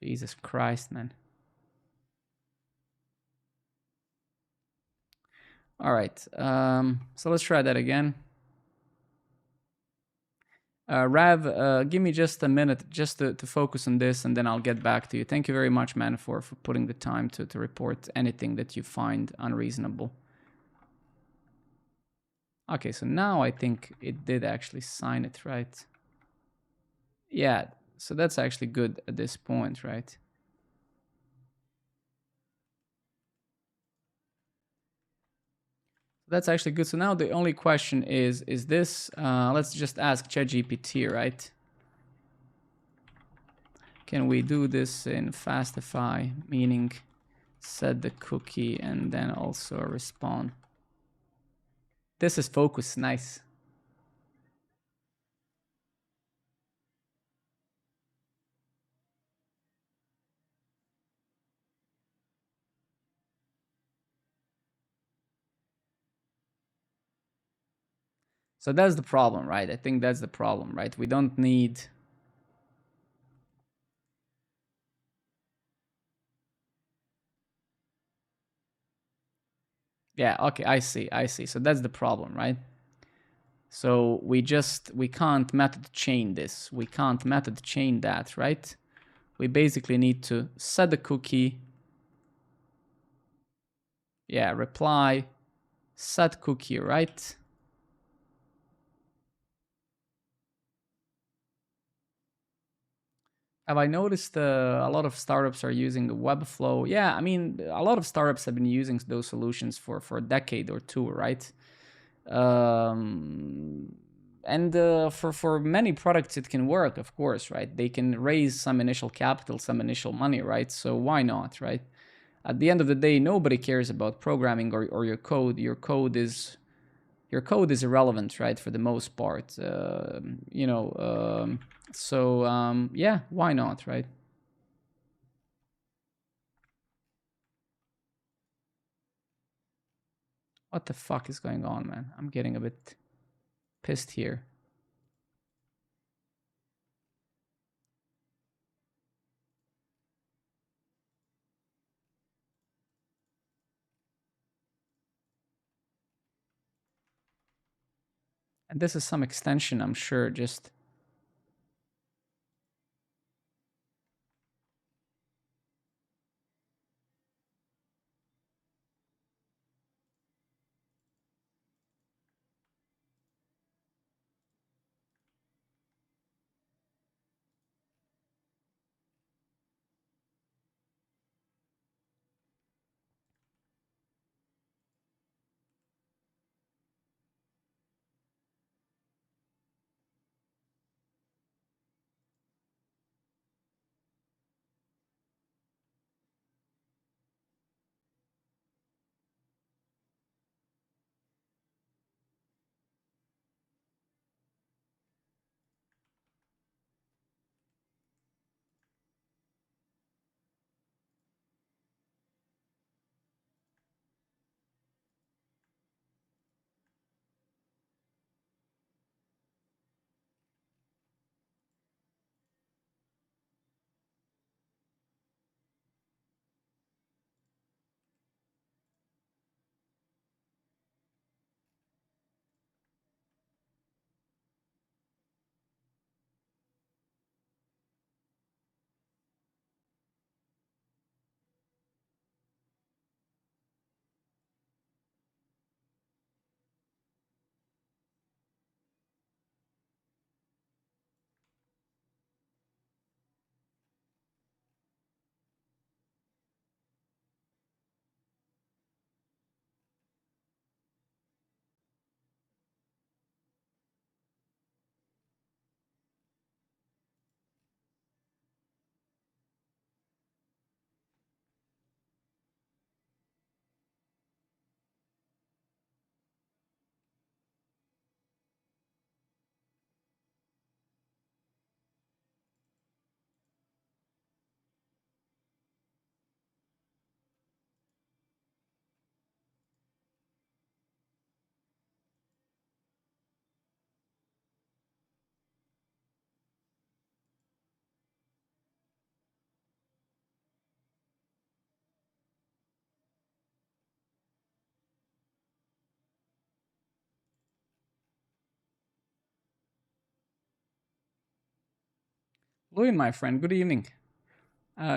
Jesus Christ, man. All right. So let's try that again. Rav, give me just a minute just to focus on this, and then I'll get back to you. Thank you very much, man, for putting the time to report anything that you find unreasonable. Okay, so now I think it did actually sign it, right? Yeah, so that's actually good at this point, right? That's actually good. So now the only question is this, let's just ask ChatGPT, right? Can we do this in Fastify, meaning set the cookie and then also respond? This is focus, nice. So that's the problem, right? I think that's the problem, right? We don't need. Yeah, okay, I see. So that's the problem, right? So we can't method chain this. We can't method chain that, right? We basically need to set the cookie. Yeah, reply, set cookie, right? Have I noticed a lot of startups are using the Webflow? Yeah, I mean, a lot of startups have been using those solutions for a decade or two, right? Um, and for many products, it can work, of course, right? They can raise some initial capital, some initial money, right? So why not, right? At the end of the day, nobody cares about programming or your code. Your code is irrelevant, right? For the most part, yeah, why not, right? What the fuck is going on, man? I'm getting a bit pissed here. And this is some extension, I'm sure, just. Louis, my friend, good evening.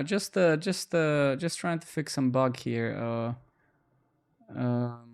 Just trying to fix some bug here. Um,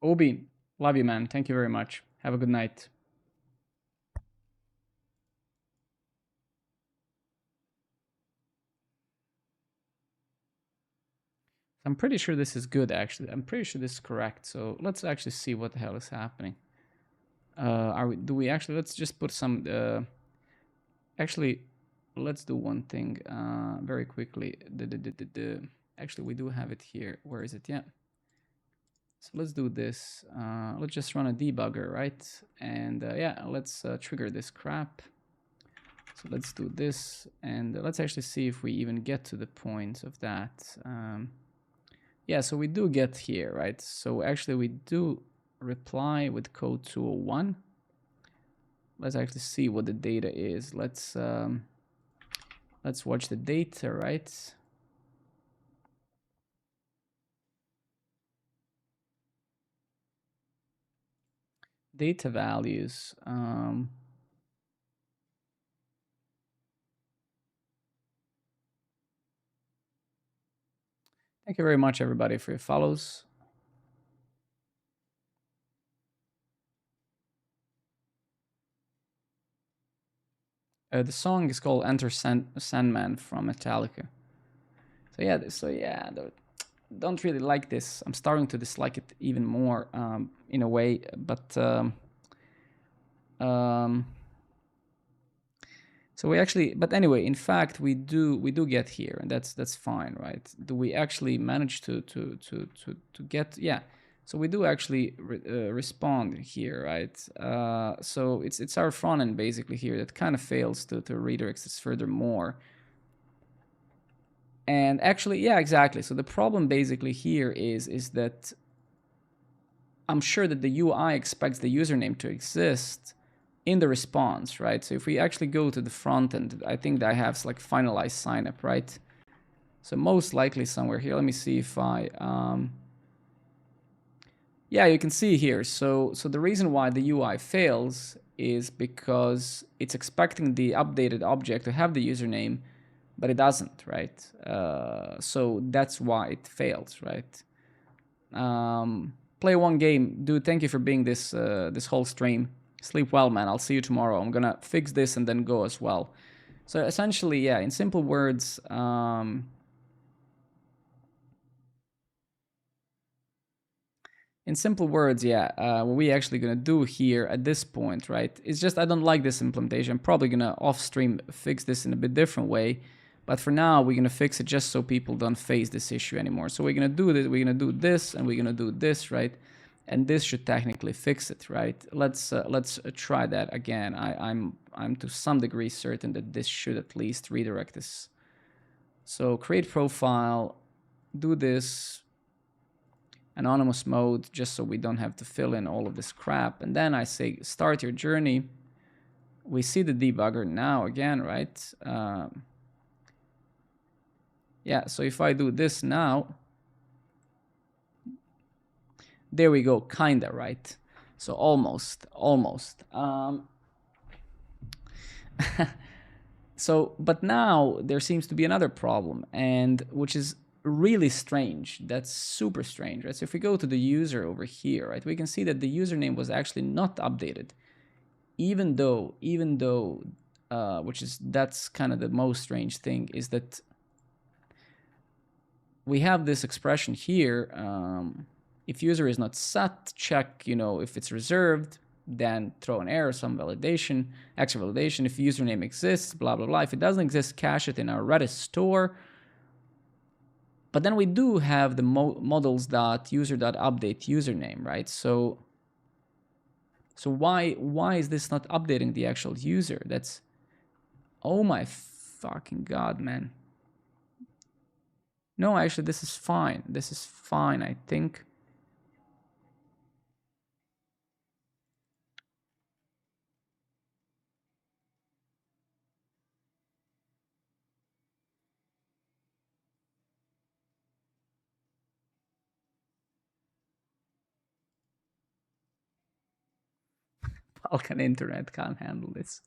Obi, love you, man. Thank you very much. Have a good night. I'm pretty sure this is good, actually. I'm pretty sure this is correct. So let's actually see what the hell is happening. Do we actually, let's just put some, actually, let's do one thing very quickly. Actually, we do have it here. Where is it? Yeah. So let's do this. Let's just run a debugger, right? And yeah, let's trigger this crap. So let's do this, and let's actually see if we even get to the point of that. Yeah, so we do get here, right? So actually we do reply with code 201. Let's actually see what the data is. Let's watch the data, right? Data values. Thank you very much, everybody, for your follows. The song is called Enter Sandman from Metallica. So yeah, don't really like this. I'm starting to dislike it even more in a way, but so we actually, but anyway, in fact, we do get here, and that's fine, right? Do we actually manage to get? Yeah. So we do actually respond here, right? So it's our front end basically here that kind of fails to redirect this furthermore. And actually, yeah, exactly. So the problem basically here is that I'm sure that the UI expects the username to exist in the response, right? So if we actually go to the front end, I think that I have like finalized sign up, right? So most likely somewhere here. Let me see if I yeah, you can see here. So the reason why the UI fails is because it's expecting the updated object to have the username, but it doesn't, right? So that's why it fails, right? Play one game, dude. Thank you for being this this whole stream. Sleep well, man. I'll see you tomorrow. I'm gonna fix this and then go as well. So essentially, yeah, in simple words, yeah, what we actually gonna do here at this point, right? It's just I don't like this implementation. I'm probably gonna off stream fix this in a bit different way, but for now we're gonna fix it just so people don't face this issue anymore. So we're gonna do this, we're gonna do this, and we're gonna do this, right? And this should technically fix it, right? Let's try that again. I'm to some degree certain that this should at least redirect this. So create profile, do this, anonymous mode, just so we don't have to fill in all of this crap. And then I say start your journey. We see the debugger now again, right? Yeah, so if I do this now, there we go, kinda, right? So almost. So, but now there seems to be another problem, and which is really strange. That's super strange, right? So if we go to the user over here, right, we can see that the username was actually not updated, even though, which is, that's kind of the most strange thing, is that we have this expression here. If user is not set, check, if it's reserved, then throw an error, some validation, extra validation. If username exists, blah, blah, blah. If it doesn't exist, cache it in our Redis store. But then we do have the models.user.update username, right? So So why is this not updating the actual user? That's, oh my fucking god, man. No, actually, this is fine. This is fine, I think. Balkan internet can't handle this.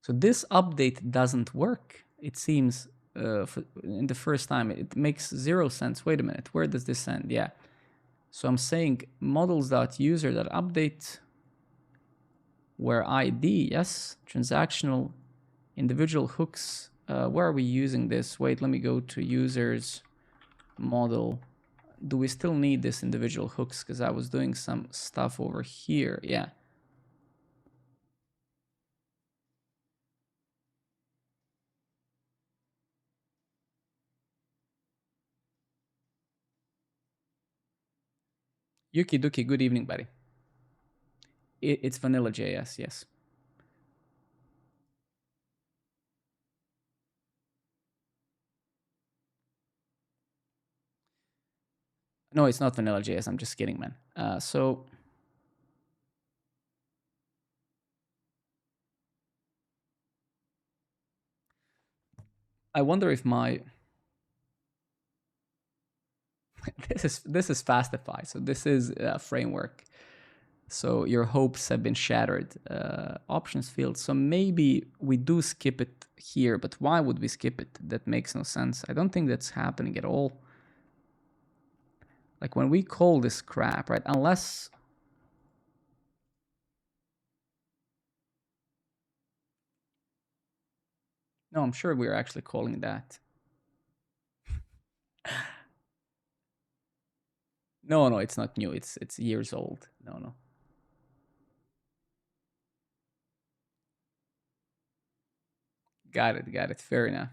So this update doesn't work. It seems in the first time it makes 0 sense. Wait a minute, where does this end? Yeah. So I'm saying models.user.update where ID, yes, transactional individual hooks. Where are we using this? Wait, let me go to users model. Do we still need this individual hooks? Because I was doing some stuff over here. Yeah. Yuki Duki, good evening, buddy. It's vanilla JS, yes. No, it's not vanilla JS. I'm just kidding, man. So I wonder if my this is Fastify. So this is a framework. So your hopes have been shattered. Options field. So maybe we do skip it here, but why would we skip it? That makes no sense. I don't think that's happening at all. Like when we call this crap, right? Unless no, I'm sure we're actually calling that. No, no, it's not new. It's years old. No, no. Got it, got it. Fair enough.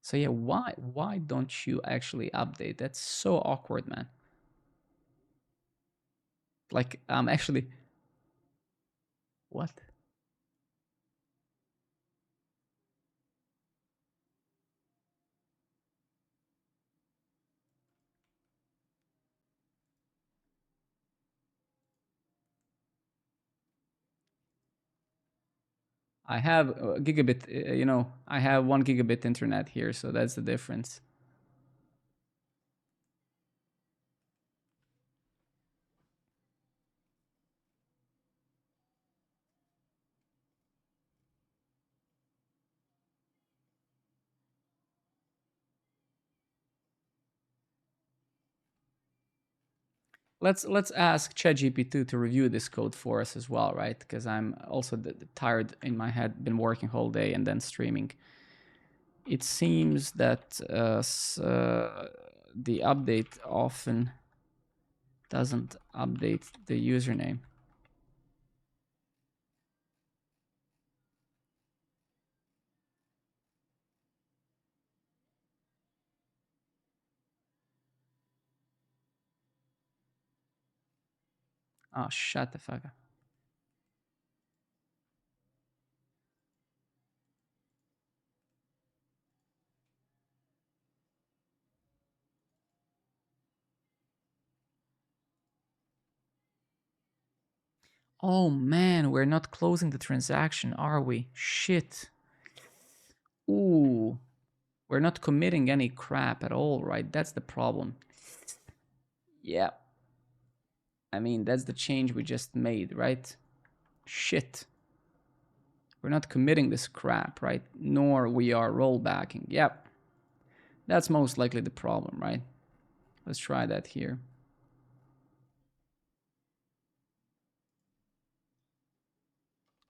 So yeah, why don't you actually update? That's so awkward, man. Like I'm actually what? I have gigabit, I have 1 gigabit internet here, so that's the difference. Let's ask ChatGPT to review this code for us as well, right? Because I'm also tired in my head, been working whole day and then streaming. It seems that the update often doesn't update the username. Oh, shut the fuck up. Oh man, we're not closing the transaction, are we? Shit. Ooh. We're not committing any crap at all, right? That's the problem. Yeah. I mean, that's the change we just made, right? Shit. We're not committing this crap, right? Nor we are rollbacking. Yep. That's most likely the problem, right? Let's try that here.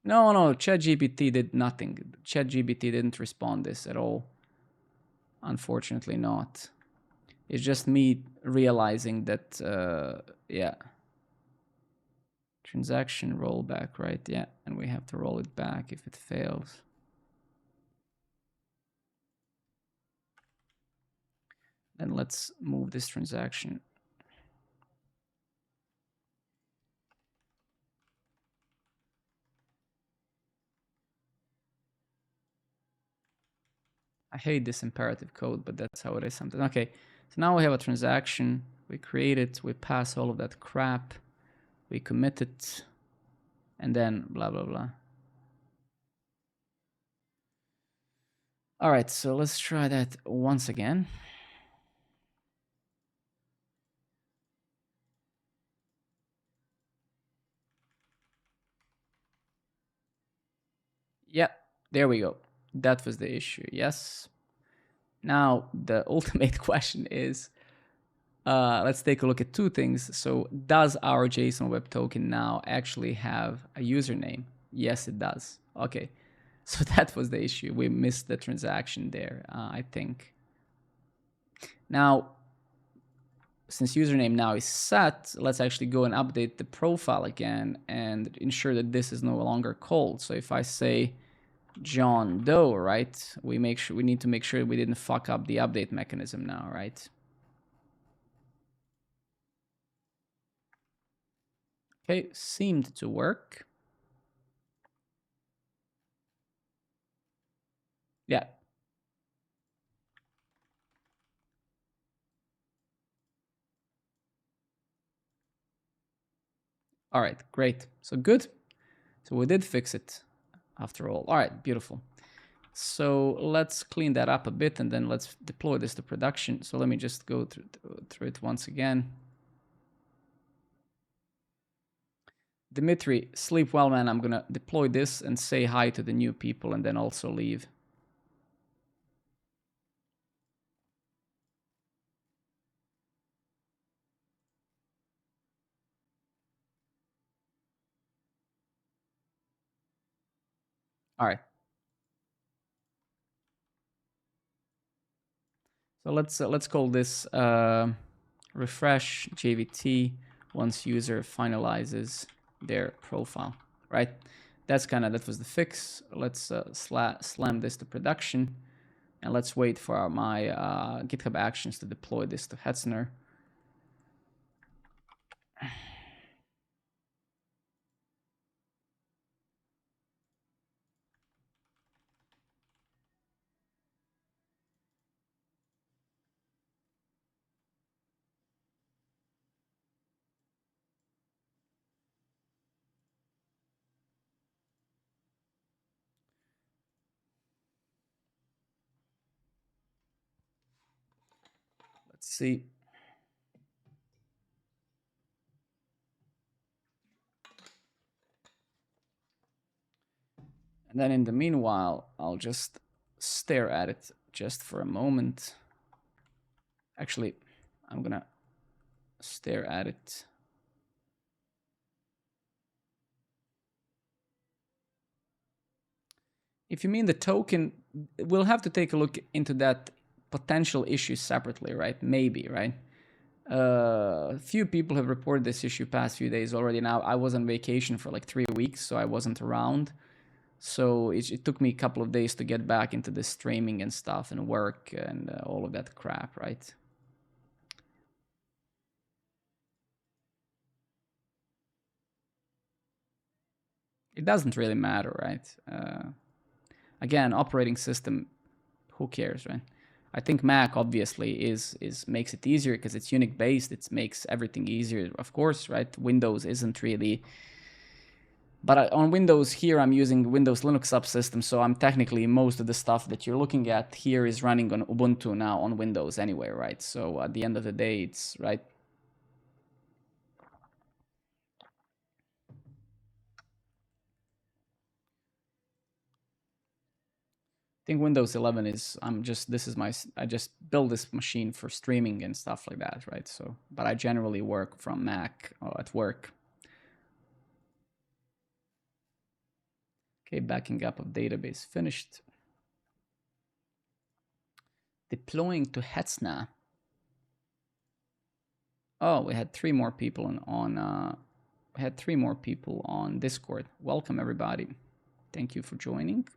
No, no, ChatGPT did nothing. ChatGPT didn't respond this at all. Unfortunately not. It's just me realizing that, yeah. Transaction rollback, right? Yeah, and we have to roll it back if it fails. Then let's move this transaction. I hate this imperative code, but that's how it is sometimes. Okay, so now we have a transaction. We create it, we pass all of that crap, we commit it, and then blah, blah, blah. All right, so let's try that once again. Yeah, there we go. That was the issue, yes. Now, the ultimate question is, let's take a look at two things. So does our JSON Web Token now actually have a username? Yes, it does. Okay, so that was the issue. We missed the transaction there, I think. Now, since username now is set, let's actually go and update the profile again and ensure that this is no longer called. So if I say John Doe, right, we need to make sure we didn't fuck up the update mechanism now, right? Okay, seemed to work. Yeah. All right, great. So good. So we did fix it after all. All right, beautiful. So let's clean that up a bit and then let's deploy this to production. So let me just go through it once again. Dimitri, sleep well, man. I'm going to deploy this and say hi to the new people and then also leave. All right. So let's call this refresh JVT once user finalizes their profile, right? That was the fix. Let's slam this to production, and let's wait for my GitHub Actions to deploy this to Hetzner. Let's see. And then in the meanwhile, I'll just stare at it just for a moment. Actually, I'm gonna stare at it. If you mean the token, we'll have to take a look into that potential issue separately, right? Maybe, right? Few people have reported this issue past few days already. Now, I was on vacation for like 3 weeks, so I wasn't around. So it took me a couple of days to get back into the streaming and stuff and work and all of that crap, right? It doesn't really matter, right? Again, operating system, who cares, right? I think Mac obviously is makes it easier because it's Unix based. It makes everything easier, of course, right? Windows isn't really. But on Windows here, I'm using Windows Linux subsystem, so I'm technically most of the stuff that you're looking at here is running on Ubuntu now on Windows anyway, right? So at the end of the day, it's right. I think Windows 11 is I just build this machine for streaming and stuff like that, right? So, but I generally work from Mac at work. Okay, backing up of database finished. Deploying to Hetzner. Oh, we had 3 more people we had 3 more people on Discord. Welcome everybody. Thank you for joining.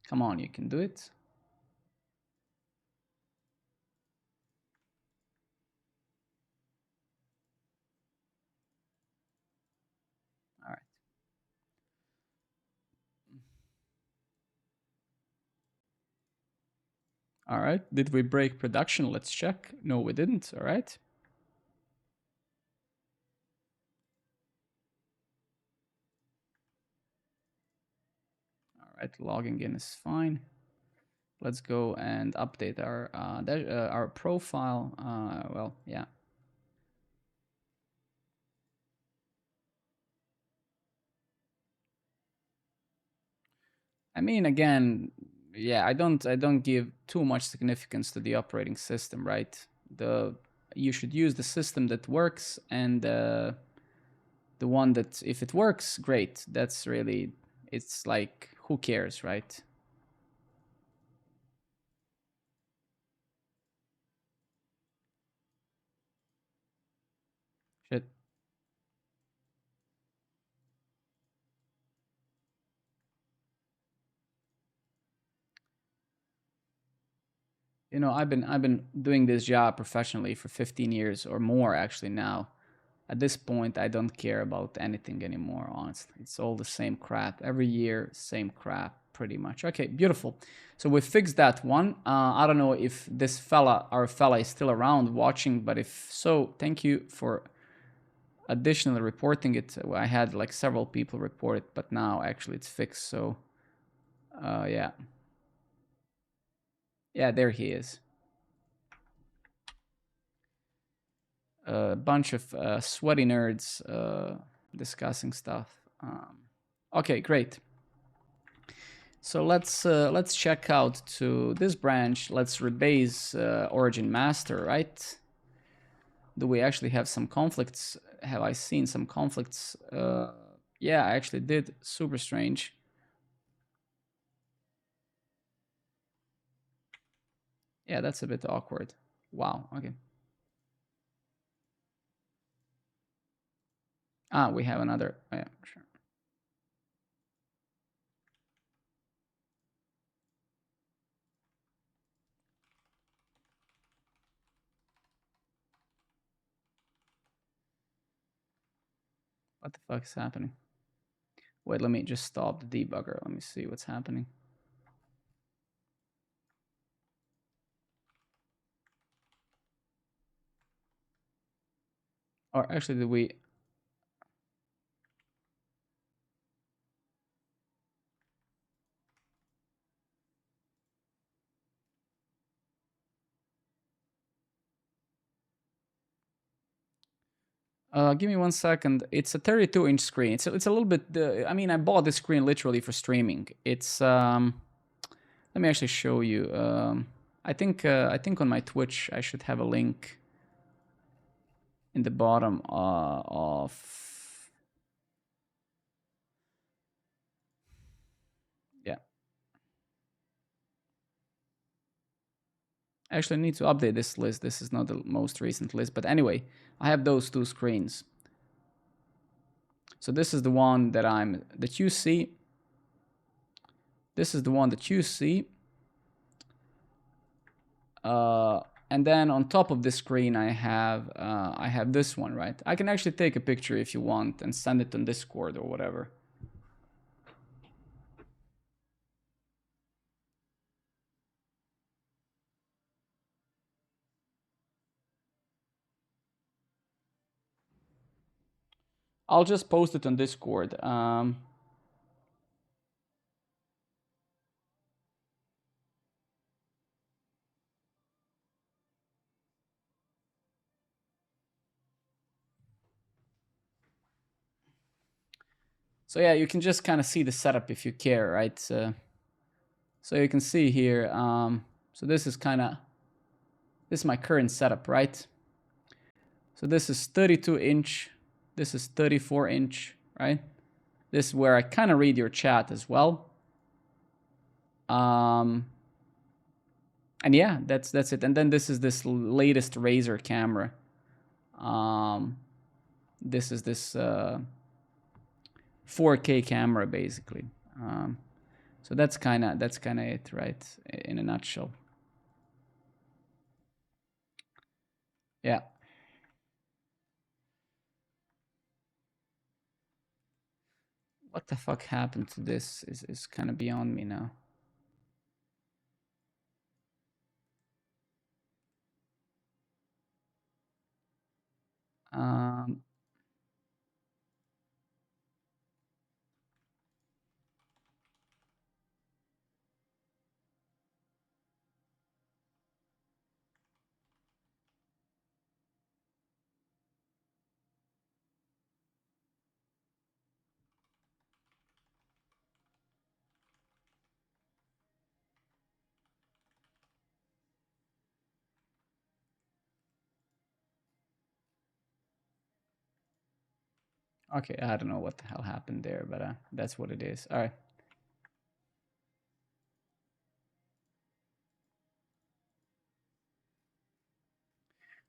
Come on, you can do it. All right. All right. Did we break production? Let's check. No, we didn't. All right. All right. Logging in is fine. Let's go and update our profile. Well, yeah. I mean, again, yeah, I don't give too much significance to the operating system, right? You should use the system that works, and the one that, if it works, great. That's really, it's like, who cares, right? Shit. You know, I've been doing this job professionally for 15 years or more actually now. At this point, I don't care about anything anymore, honestly. It's all the same crap. Every year, same crap, pretty much. Okay, beautiful. So we fixed that one. I don't know if this fella, our fella, is still around watching, but if so, thank you for additionally reporting it. I had like several people report it, but now actually it's fixed. So, yeah. Yeah, there he is. A bunch of sweaty nerds discussing stuff. Okay, great. So let's check out to this branch. Let's rebase origin master, right? Do we actually have some conflicts? Have I seen some conflicts? Yeah, I actually did. Super strange. Yeah, that's a bit awkward. Wow. Okay. Ah, we have another. Oh, yeah, sure. What the fuck is happening? Wait, let me just stop the debugger. Let me see what's happening. Or actually, did we? Give me 1 second. It's a 32-inch screen. It's a little bit. I mean, I bought this screen literally for streaming. It's Let me actually show you. I think on my Twitch I should have a link in the bottom of. Yeah. Actually, I need to update this list. This is not the most recent list, but anyway, I have those two screens. So this is the one that you see. This is the one that you see. And then on top of the screen, I have this one, right? I can actually take a picture if you want and send it on Discord or whatever. I'll just post it on Discord. So yeah, you can just kind of see the setup if you care, right? So you can see here. So this is my current setup, right? So this is 32-inch. This is 34-inch, right? This is where I kind of read your chat as well. And yeah, that's it. And then this is this latest Razer camera. This is 4K camera basically. So that's kind of it, right? In a nutshell. Yeah. What the fuck happened to this is kind of beyond me now. Um, okay, I don't know what the hell happened there, but that's what it is. All right.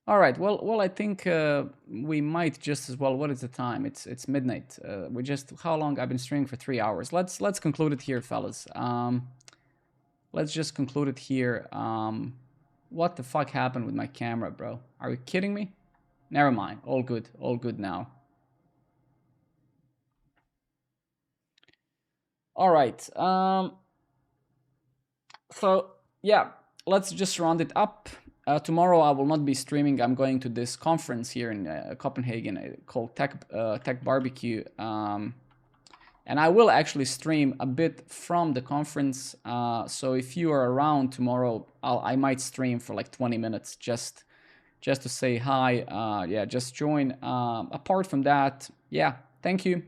All right. Well, I think we might just as well. What is the time? It's midnight. We just how long? I've been streaming for 3 hours. Let's conclude it here, fellas. Let's just conclude it here. What the fuck happened with my camera, bro? Are you kidding me? Never mind. All good. All good now. All right. So yeah, let's just round it up. Tomorrow I will not be streaming. I'm going to this conference here in Copenhagen called Tech Barbecue, and I will actually stream a bit from the conference. So if you are around tomorrow, I might stream for like 20 minutes just to say hi. Yeah, just join. Apart from that, yeah, thank you.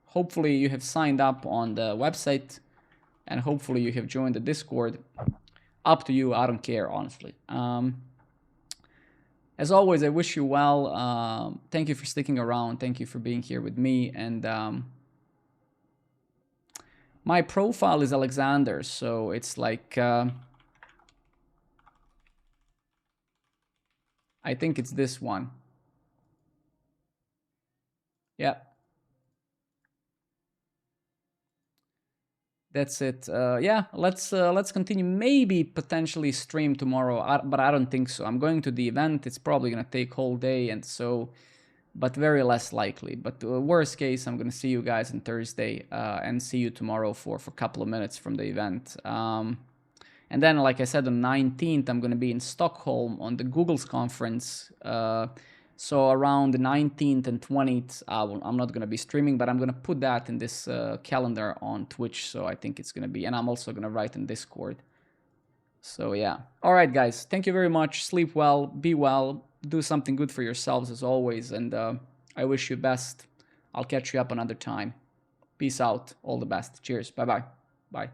Hopefully you have signed up on the website, and hopefully you have joined the Discord. Up to you. I don't care, honestly. As always, I wish you well. Thank you for sticking around. Thank you for being here with me. And my profile is Alexander, so it's like I think it's this one. Yeah. That's it. Yeah, let's continue. Maybe potentially stream tomorrow, but I don't think so. I'm going to the event. It's probably gonna take whole day, and so, but very less likely. But worst case, I'm gonna see you guys on Thursday, and see you tomorrow for a couple of minutes from the event. And then, like I said, on 19th, I'm gonna be in Stockholm on the Google's conference. So around the 19th and 20th, I'm not going to be streaming, but I'm going to put that in this calendar on Twitch. So I think it's going to be, and I'm also going to write in Discord. So yeah. All right, guys. Thank you very much. Sleep well, be well, do something good for yourselves as always. And I wish you best. I'll catch you up another time. Peace out. All the best. Cheers. Bye-bye. Bye.